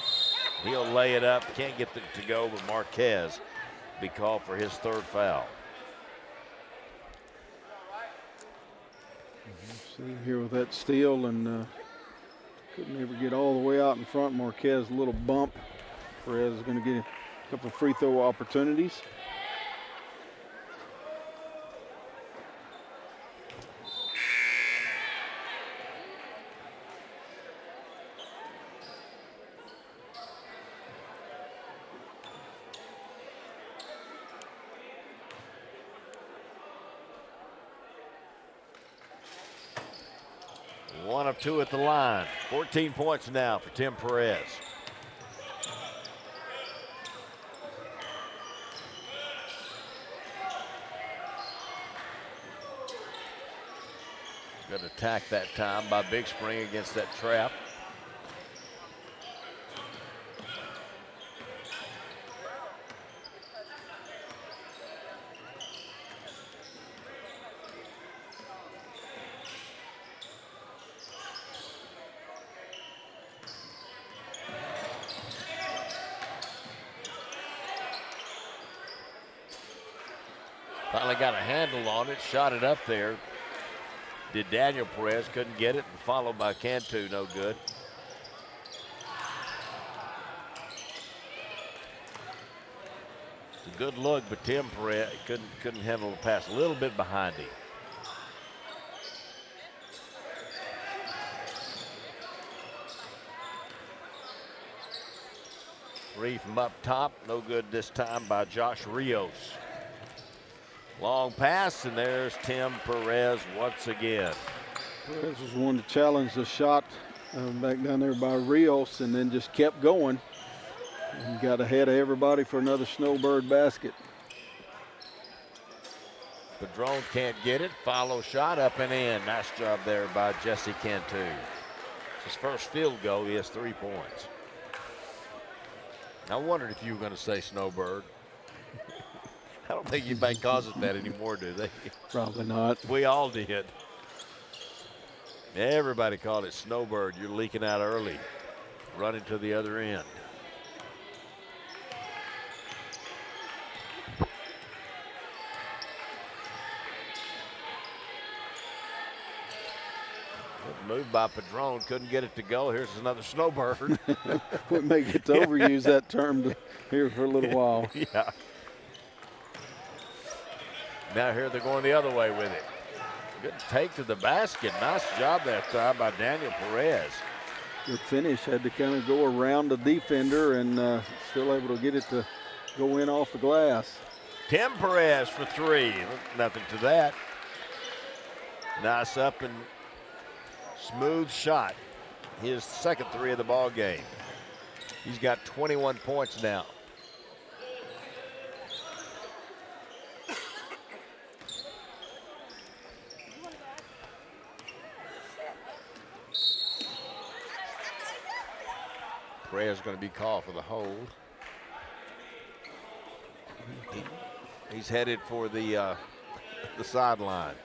A: He'll lay it up. Can't get it to go, but Marquez be called for his 3rd foul.
C: See here with that steal, and couldn't ever get all the way out in front. Marquez, a little bump. Perez is going to get a couple of free throw opportunities.
A: One of 2 at the line. 14 points now for Tim Perez. Good attack that time by Big Spring against that trap. Finally got a handle on it, shot it up there. Did Daniel Perez, couldn't get it, and followed by Cantu, no good. It's a good look, but Tim Perez couldn't handle the pass. A little bit behind him. Three from up top, no good this time by Josh Rios. Long pass, and there's Tim Perez once again.
C: Perez was one to challenge the shot back down there by Rios, and then just kept going and got ahead of everybody for another snowbird basket.
A: Padron can't get it. Follow shot up and in. Nice job there by Jesse Cantu. His first field goal, he has 3 points. I wondered if you were going to say snowbird. I don't think anybody calls it that anymore, do they?
C: Probably not.
A: We all did. Everybody called it snowbird. You're leaking out early, running to the other end. Good Moved by Padron, couldn't get it to go. Here's another snowbird.
C: We may get to overuse that term here for a little while.
A: Yeah. Now here they're going the other way with it. Good take to the basket. Nice job that time by Daniel Perez.
C: Good finish. Had to kind of go around the defender and still able to get it to go in off the glass.
A: Tim Perez for three. Nothing to that. Nice up and smooth shot. His second three of the ball game. He's got 21 points now. Perez is going to be called for the hold. He's headed for the sideline.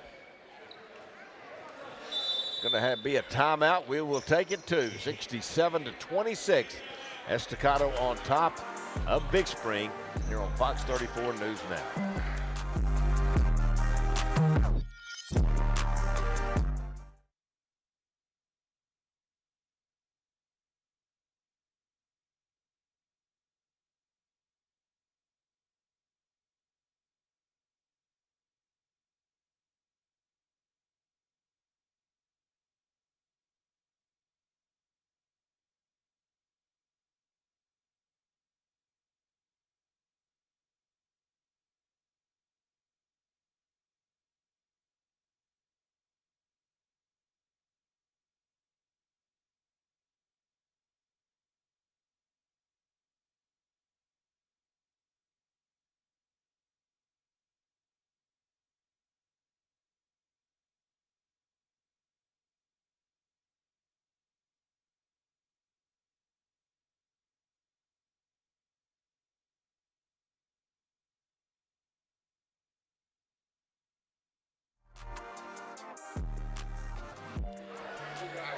A: Going to be a timeout. We will take it too. 67-26. Estacado on top of Big Spring here on Fox 34 News Now.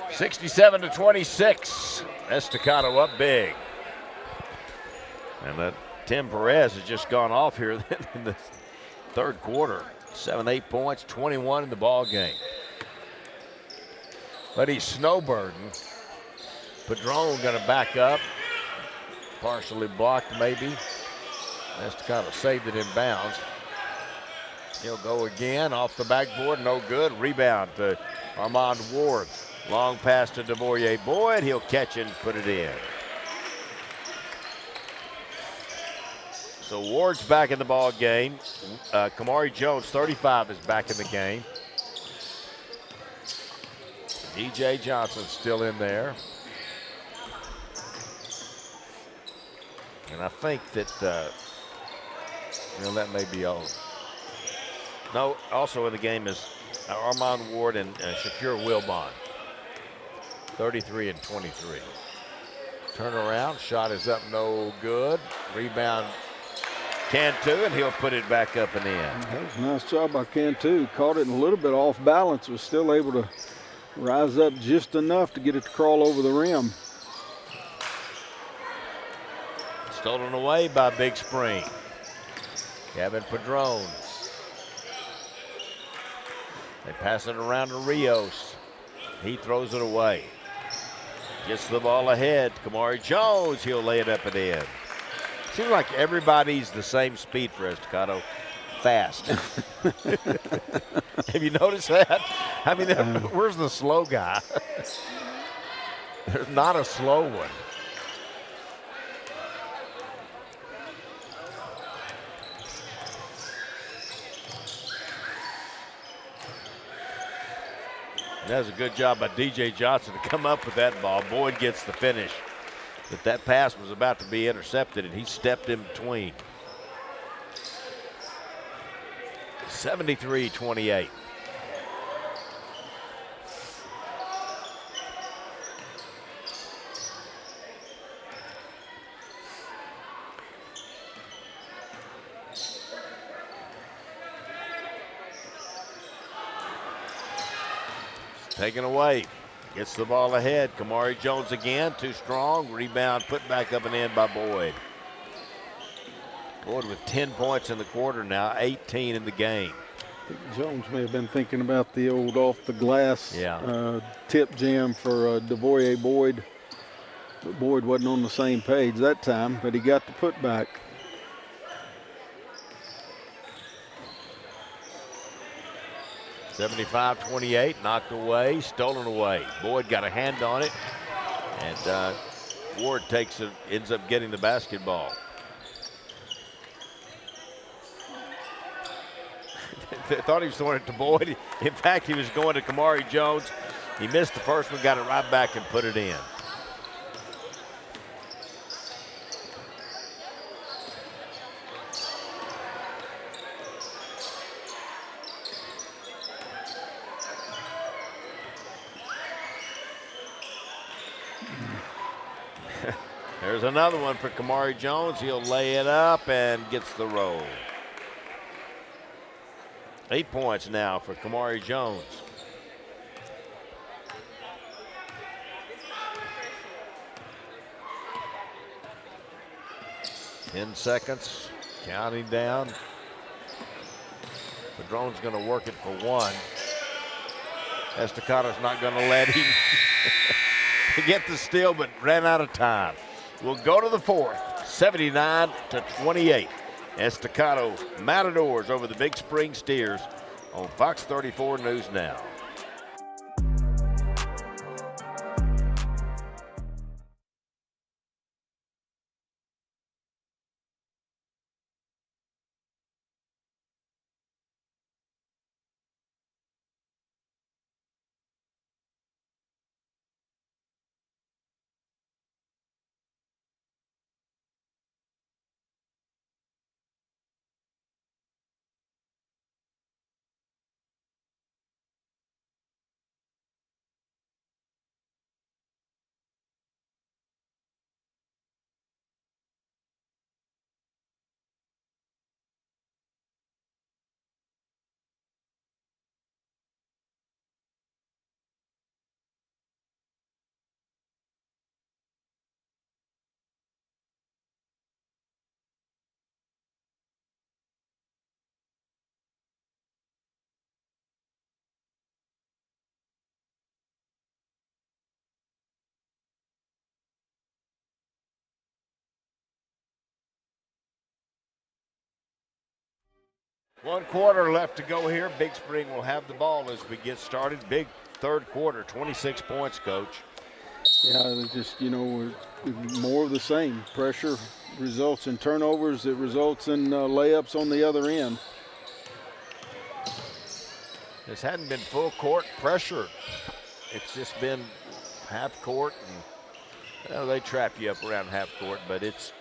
A: (67-26). Estacado up big. And that Tim Perez has just gone off here in the third quarter. 7-8 points, 21 in the ball game. But he's snowbirding. Padron going to back up. Partially blocked maybe. Estacado saved it in bounds. He'll go again off the backboard, no good. Rebound to Armand Ward. Long pass to DeVoyer Boyd. He'll catch it and put it in. So Ward's back in the ball game. Kamari Jones, 35, is back in the game. DJ Johnson's still in there. And I think that, that may be all. No, also in the game is Armand Ward and Shakur Wilbon. 33 and 23. Turnaround, shot is up, no good. Rebound, Cantu, and he'll put it back up and in.
C: That was a nice job by Cantu. Caught it a little bit off balance, was still able to rise up just enough to get it to crawl over the rim.
A: Stolen away by Big Spring. Kevin Padron. They pass it around to Rios. He throws it away. Gets the ball ahead. Kamari Jones, he'll lay it up and in. Seems like everybody's the same speed for Estacado. Fast. Have you noticed that? I mean, where's the slow guy? There's not a slow one. That was a good job by DJ Johnson to come up with that ball. Boyd gets the finish. But that pass was about to be intercepted, and he stepped in between. 73-28. Taken away. Gets the ball ahead. Kamari Jones again, too strong. Rebound put back up and in by Boyd. Boyd with 10 points in the quarter now, 18 in the game.
C: I think Jones may have been thinking about the old off the glass tip jam for DeVoyer Boyd. But Boyd wasn't on the same page that time, but he got the putback.
A: (75-28), knocked away, stolen away. Boyd got a hand on it, and Ward ends up getting the basketball. Thought he was throwing it to Boyd. In fact, he was going to Kamari Jones. He missed the first one, got it right back and put it in. There's another one for Kamari Jones. He'll lay it up and gets the roll. 8 points now for Kamari Jones. Ten seconds, counting down. Padrone's going to work it for one. Estacado's not going to let him get the steal, but ran out of time. We'll go to the fourth, 79-28. Estacado Matadors over the Big Spring Steers on Fox 34 News Now. One quarter left to go here. Big Spring will have the ball as we get started. Big third quarter, 26 points, Coach.
C: Yeah, just, more of the same. Pressure results in turnovers. It results in layups on the other end.
A: This hadn't been full court pressure. It's just been half court, and they trap you up around half court, but it's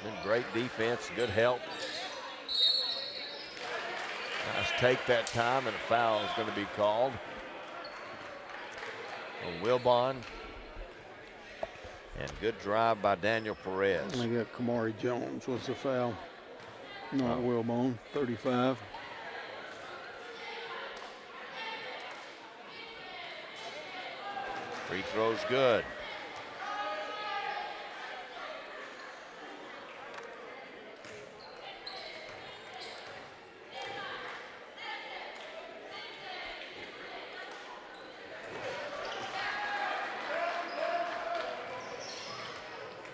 A: been great defense, good help. Nice take that time, and a foul is going to be called on Wilbon. And good drive by Daniel Perez.
C: They got Kamari Jones. What's the foul? Not Wilbon, 35.
A: Free throw's good.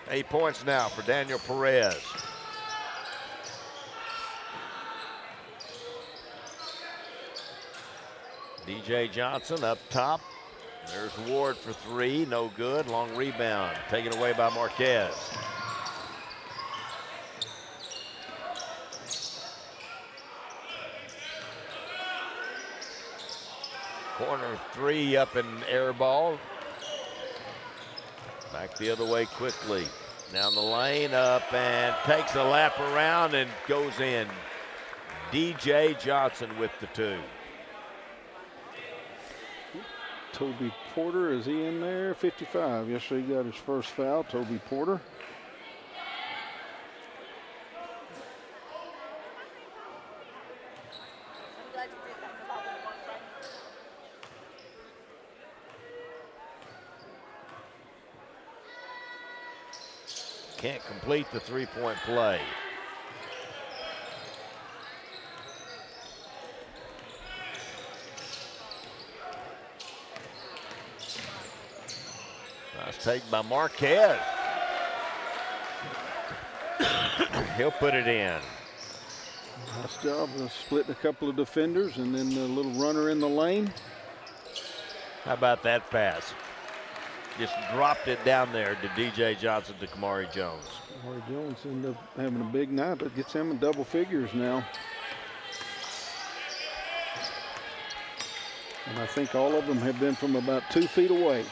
A: Eight points now for Daniel Perez. DJ Johnson up top. There's Ward for three, no good. Long rebound, taken away by Marquez. Corner three up in air ball. Back the other way quickly. Down the lane, up and takes a lap around and goes in. DJ Johnson with the two.
C: Toby Porter, is he in there? 55. Yesterday he got his first foul, Toby Porter.
A: Can't complete the three-point play. Nice take by Marquez. He'll put it in.
C: Nice job of splitting a couple of defenders and then a little runner in the lane.
A: How about that pass? Just dropped it down there to DJ Johnson to Kamari Jones.
C: Kamari Jones ended up having a big night, but gets him in double figures now. And I think all of them have been from about 2 feet away.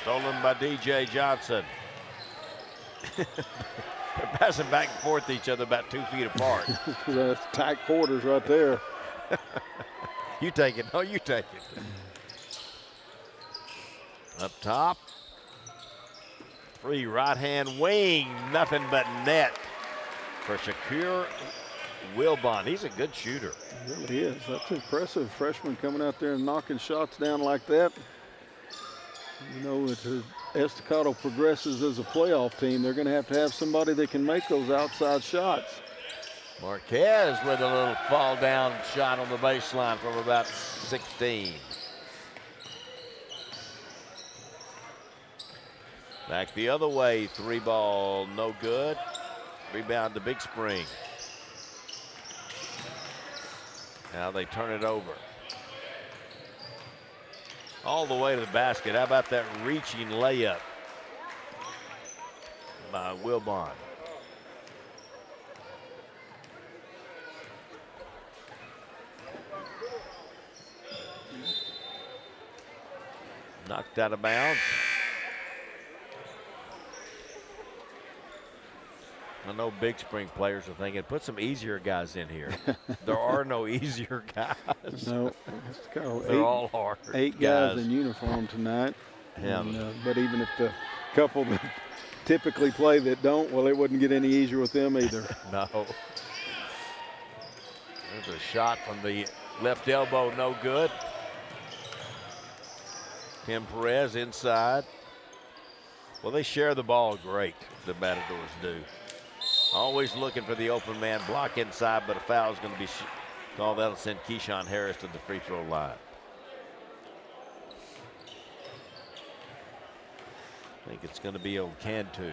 A: Stolen by DJ Johnson. They're passing back and forth to each other about 2 feet apart.
C: That's tight quarters right there.
A: You take it. No, you take it. Up top. Free right-hand wing. Nothing but net for Shakur Wilbon. He's a good shooter.
C: He really is. That's impressive. Freshman coming out there and knocking shots down like that. You know, as Estacado progresses as a playoff team, they're going to have somebody that can make those outside shots.
A: Marquez with a little fall down shot on the baseline from about 16. Back the other way, 3 ball, no good. Rebound to Big Spring. Now they turn it over. All the way to the basket. How about that reaching layup by Wilbon? Knocked out of bounds. I know Big Spring players are thinking, put some easier guys in here. There are no easier guys.
C: No,
A: they're all hard.
C: 8 guys in uniform tonight.
A: Yeah.
C: And, but even if the couple that typically play that don't, well, it wouldn't get any easier with them either.
A: No. There's a shot from the left elbow, no good. Tim Perez inside. Well, they share the ball great, the Matadors do. Always looking for the open man, block inside, but a foul is going to be called. That'll send Keyshawn Harris to the free throw line. I think it's going to be on Cantu.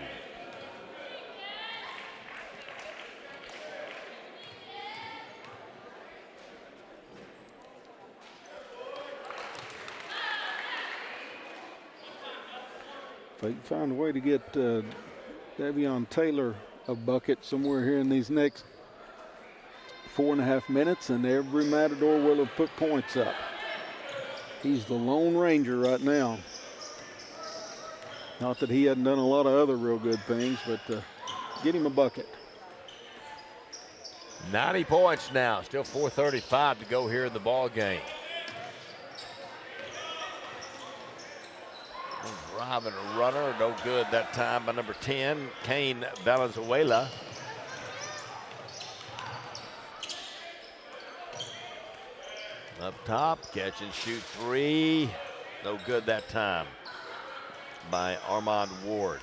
C: If they can find a way to get Davion Taylor a bucket somewhere here in these next 4.5 minutes, and every Matador will have put points up. He's the Lone Ranger right now. Not that he hadn't done a lot of other real good things, but get him a bucket.
A: 90 points now, still 4:35 to go here in the ball game. Driving a runner, no good that time by number 10, Kane Valenzuela. Up top, catch and shoot 3, no good that time by Armand Ward.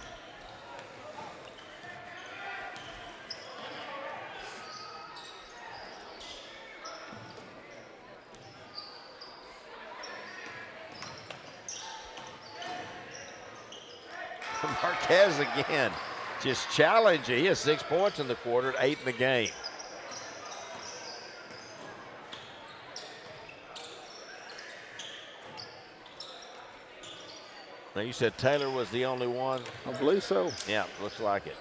A: Marquez again, just challenging. He has 6 points in the quarter, 8 in the game. Now you said Taylor was the only one?
C: I believe so.
A: Yeah, looks like it.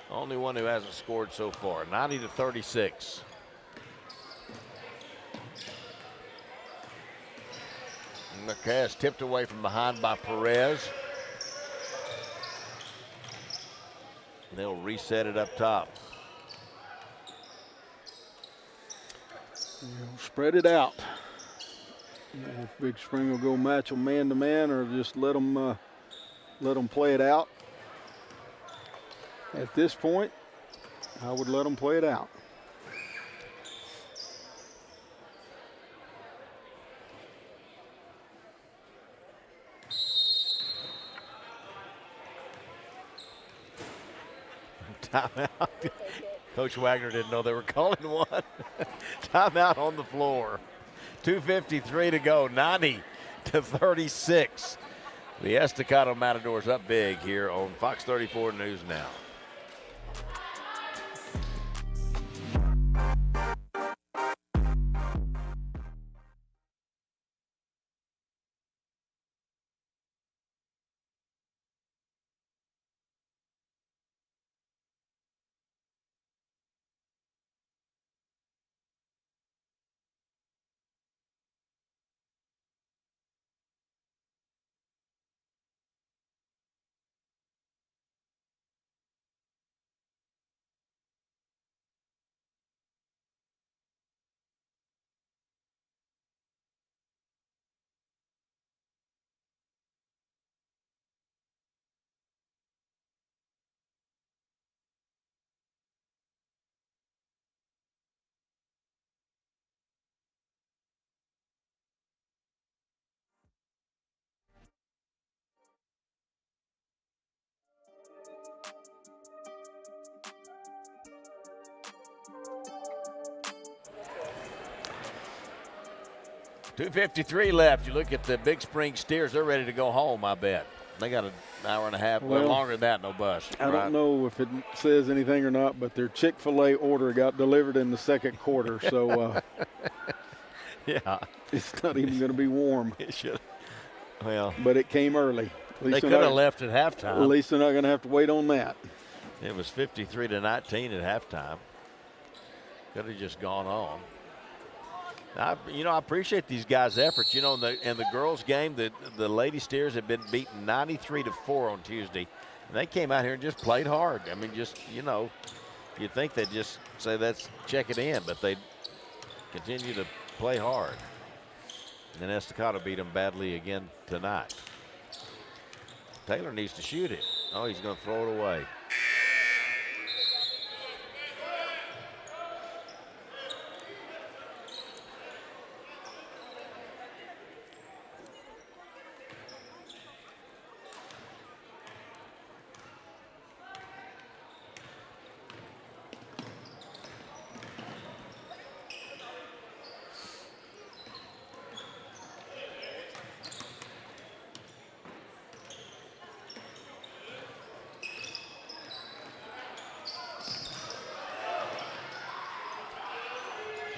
A: Only one who hasn't scored so far, 90-36. Marquez tipped away from behind by Perez. And they'll reset it up top.
C: Spread it out. If Big Spring will go match them man to man, or just let them play it out. At this point, I would let them play it out.
A: Timeout. Coach Wagner didn't know they were calling one. Timeout on the floor. 2:53 to go, 90-36. The Estacado Matadors up big here on Fox 34 News Now. .253 left. You look at the Big Spring Steers, they're ready to go home, I bet. They got an hour and a half, well, longer than that, no bus.
C: I don't know if it says anything or not, but their Chick-fil-A order got delivered in the second quarter, so
A: yeah,
C: it's not even going to be warm.
A: It should. Well,
C: but it came early.
A: They could have left at halftime.
C: At least they're not going to have to wait on that.
A: It was 53-19 at halftime. Could have just gone on. I appreciate these guys' efforts. In the girls' game, the Lady Steers had been beaten 93-4 on Tuesday, and they came out here and just played hard. I mean, you'd think they'd just say, let's check it in, but they continue to play hard. And then Estacado beat them badly again tonight. Taylor needs to shoot it. Oh, he's going to throw it away.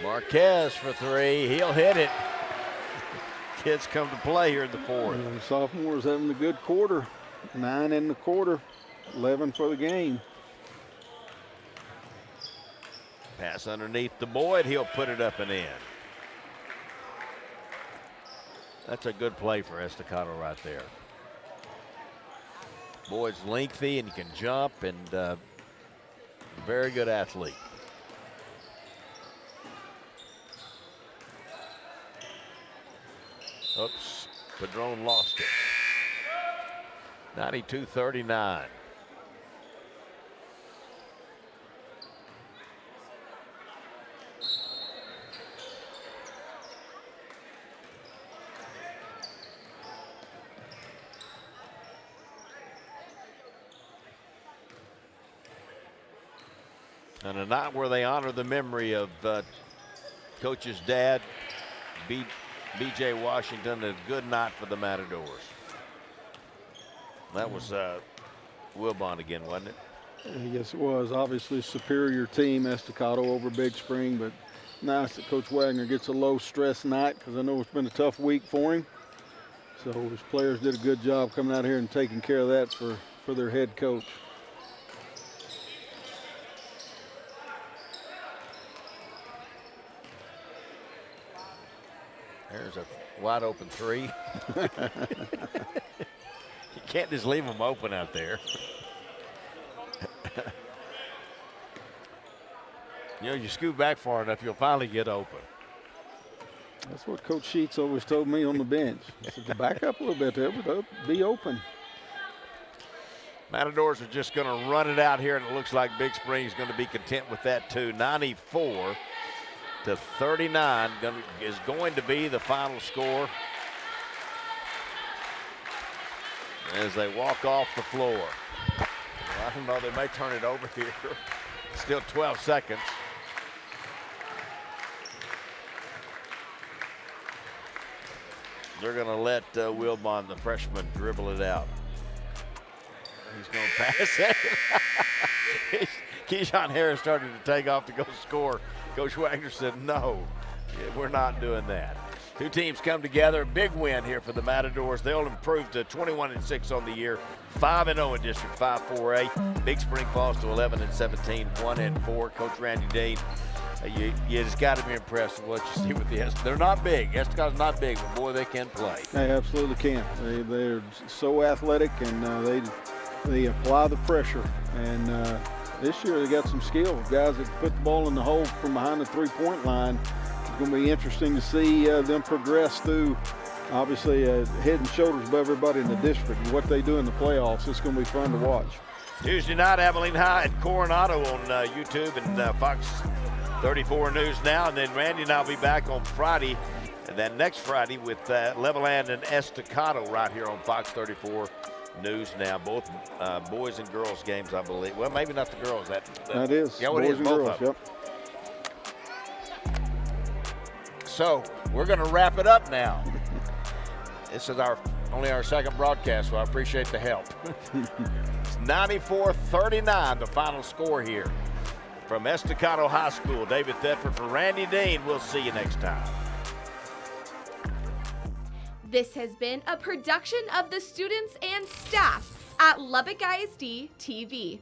A: Marquez for three. He'll hit it. Kids come to play here in the fourth.
C: The sophomores having a good quarter. 9 in the quarter, 11 for the game.
A: Pass underneath the Boyd. He'll put it up and in. That's a good play for Estacado right there. Boyd's lengthy and he can jump, and very good athlete. Oops, Padron lost it. 92-39. And a night where they honor the memory of Coach's dad, B.J. Washington. A good night for the Matadors. That was Wilbon again, wasn't it?
C: Yes, it was. Obviously, superior team, Estacado over Big Spring, but nice that Coach Wagner gets a low-stress night, because I know it's been a tough week for him. So his players did a good job coming out here and taking care of that for their head coach.
A: There's a wide open three. You can't just leave them open out there. You scoot back far enough, you'll finally get open.
C: That's what Coach Sheets always told me on the bench. He said to back up a little bit there, but be open.
A: Matadors are just going to run it out here, and it looks like Big Spring's going to be content with that too. 94-39 is going to be the final score as they walk off the floor. Well, I don't know, they may turn it over here. Still 12 seconds. They're going to let Wilbon, the freshman, dribble it out. He's going to pass it. Keyshawn Harris started to take off to go score. Coach Wagner said, no, we're not doing that. Two teams come together. Big win here for the Matadors. They'll improve to 21-6 on the year, 5-0 in District 5 4A. Big Spring falls to 11-17, 1-4. Coach Randy Dean, you just got to be impressed with what you see with the Estacado. They're not big. Estacado's not big, but boy, they can play.
C: They absolutely can. They're so athletic, and they apply the pressure. And this year they got some skill. Guys that put the ball in the hole from behind the three-point line. It's going to be interesting to see them progress through, obviously, head and shoulders above everybody in the district, and what they do in the playoffs. It's going to be fun to watch.
A: Tuesday night, Abilene High at Coronado on YouTube and Fox 34 News Now. And then Randy and I will be back on Friday, and then next Friday with Levelland and Estacado right here on Fox 34 News Now. Both boys and girls games, I believe. Well, maybe not the girls.
C: That is.
A: Yeah,
C: boys
A: it is.
C: and
A: Both
C: girls,
A: of them.
C: yep.
A: So we're going to wrap it up now. This is only our second broadcast, so I appreciate the help. It's 94-39, the final score here from Estacado High School. David Thetford for Randy Dean. We'll see you next time.
S: This has been a production of the students and staff at Lubbock ISD TV.